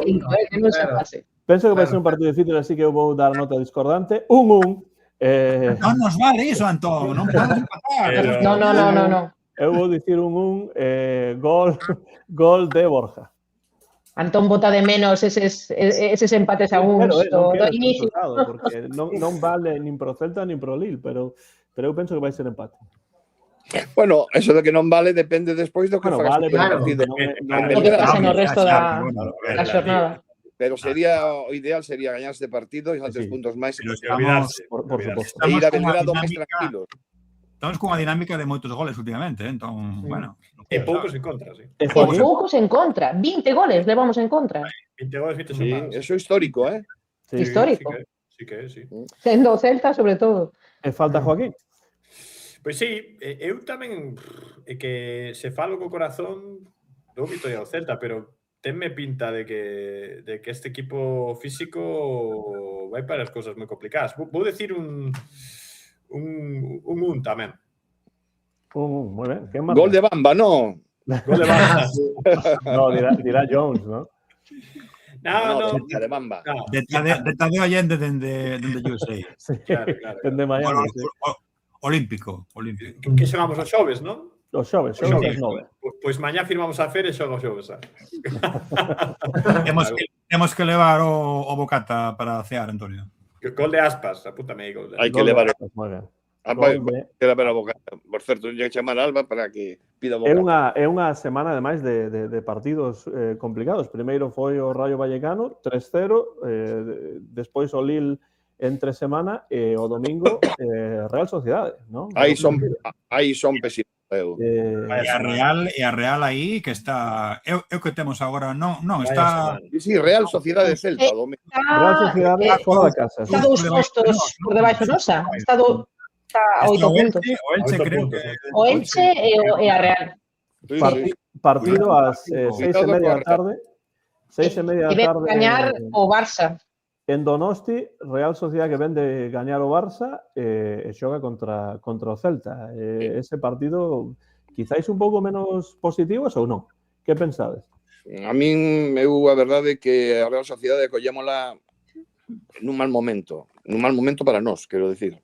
Que non se pase. Penso que vai ser un partido difícil, así que eu vou dar nota discordante. 1-1. Non nos vale iso, Antón. Non podes empatar. No. Eu vou dicir 1-1, gol de Borja. Antón bota de menos eses empates a Non gusto do quero inicio. resultado, porque non vale nin pro Celta nin pro Lille, pero eu penso que vai ser empate. Bueno, eso de que non vale depende despois do que Bueno, fagas vale, no pero partido. O que pasa no resto da xornada. Pero sería o ideal sería gañar este partido e xa 3 Sí. puntos máis Pero e que olvidarse. Por suposto. ir a Estamos con Belgrado unha máis dinámica- tranquilos. Estamos cunha dinámica de moitos goles últimamente, entón, bueno. Y pocos en contra, sí. E E Joaquín, poucos en contra. 20 goles levamos en contra. 20 goles, 20 Sí, semanas. eso é histórico, ¿eh? sí. Histórico. Sí que é, sí. Sendo Celta, sobre todo. E falta Joaquín. Pois sí, eu tamén é que se falo co corazón dou vitoria ao Celta, pero tenme pinta de que este equipo físico vai para as cousas moi complicadas. Vou decir un tamén. Moi ben. Quen marca? Gol de Bamba, no. Gol de Barça. No, dirá Jones, ¿no? No. De Bamba. No, De Tadeo Allende dende USA. Sí. claro. De Miami. Bueno, Sí. olímpico. Que xogamos os xoves, non? Os xoves, Pois xoves 9. Pois mañá firmamos a Fer e xogo os xoves. Temos que levar o bocata para cear, Antonio. Gol de Aspas, apúntame aí. Gol de Hai que levar. Moi ben. Queda ver a boca. Por certo, lle chamar a Alba para que pida boca. É unha semana, ademais, de partidos complicados. Primeiro foi o Rayo Vallecano, 3-0. Despois o Lille entre semana e o domingo Real Sociedade, non? Aí son pesimistas. E a Real aí que está... É o que temos agora, non está... Sí, Real Sociedade Celta. Real Sociedade fora da casa. Está 2 postos por debaixo nosa. Está a 8 puntos. O Elche creo que... O Elche e a Real. Partido ás 6:30 da tarde. 6:30 da tarde. Gañar o Barça. En Donosti, Real Sociedade que ven de gañar o Barça e xoga contra o Celta. Ese partido quizáis un pouco menos positivos ou non? Que pensades? A min, a verdade é que a Real Sociedade collémola nun mal momento para nós, quero dicir.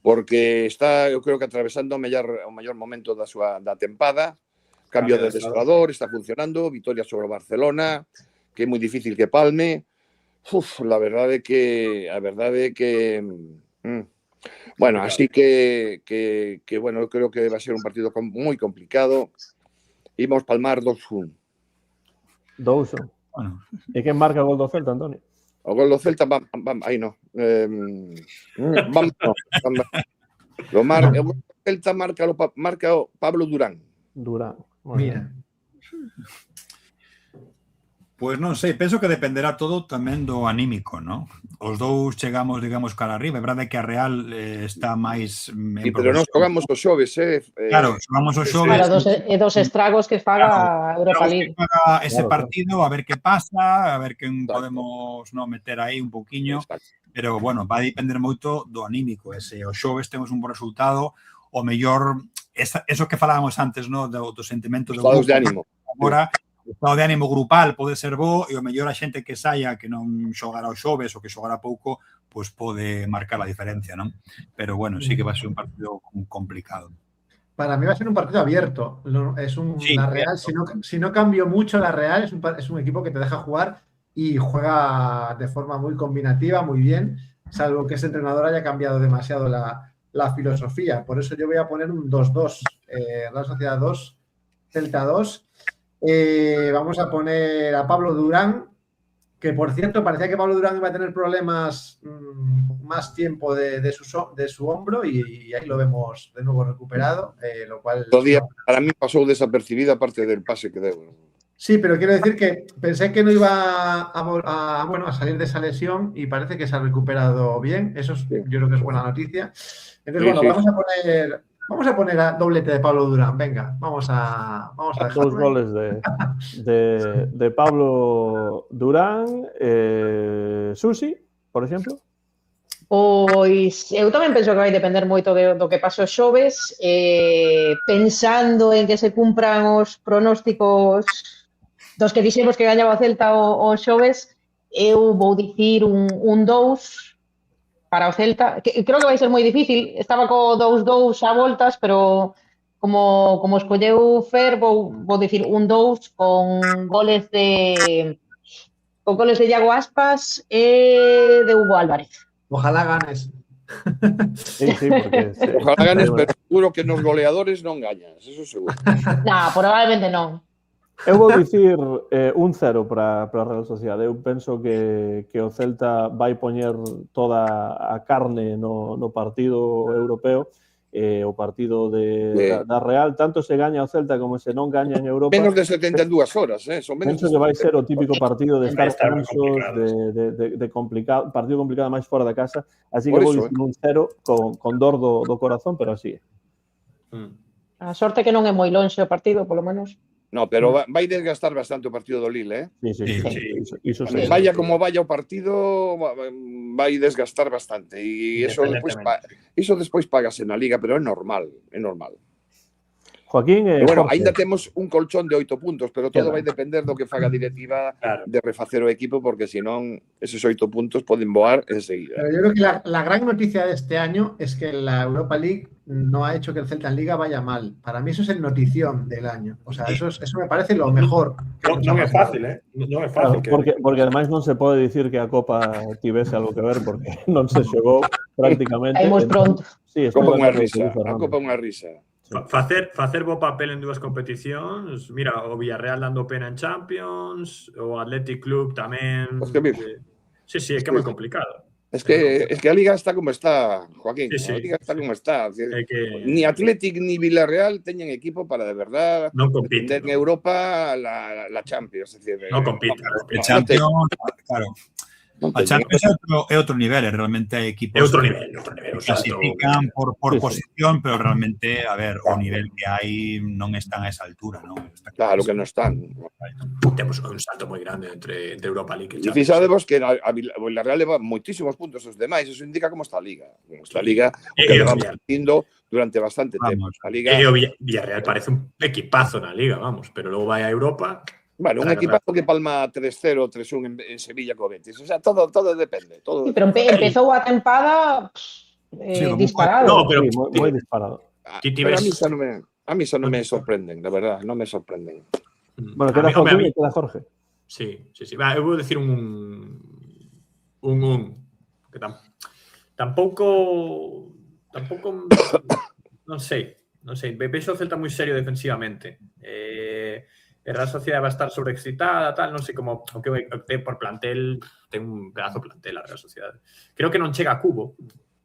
Porque está, eu creo que atravesando o mellor momento da tempada, cambio de adestrador, está funcionando, victoria sobre o Barcelona, que é moi difícil que palme. La verdade é que bueno, así que bueno, eu creo que vai ser un partido moi complicado. Imos palmar 2-1. 2-1. Bueno. E quen marca o gol do Celta, Antonio? O gol do Celta, aí no. O Celta marca o Pablo Durán. Mira. Pois non sei, penso que dependerá todo tamén do anímico, non? Os dous chegamos, digamos, cara arriba. É verdade que a Real está máis... pero nós xogamos os xoves, Claro, xogamos os xoves. Claro, dos estragos que faga a Europa League. Ese partido, a ver que pasa, a ver quen podemos meter aí un pouquiño. Pero, bueno, vai depender moito do anímico. Se os xoves temos un bon resultado, o mellor, eso que falábamos antes, do sentimento do grupo. Estados de ánimo. Agora... O estado de ánimo grupal pode ser bo e o mellor a xente que saia que non xogará os xoves ou que xogará pouco, pois pode marcar a diferencia, non? Pero bueno, sí que va a ser un partido complicado. Para mí va a ser un partido abierto. La Real, si no cambió mucho la Real, es un equipo que te deja jugar y juega de forma muy combinativa, muy bien, salvo que ese entrenador haya cambiado demasiado la filosofía. Por eso yo voy a poner un 2-2. Real Sociedad 2, Celta 2. Vamos a poner a Pablo Durán, que por cierto parecía que Pablo Durán iba a tener problemas más tiempo de su hombro y ahí lo vemos de nuevo recuperado, lo cual... Todavía para mí pasó desapercibida parte del pase que debo. Sí, pero quiero decir que pensé que no iba a salir de esa lesión y parece que se ha recuperado bien. Eso yo creo que es buena noticia. Entonces, vamos a poner a doblete de Pablo Durán. Venga, vamos a dejar 2 goles de Pablo Durán. Susi, por exemplo? Pois eu tamén penso que vai depender moito do que pase os xoves. Pensando en que se cumpran os pronósticos dos que dixemos que gañaba o Celta os xoves, eu vou dicir un 2 para o Celta, que creo que vai ser moi difícil. Estaba co 2-2 a voltas, pero como escolleu Fer, vou dicir un 2 con goles de Iago Aspas e de Hugo Álvarez. Ojalá ganes. Sí, porque... Ojalá ganes, pero seguro que nos goleadores non gañas, eso seguro. Probablemente non. Eu vou dicir un 0 para a Real Sociedade. Eu penso que o Celta vai poñer toda a carne no partido europeo, o partido da Real, tanto se gaña o Celta como se non gaña en Europa. Menos de 72 horas, son menos. Penso que vai ser o típico partido de estar cansos, de complicado, partido complicado máis fora da casa, así que vou dicir un 0 con dor do corazón, pero así é. A sorte que non é moi lonxe o partido, polo menos. No, pero vai desgastar bastante o partido do Lille, Sí. Vaya como vaya o partido, vai desgastar bastante. E eso despois págase na Liga, pero é normal, Joaquín, bueno, Jorge. ainda temos un colchón de 8 puntos, pero todo Queda. vai depender do que faga a directiva Claro. de refacer o equipo, porque senón esos 8 puntos poden voar enseguida. Pero yo creo que la gran noticia de este año es que la Europa League no ha hecho que el Celta en Liga vaya mal. Para mí eso es el notición del año. O sea, eso me parece lo mejor. Non é fácil, non é fácil. Claro, porque además non se pode dicir que a Copa tivese algo que ver, porque non se xogou prácticamente. Caímos pronto. Sí, A Copa unha que risa, dice a Fernando. Copa unha risa. Facer bo papel en dúas competicións. Mira, o Villarreal dando pena en Champions, o Athletic Club tamén. Pues que mira. Sí, é que é moi complicado. Es que a Liga está como está, Joaquín. Sí. A Liga está como está. É que Ni Athletic ni Villarreal teñen equipo para de verdad non compite. defender en Europa la Champions. Es decir, Non compite. El Champions, claro. A Champions é outro nivel, realmente hai equipos É outro nivel. que clasifican por posición, pero realmente, a ver, o nivel que hai non están a esa altura, non? Claro que non están. Temos un salto moi grande entre Europa League e E Champions. fixadevos que a Villarreal leva moitísimos puntos os demais. Eso indica como está a Liga. Como está a Liga, o que levamos dicindo durante bastante tempo. A Liga, E o Villarreal parece un equipazo na Liga, vamos, pero logo vai a Europa. bueno, un equipazo que palma 3-0, 3-1 en Sevilla co Betis. O sea, todo depende. Todo Sí, pero empezou a tempada disparado. No, pero Sí, moi disparado. Pero a mí xa non me sorprenden, de verdad, non me sorprenden. Bueno, queda Joaquín e queda Jorge. Sí. Va, eu vou decir un que tampouco non sei. Vexo o Celta moi serio defensivamente. A Real Sociedade va a estar sobreexcitada, tal, non sei como o que por plantel, ten un pedazo de plantel a Real Sociedade. Creo que non chega a Cubo,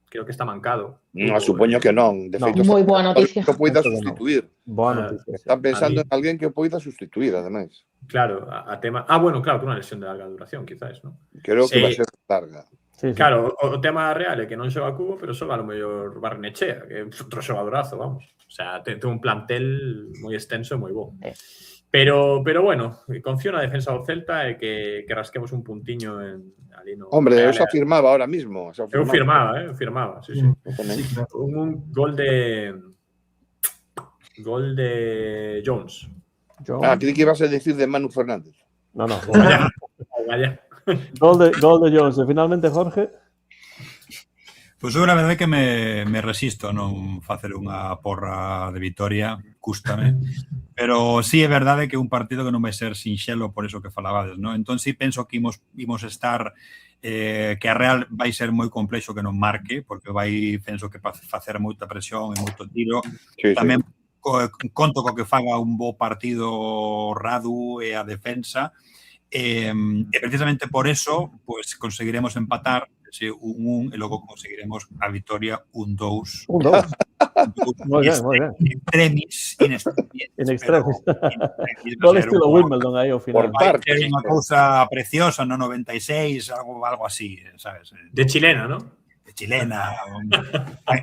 creo que está mancado. Non, supoño que non. De feito, Moi boa noticia. que poida sustituir. Boa noticia. Está pensando en alguén que o poida sustituir, ademais. Claro, a tema... bueno, claro, que unha lesión de larga duración, quizás, non? Creo que vai ser larga. Sí. Claro, o tema real é que non xoga Cubo, pero xoga a lo mellor Barnechea, que é outro xogadorazo, vamos. O sea, ten un plantel moi extenso e moi bo. Pero bueno, confío na defensa do Celta e que rasquemos un puntiño ali no... Hombre, eu xa firmaba ahora mismo. Eu firmaba, sí. Un gol de Jones. Creí que ibas a decir de Manu Fernández. No. Vaya. Gol de Jones. E finalmente, Jorge. Pois eu, a verdade, que me resisto a non facer unha porra de vitoria, cústame, pero sí é verdade que é un partido que non vai ser sinxelo por eso que falabades, non? Entón, sí penso que imos estar, que a Real vai ser moi complexo que non marque, porque penso que facer moita presión e moito tiro. Tamén conto co que faga un bo partido Radu e a defensa, e precisamente por eso pues conseguiremos empatar ese 1-1 e logo conseguiremos a vitoria 1-2. 1-2. Moi ben. In extremis. Gol estilo Wimbledon aí ao final. Vai ser unha cousa preciosa no 96, algo así, sabes? De chilena, ¿no? De chilena,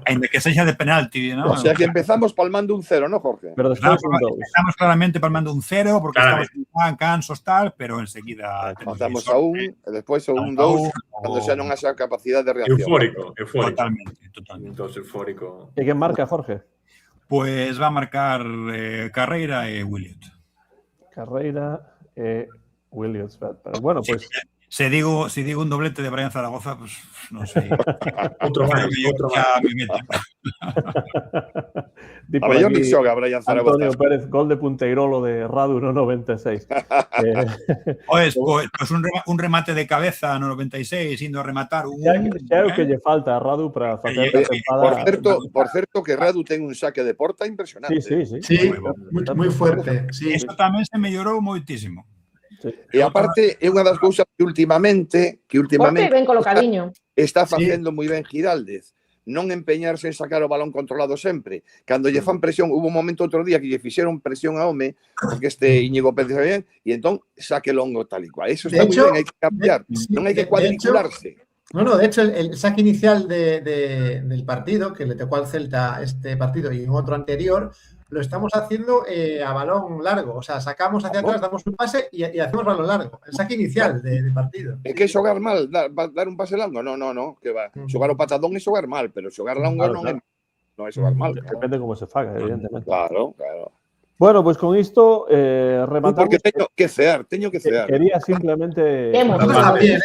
ainda que sexa de penalti, ¿no? O sea que empezamos palmando un 0, ¿no, Jorge? Pero despois un 2. Estamos claramente palmando un 0 porque estamos cansos tal, pero enseguida matamos a 1 e despois a un 2 cando xa non haxa capacidade de reacción. Eufórico. Totalmente. Entonces, eufórico. E quen marca, Jorge? Pues va a marcar Carreira e Williot. Carreira e Williot. Pero bueno, pues... Si digo un doblete de Brian Zaragoza, pues no sé. Outro máis. A mellor ni xoga Brian Zaragoza. Antonio Pérez, gol de Punteirolo de Radu no 96. Pues un remate de cabeza no 96, indo a rematar un... Xa é o que lle falta a Radu para facer a tempada. Por certo, que Radu ten un saque de porta impresionante. Sí, moi fuerte. Eso tamén se mellorou moitísimo. E aparte, é unha das cousas que últimamente ben colocadiño. Está facendo moi ben Giraldez. Non empeñarse en sacar o balón controlado sempre. Cando lle fan presión, hubo un momento outro día que lle fixeron presión a home, porque Íñigo Pérez ben, e entón saque longo tal e cual. Eso está moi ben, hai que cambiar. Non hai que cuadricularse. No, de hecho, el saque inicial del partido, que le tocó al Celta este partido y en otro anterior, lo estamos haciendo a balón largo. O sea, sacamos hacia atrás, damos un pase y hacemos balón largo. El saque inicial del partido. É que xogar mal, dar un pase largo? No, que va. Xogar o patadón é xogar mal, pero xogar longo non é. non hai xogar mal. Depende como se faga, evidentemente. Claro, claro. Bueno, pues con isto rematamos. Porque teño que cear. Quería simplemente... Hemos. Todo está bien,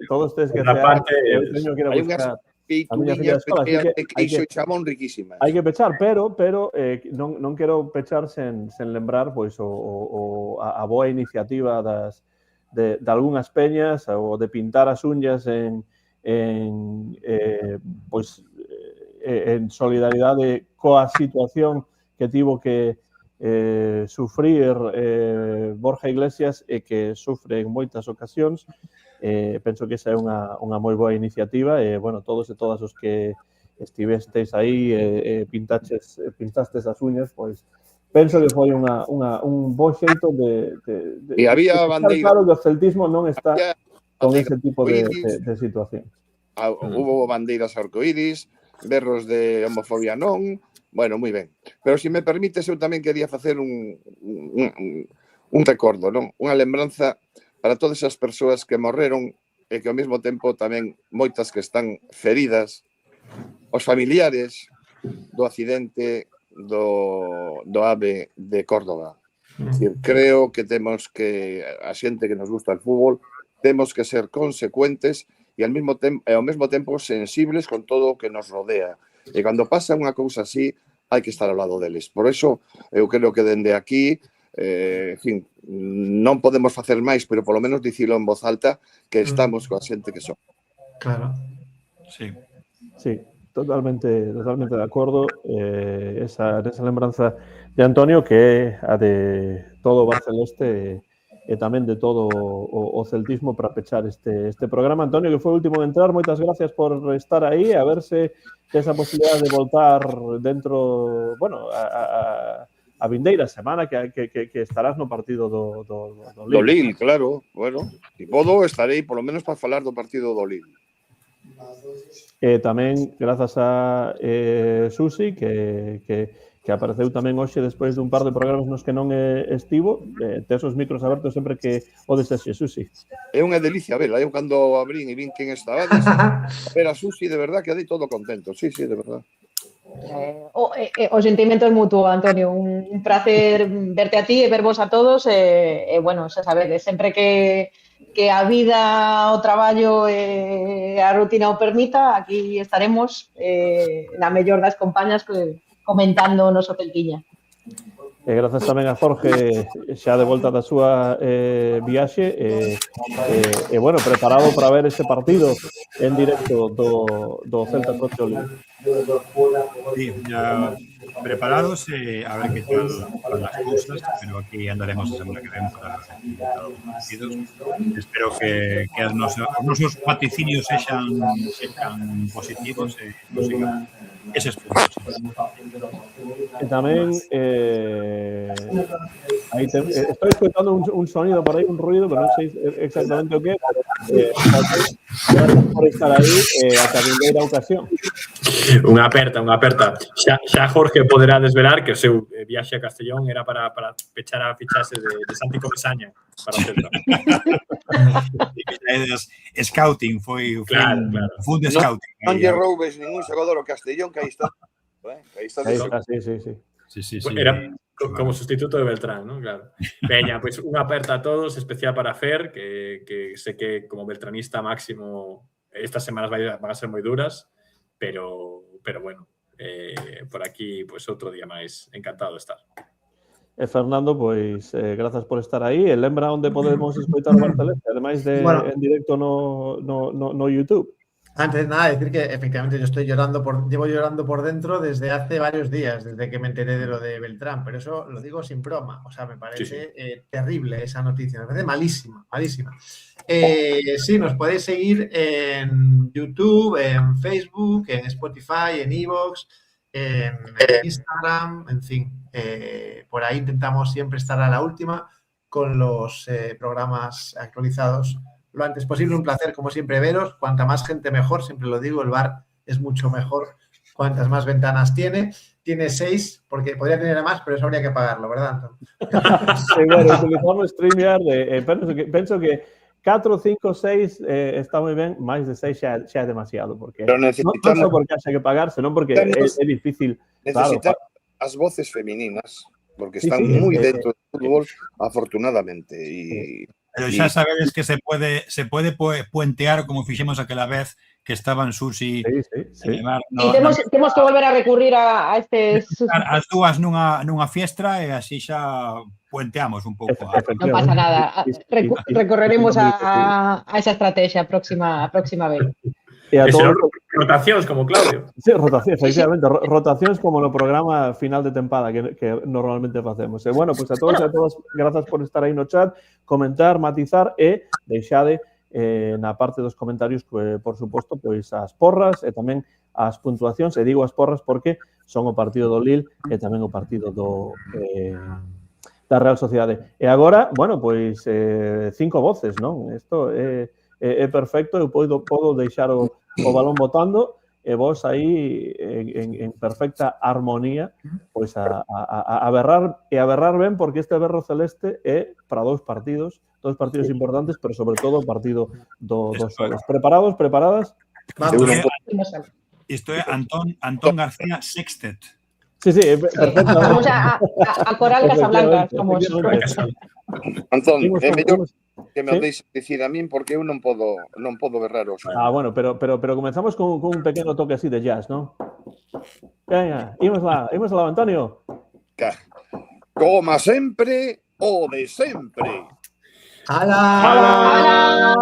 Todos tedes que Por cear. parte, Eu teño que ir a hai buscar... unhas peituliñas filla escola, así pecheas que de queixo e chamón riquísimas. Hai que pechar, pero non quero pechar sen lembrar pois a boa iniciativa de algunhas peñas ou de pintar as uñas en solidaridade coa situación que tivo que sufrir Borja Iglesias e que sufre en moitas ocasións. Penso que esa é unha moi boa iniciativa e, bueno, todos e todas os que estivestes aí pintastes as uñas, pois penso que foi un bo xeito de E había bandeira. Claro que o celtismo non está con ese tipo de situación. Hubo bandeiras arcoíris, berros de homofobia non, bueno, moi ben. Pero se me permites, eu tamén quería facer un recordo, non? Unha lembranza para todas as persoas que morreron e que ao mesmo tempo tamén moitas que están feridas, os familiares do accidente do AVE de Córdoba. Creo que temos que, a xente que nos gusta o fútbol, temos que ser consecuentes e ao mesmo tempo sensibles con todo o que nos rodea. E cando pasa unha cousa así, hai que estar ao lado deles. Por iso, eu creo que dende aquí, en fin, non podemos facer máis, pero polo menos dicilo en voz alta que estamos coa xente que son. Claro. Sí. Sí, totalmente de acordo. Esa lembranza de Antonio que é a de todo o Barceleste e tamén de todo o celtismo para pechar este programa. Antonio, que foi o último en entrar, moitas gracias por estar aí, a ver se esa posibilidad de voltar dentro, bueno, a vindeira semana que estarás no partido do Lille. Do Lille, claro. Bueno, se podo, estarei polo menos para falar do partido do Lille. Tamén grazas a Susi que apareceu tamén hoxe despois dun par de programas nos que non estivo. Tes os micros abertos sempre que o desexe, Susi. É unha delicia vela. Eu cando abrín e vin quen estabades, ver a Susi, de verdad, quedei todo contento. Sí, de verdad. O sentimento é mutuo, Antonio. Un placer verte a ti e ver vos a todos. Bueno, xa sabedes, sempre que a vida, o traballo e a rutina o permita, aquí estaremos na mellor das compañas comentando o noso Celtiña. E grazas tamén a Jorge xa de volta da súa viaxe e bueno, preparado para ver ese partido en directo do Celta contra o Lille. Sí, ya preparados, a ver qué tal van las cosas, pero aquí andaremos la semana que viene para los partidos. Espero que os nosos vaticinios sexan positivos e consigamos eses puntos. E tamén estoy escuchando un sonido por aí, un ruido, pero non sei exactamente o que é. Gracias por estar aí a vindeira ocasión. Unha aperta. Xa Jorge poderá desvelar que o seu viaxe a Castellón era para pechar a fichaxe de Santi Comesaña para o Celta. Scouting, foi claro. Fun de scouting. Non lle roubes ningún xogador ao Castellón, que aí está. Sí. Era como sustituto de Beltrán, ¿no? Claro. Veña, pois unha aperta a todos, especial para Fer, que sé que como beltranista máximo estas semanas van a ser moi duras, pero bueno, por aquí, pues outro día máis, encantado de estar. Fernando, pois, grazas por estar aí. E lembra onde podemos escoitar o Barceleste, ademais de en directo no YouTube. Antes de nada, decir que efectivamente yo llevo llorando por dentro desde hace varios días, desde que me enteré de lo de Beltrán, pero eso lo digo sin broma. O sea, me parece terrible esa noticia, me parece malísima. Sí, nos podéis seguir en YouTube, en Facebook, en Spotify, en iVoox, en Instagram, en fin. Por ahí intentamos siempre estar a la última con los programas actualizados lo antes posible. Un placer, como siempre, veros. Cuanta más gente, mejor. Siempre lo digo, el bar es mucho mejor. Cuantas más ventanas tiene. Tiene 6, porque podría tener más, pero eso habría que pagarlo, ¿verdad, Anton? Sí, bueno, utilizamos StreamYard. Penso que 4, 5, 6 está moi ben, máis de 6 xa é demasiado, porque Pero non necesitamos, só porque haxa que pagar, senón porque é difícil, claro. necesitamos as voces femininas, porque Sí, están sí, moi dentro do fútbol, afortunadamente. Pero xa sabedes que se pode puentear como fixemos aquela vez que estaban Susi Sí. Y temos que volver a recurrir a estes... as dúas nunha fiestra e así xa puenteamos un pouco. Non pasa nada. Recorreremos a esa estrategia a próxima vez. E a todos rotacións como Claudio. Sí, rotacións, efectivamente, rotacións como no programa final de tempada que normalmente facemos. E bueno, pois a todos e a todas, grazas por estar aí no chat, comentar, matizar e deixade na parte dos comentarios, por suposto, pois as porras e tamén as puntuacións, e digo as porras porque son o partido do Lille e tamén o partido da Real Sociedade. E agora, bueno, pois 5 voces, non? Isto é perfecto, eu podo deixar o balón botando e vos aí en perfecta armonía pois a berrar ben, porque este berro celeste é para dous partidos importantes, pero sobre todo o partido dos xoves. Preparados, preparadas? Isto é Antón García Sextet. Sí, perfecto. Vamos a Coral Casablanca, somos. Antón, é mellor que me deixe dicir a min porque eu non podo berrar os. Bueno, pero comenzamos con un pequeno toque así de jazz, ¿no? Venga, imos lá, Antonio. Como sempre, o de sempre. ¡Hala!